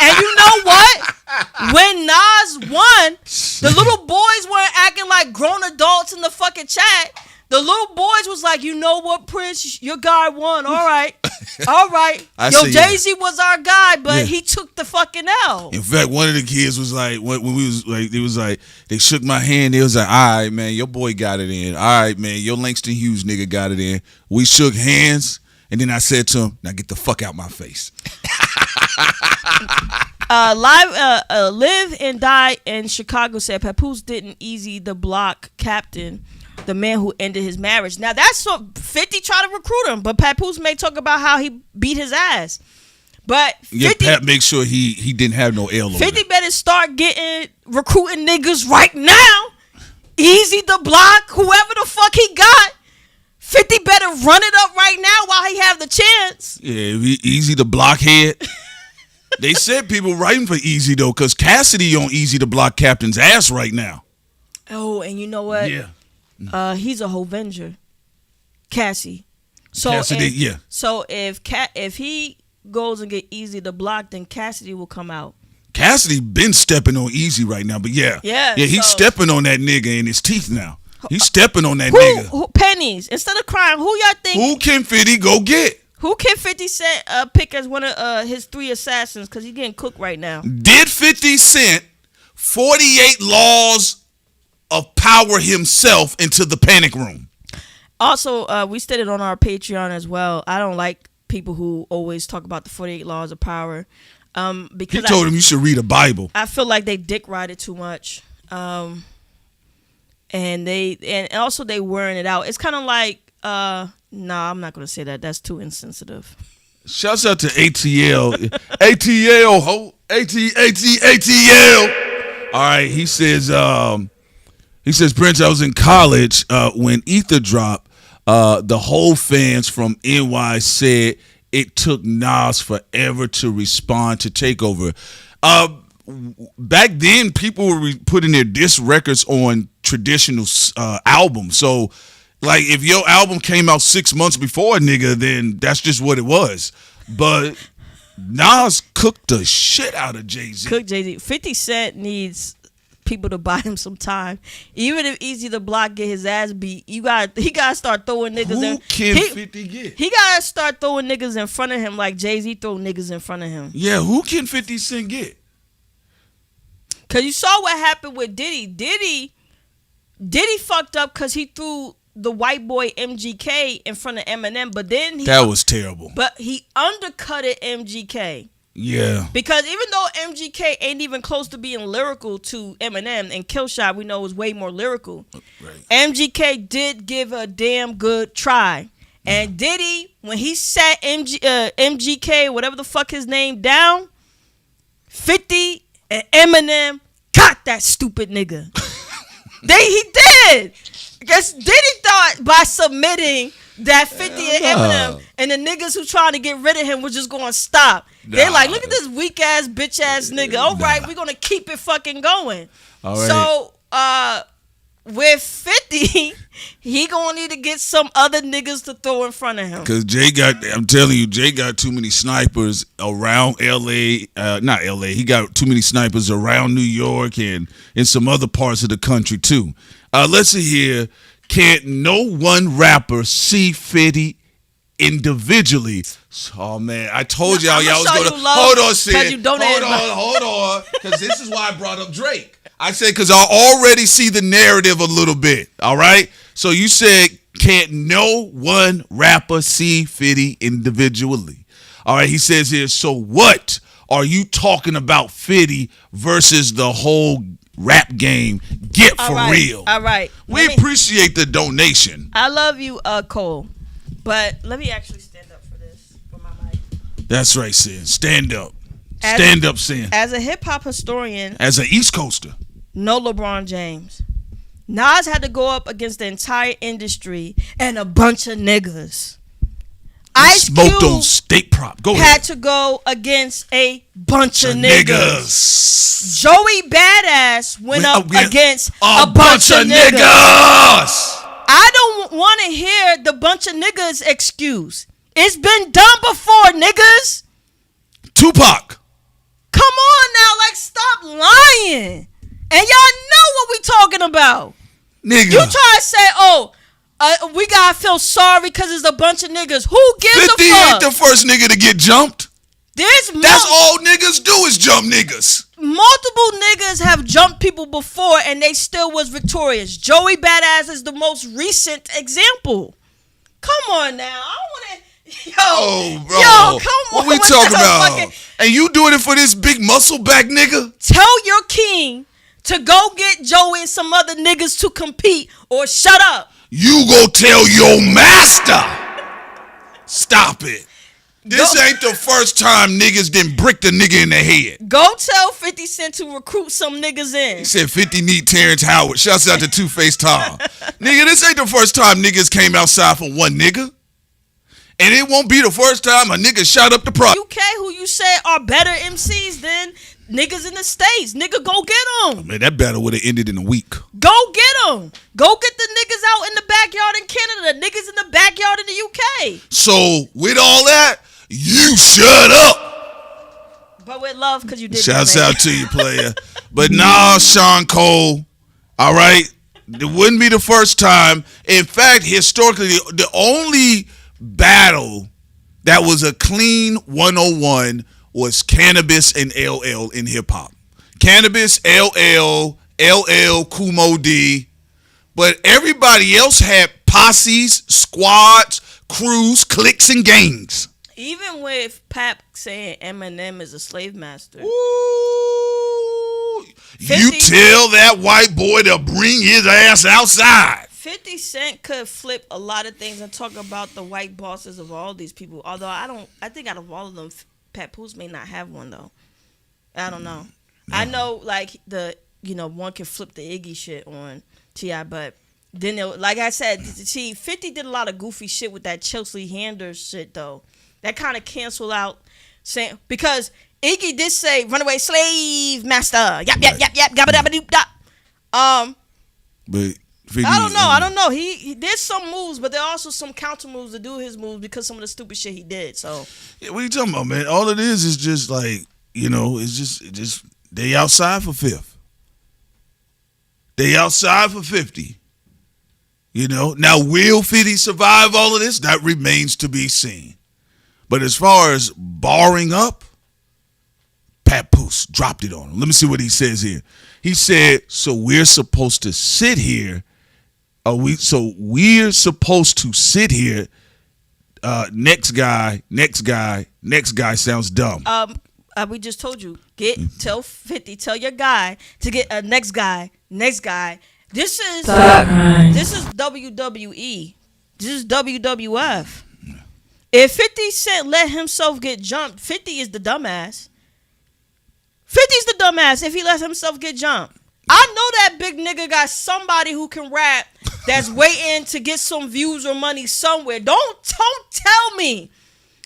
And you know what? When Nas won, the little boys weren't acting like grown adults in the fucking chat. The little boys was like, you know what, Prince? Your guy won. All right. Jay-Z was our guy, but he took the fucking L. In fact, one of the kids was like, when we was like, it was like, they shook my hand. They was like, all right, man, your boy got it in. All right, man, your Langston Hughes nigga got it in. We shook hands, and then I said to him, now get the fuck out my face. Live and Die in Chicago said Papoose didn't easy the block captain, the man who ended his marriage. Now that's what 50 tried to recruit him, but Papoose may talk about how he beat his ass. But 50, Pat make sure he didn't have no L over 50 better start recruiting niggas right now. Easy the block, whoever the fuck he got. 50 better run it up right now while he have the chance. Yeah, Easy the blockhead. They said people writing for Easy though, because Cassidy on Easy the Block Captain's ass right now. Oh, and you know what? Yeah. He's a Hovenger. Cassie. Cassidy, So if he goes and get Easy the Block, then Cassidy will come out. Cassidy been stepping on Easy right now, but yeah, he's stepping on that nigga in his teeth now. He's stepping on that nigga. Who pennies? Instead of crying, who y'all think? Who can 50 go get? Who can 50 Cent pick as one of his 3 assassins? Because he's getting cooked right now. Did 50 Cent 48 laws of power himself into the panic room? Also, we stated on our Patreon as well. I don't like people who always talk about the 48 laws of power. Because he told him you should read a Bible. I feel like they dick ride it too much. And also they wearing it out. It's kind of like nah, I'm not gonna say that. That's too insensitive. Shouts out to ATL. ATL ho ATL. All right, he says Prince, I was in college when Ether dropped. The whole fans from NY said it took Nas forever to respond to Takeover. Back then, people were putting their diss records on traditional albums. So, like, if your album came out 6 months before a nigga, then that's just what it was. But Nas cooked the shit out of Jay-Z. 50 Cent needs people to buy him some time. Even if Easy the Block get his ass beat, he gotta start throwing niggas. Who can 50 get? He gotta start throwing niggas in front of him like Jay-Z throw niggas in front of him. Yeah, who can 50 Cent get? Cause you saw what happened with Diddy. Diddy fucked up because he threw the white boy MGK in front of Eminem, but then that was terrible. But he undercutted MGK. Yeah. Because even though MGK ain't even close to being lyrical to Eminem, and Killshot we know is way more lyrical. Right. MGK did give a damn good try. And Diddy, when he sat MGK, whatever the fuck his name, down, 50 and Eminem got that stupid nigga. He did. Because Diddy thought by submitting that 50 and Eminem and the niggas who trying to get rid of him was just going to stop. They're like, look at this weak ass bitch ass nigga. All right, we're going to keep it fucking going. All right. So, with 50, he gonna need to get some other niggas to throw in front of him. Cause I'm telling you, Jay got too many snipers around LA, not LA. He got too many snipers around New York and in some other parts of the country too. Let's see here. Can't no one rapper see 50 individually? Oh man, I told y'all was gonna hold on, Sid. Hold on, because this is why I brought up Drake. I said because I already see the narrative a little bit. All right, so you said can't no one rapper see 50 individually? All right, he says here. So what are you talking about 50 versus the whole rap game? Get for real. All right, we appreciate the donation. I love you, Cole, but let me actually stand up for this for my mic. That's right, Sid. Stand up. Stand up, Sid. As a hip hop historian, as an East Coaster. No LeBron James. Nas had to go up against the entire industry and a bunch of niggas. Ice Cube on state prop. Go had ahead. to go against a bunch of niggas. Joey Badass went up against a bunch of niggas. I don't want to hear the bunch of niggas excuse. It's been done before, niggas. Tupac. Come on now, like stop lying. And y'all know what we talking about. Nigga. You try to say, we gotta feel sorry because it's a bunch of niggas. Who gives a fuck? 50 ain't the first nigga to get jumped. That's all niggas do is jump niggas. Multiple niggas have jumped people before and they still was victorious. Joey Badass is the most recent example. Come on now. I don't want to... bro. Yo, come on. What we talking about? And you doing it for this big muscle back nigga? Tell your king to go get Joey and some other niggas to compete or shut up. You go tell your master. Stop it. This ain't the first time niggas didn't brick the nigga in the head. Go tell 50 Cent to recruit some niggas in. He said 50 need Terrence Howard. Shouts out to Two-Face Tom. Nigga, this ain't the first time niggas came outside for one nigga. And it won't be the first time a nigga shot up the pro. UK, who you said are better MCs than niggas in the States. Nigga, go get them. Man, that battle would have ended in a week. Go get them. Go get the niggas out in the backyard in Canada. Niggas in the backyard in the UK. So, with all that, you shut up. But with love, because you did. Shouts out to you, player. But nah, Sean Cole, all right? It wouldn't be the first time. In fact, historically, the only battle that was a clean 101 was Cannabis and LL in hip-hop. Cannabis, LL, Kumo D. But everybody else had posses, squads, crews, cliques, and gangs. Even with Pap saying Eminem is a slave master. Ooh, you tell that white boy to bring his ass outside. 50 Cent could flip a lot of things and talk about the white bosses of all these people. Although I think out of all of them, Papoose may not have one though. I don't know. No. I know like one can flip the Iggy shit on T.I., but then like I said, see, 50 did a lot of goofy shit with that Chelsea Handers shit though. That kind of canceled out saying because Iggy did say runaway slave master. Yap yap yap yap gabba dabba doop dop. But 50, I don't know. He did some moves, but there are also some counter moves to do his moves because some of the stupid shit he did. So yeah, what are you talking about, man? All it is just like, it's just they outside for fifth. They outside for 50. Now will 50 survive all of this? That remains to be seen. But as far as barring up, Papoose dropped it on him. Let me see what he says here. He said, so we're supposed to sit here. We're supposed to sit here. Next guy sounds dumb. We just told you. Tell 50, tell your guy to get a next guy. This is WWE. This is WWF. If 50 Cent let himself get jumped, 50 is the dumbass. 50's the dumbass if he lets himself get jumped. I know that big nigga got somebody who can rap that's waiting to get some views or money somewhere. Don't tell me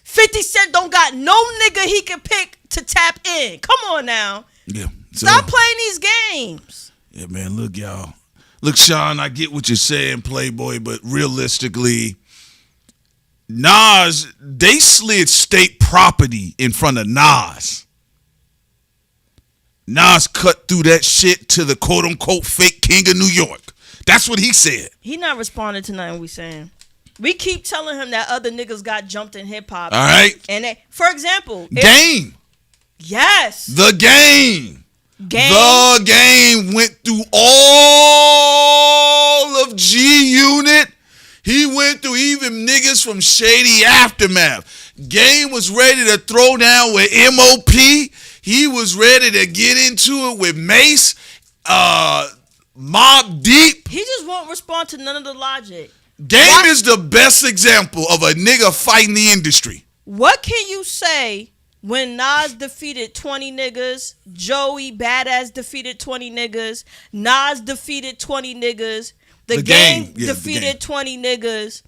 50 Cent don't got no nigga he can pick to tap in. Come on now. Yeah. Stop playing these games. Yeah, man. Look, y'all. Look, Sean, I get what you're saying, Playboy, but realistically, Nas, they slid state property in front of Nas. Nas cut through that shit to the quote-unquote fake king of New York. That's what he said. He not responding to nothing we saying. We keep telling him that other niggas got jumped in hip-hop. All right. And for example. Game. Yes. The Game. The Game went through all of G-Unit. He went through even niggas from Shady Aftermath. Game was ready to throw down with MOP. He was ready to get into it with Mace, Mobb Deep. He just won't respond to none of the logic. Game is the best example of a nigga fighting the industry. What can you say when Nas defeated 20 niggas, Joey Badass defeated 20 niggas, Nas defeated 20 niggas, The Game defeated 20 niggas.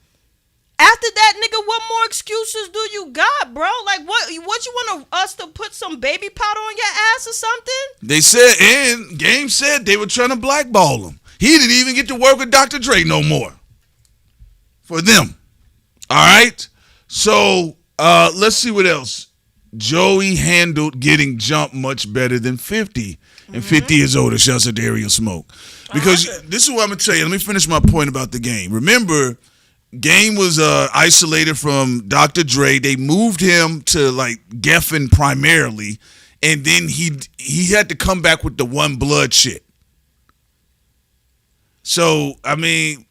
After that, nigga, what more excuses do you got, bro? Like, what you want us to put some baby powder on your ass or something? They said, and Game said they were trying to blackball him. He didn't even get to work with Dr. Dre no more. For them. All right? So, let's see what else. Joey handled getting jumped much better than 50. And 50 years older, shouts out to Ariel Smoke. Because this is what I'm going to tell you. Let me finish my point about the Game. Remember, Game was isolated from Dr. Dre. They moved him to like Geffen primarily, and then he had to come back with the One Blood shit. So I mean,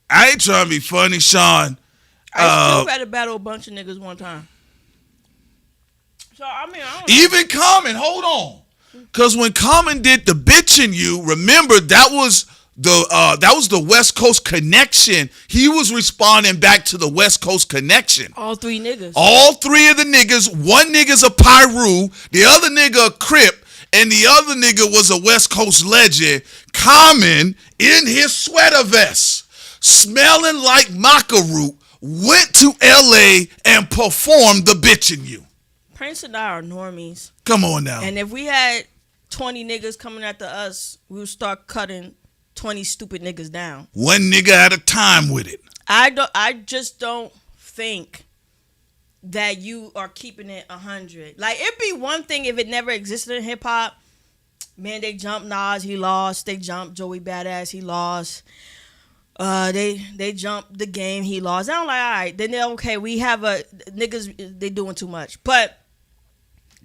I ain't trying to be funny, Sean. I still had to battle a bunch of niggas one time. So I mean, I don't know. Even Common, hold on, because when Common did the bitching you, remember that was That was the West Coast Connection. He was responding back to the West Coast Connection. All three niggas. All three of the niggas. One nigga's a Pyru, the other nigga a Crip, and the other nigga was a West Coast legend. Common in his sweater vest, smelling like maca root, went to LA and performed the Bitchin' You. Prince and I are normies. Come on now. And if we had 20 niggas coming after us, we would start cutting 20 stupid niggas down. One nigga at a time with it. I just don't think that you are keeping it 100. Like, it'd be one thing if it never existed in hip hop. Man, they jumped Nas, he lost. They jumped Joey Badass, he lost. They jumped The Game, he lost. I'm like, all right, then they're okay. We have niggas, they doing too much. But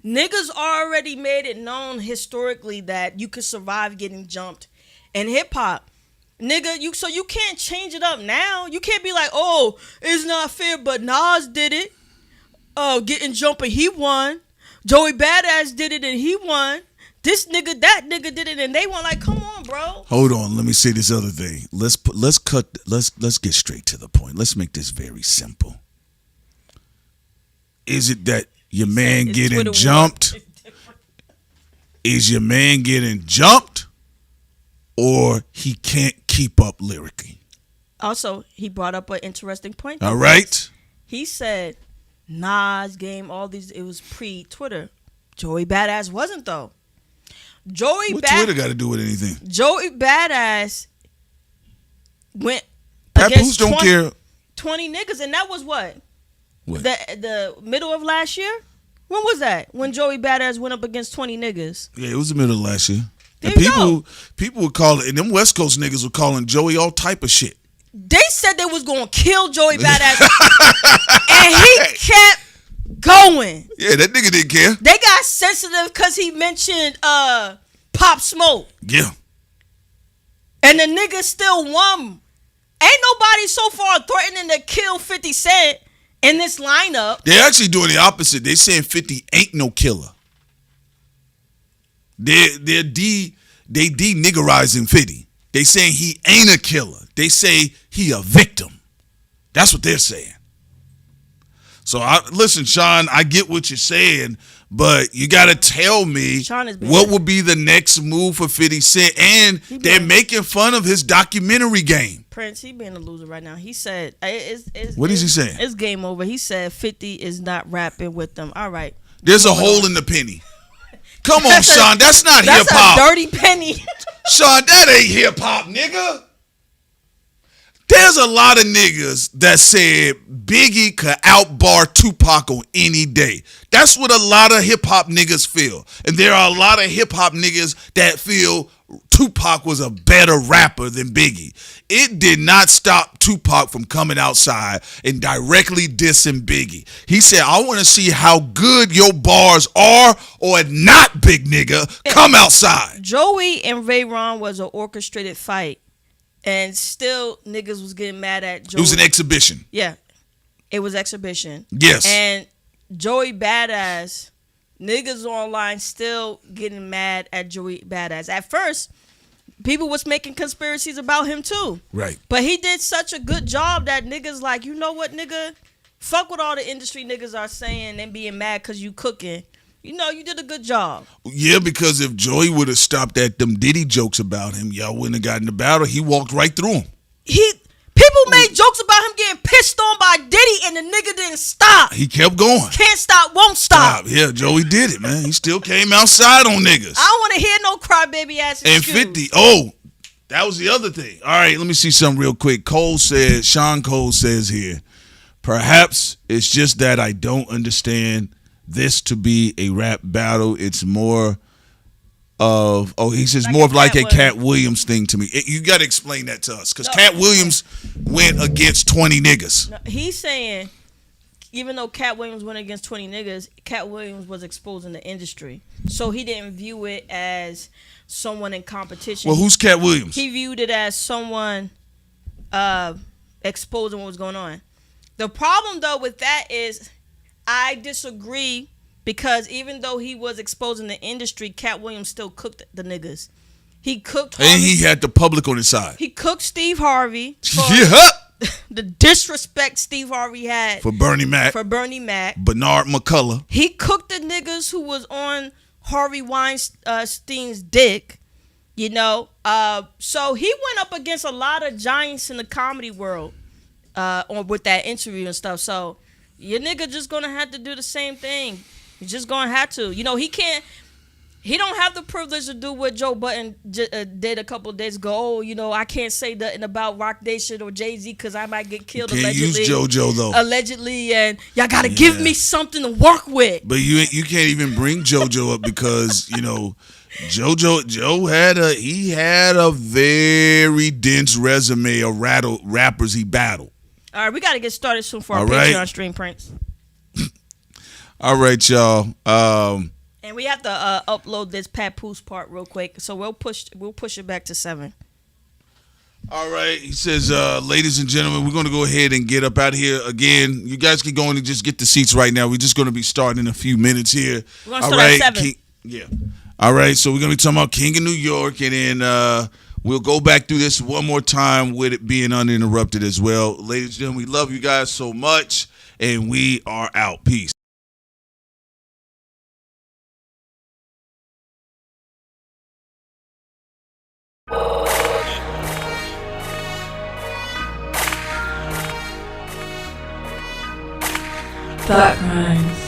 niggas already made it known historically that you could survive getting jumped in hip hop. Nigga, so you can't change it up now. You can't be like, oh, it's not fair, but Nas did it. Oh, getting jumped and he won. Joey Badass did it and he won. This nigga, that nigga did it and they won. Like, come on, bro. Hold on, let me say this other thing. Let's get straight to the point. Let's make this very simple. Is it that your man getting jumped? Is your man getting jumped? Or he can't keep up lyrically? Also, he brought up an interesting point. All right. He said Nas, Game, all these, it was pre-Twitter. Joey Badass wasn't, though. What Twitter got to do with anything? Joey Badass went Papoose don't care. 20 niggas, and that was what? What? The middle of last year? When was that? When Joey Badass went up against 20 niggas? Yeah, it was the middle of last year. There and people would call it, and them West Coast niggas were calling Joey all type of shit. They said they was going to kill Joey Badass, and he kept going. Yeah, that nigga didn't care. They got sensitive because he mentioned Pop Smoke. Yeah. And the nigga still won. Ain't nobody so far threatening to kill 50 Cent in this lineup. They're actually doing the opposite. They saying 50 ain't no killer. They de-niggerizing 50. They saying he ain't a killer. They say he a victim. That's what they're saying. So listen, Sean, I get what you're saying, but you got to tell me what would be the next move for 50 Cent. And they're making fun of his documentary game. Prince, he being a loser right now. He said, what is he saying? It's game over. He said 50 is not rapping with them. All right. There's a hole in the penny. Come on, Sean. That's not hip hop. That's a dirty penny. Sean, that ain't hip hop, nigga. There's a lot of niggas that said Biggie could outbar Tupac on any day. That's what a lot of hip hop niggas feel. And there are a lot of hip hop niggas that feel Tupac was a better rapper than Biggie. It did not stop Tupac from coming outside and directly dissing Biggie. He said, I want to see how good your bars are or not, big nigga. Come outside. Joey and Ray Ron was an orchestrated fight. And still, niggas was getting mad at Joey. It was an exhibition. Yeah. It was exhibition. Yes. And Joey Badass, niggas online still getting mad at Joey Badass. At first, people was making conspiracies about him too. Right. But he did such a good job that niggas like, you know what, nigga? Fuck what all the industry niggas are saying and being mad because you cooking. You know, you did a good job. Yeah, because if Joey would have stopped at them Diddy jokes about him, y'all wouldn't have gotten the battle. He walked right through him. People made jokes about him getting pissed on by Diddy, and the nigga didn't stop. He kept going. Can't stop, won't stop. Yeah, Joey did it, man. He still came outside on niggas. I don't want to hear no crybaby ass excuse. And 50, that was the other thing. All right, let me see something real quick. Sean Cole says here, perhaps it's just that I don't understand this to be a rap battle. It's more of, he says more of like a Cat Williams thing to me. You got to explain that to us because Cat Williams went against 20 niggas. No, he's saying even though Cat Williams went against 20 niggas, Cat Williams was exposing the industry. So he didn't view it as someone in competition. Well, who's Cat Williams? He viewed it as someone exposing what was going on. The problem, though, with that is I disagree because even though he was exposing the industry, Cat Williams still cooked the niggas. He cooked And Harvey. he had the public on his side. He cooked Steve Harvey for the disrespect Steve Harvey had For Bernie Mac. Bernard McCullough. He cooked the niggas who was on Harvey Weinstein's dick, you know. So he went up against a lot of giants in the comedy world with that interview and stuff. So your nigga just gonna have to do the same thing. He's just gonna have to. You know, he don't have the privilege to do what Joe Budden did a couple of days ago. Oh, you know, I can't say nothing about Rock Nation or Jay-Z because I might get killed allegedly. Use JoJo, though. Allegedly, and y'all got to give me something to work with. But you can't even bring JoJo up because, you know, Joe had a very dense resume of rappers he battled. All right, we got to get started soon for our All right. Patreon stream, Prince. All right, y'all. And we have to upload this Papoose part real quick, so we'll push it back to 7. All right, he says, ladies and gentlemen, we're going to go ahead and get up out of here again. You guys can go in and just get the seats right now. We're just going to be starting in a few minutes here. We're going to start at 7. Yeah. All right, so we're going to be talking about King of New York, and then we'll go back through this one more time with it being uninterrupted as well. Ladies and gentlemen, we love you guys so much, and we are out. Peace. Thought crimes.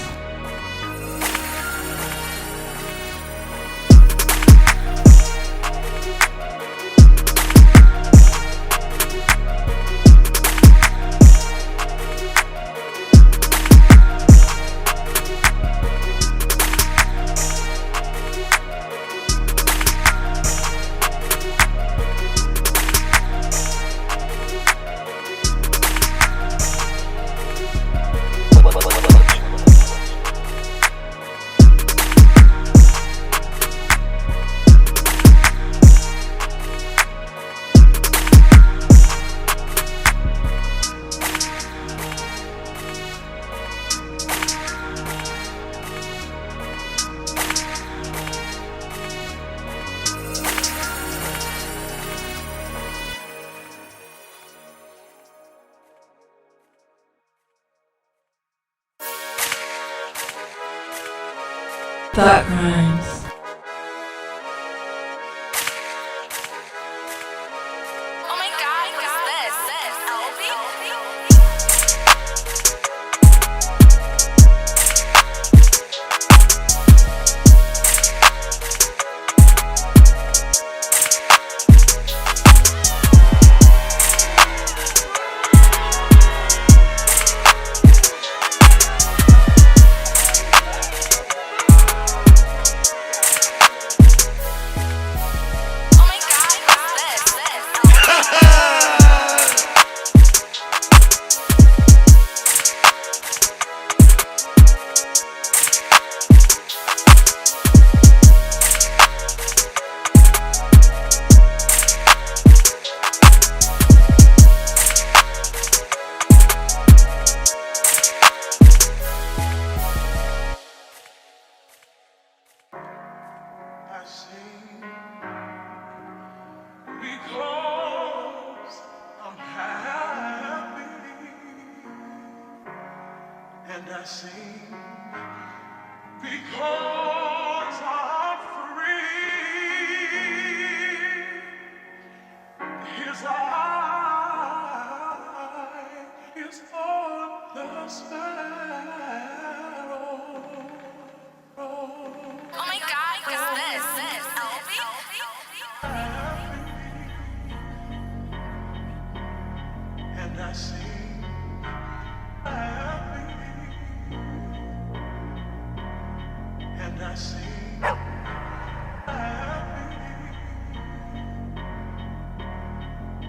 Thought crimes.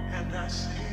And I see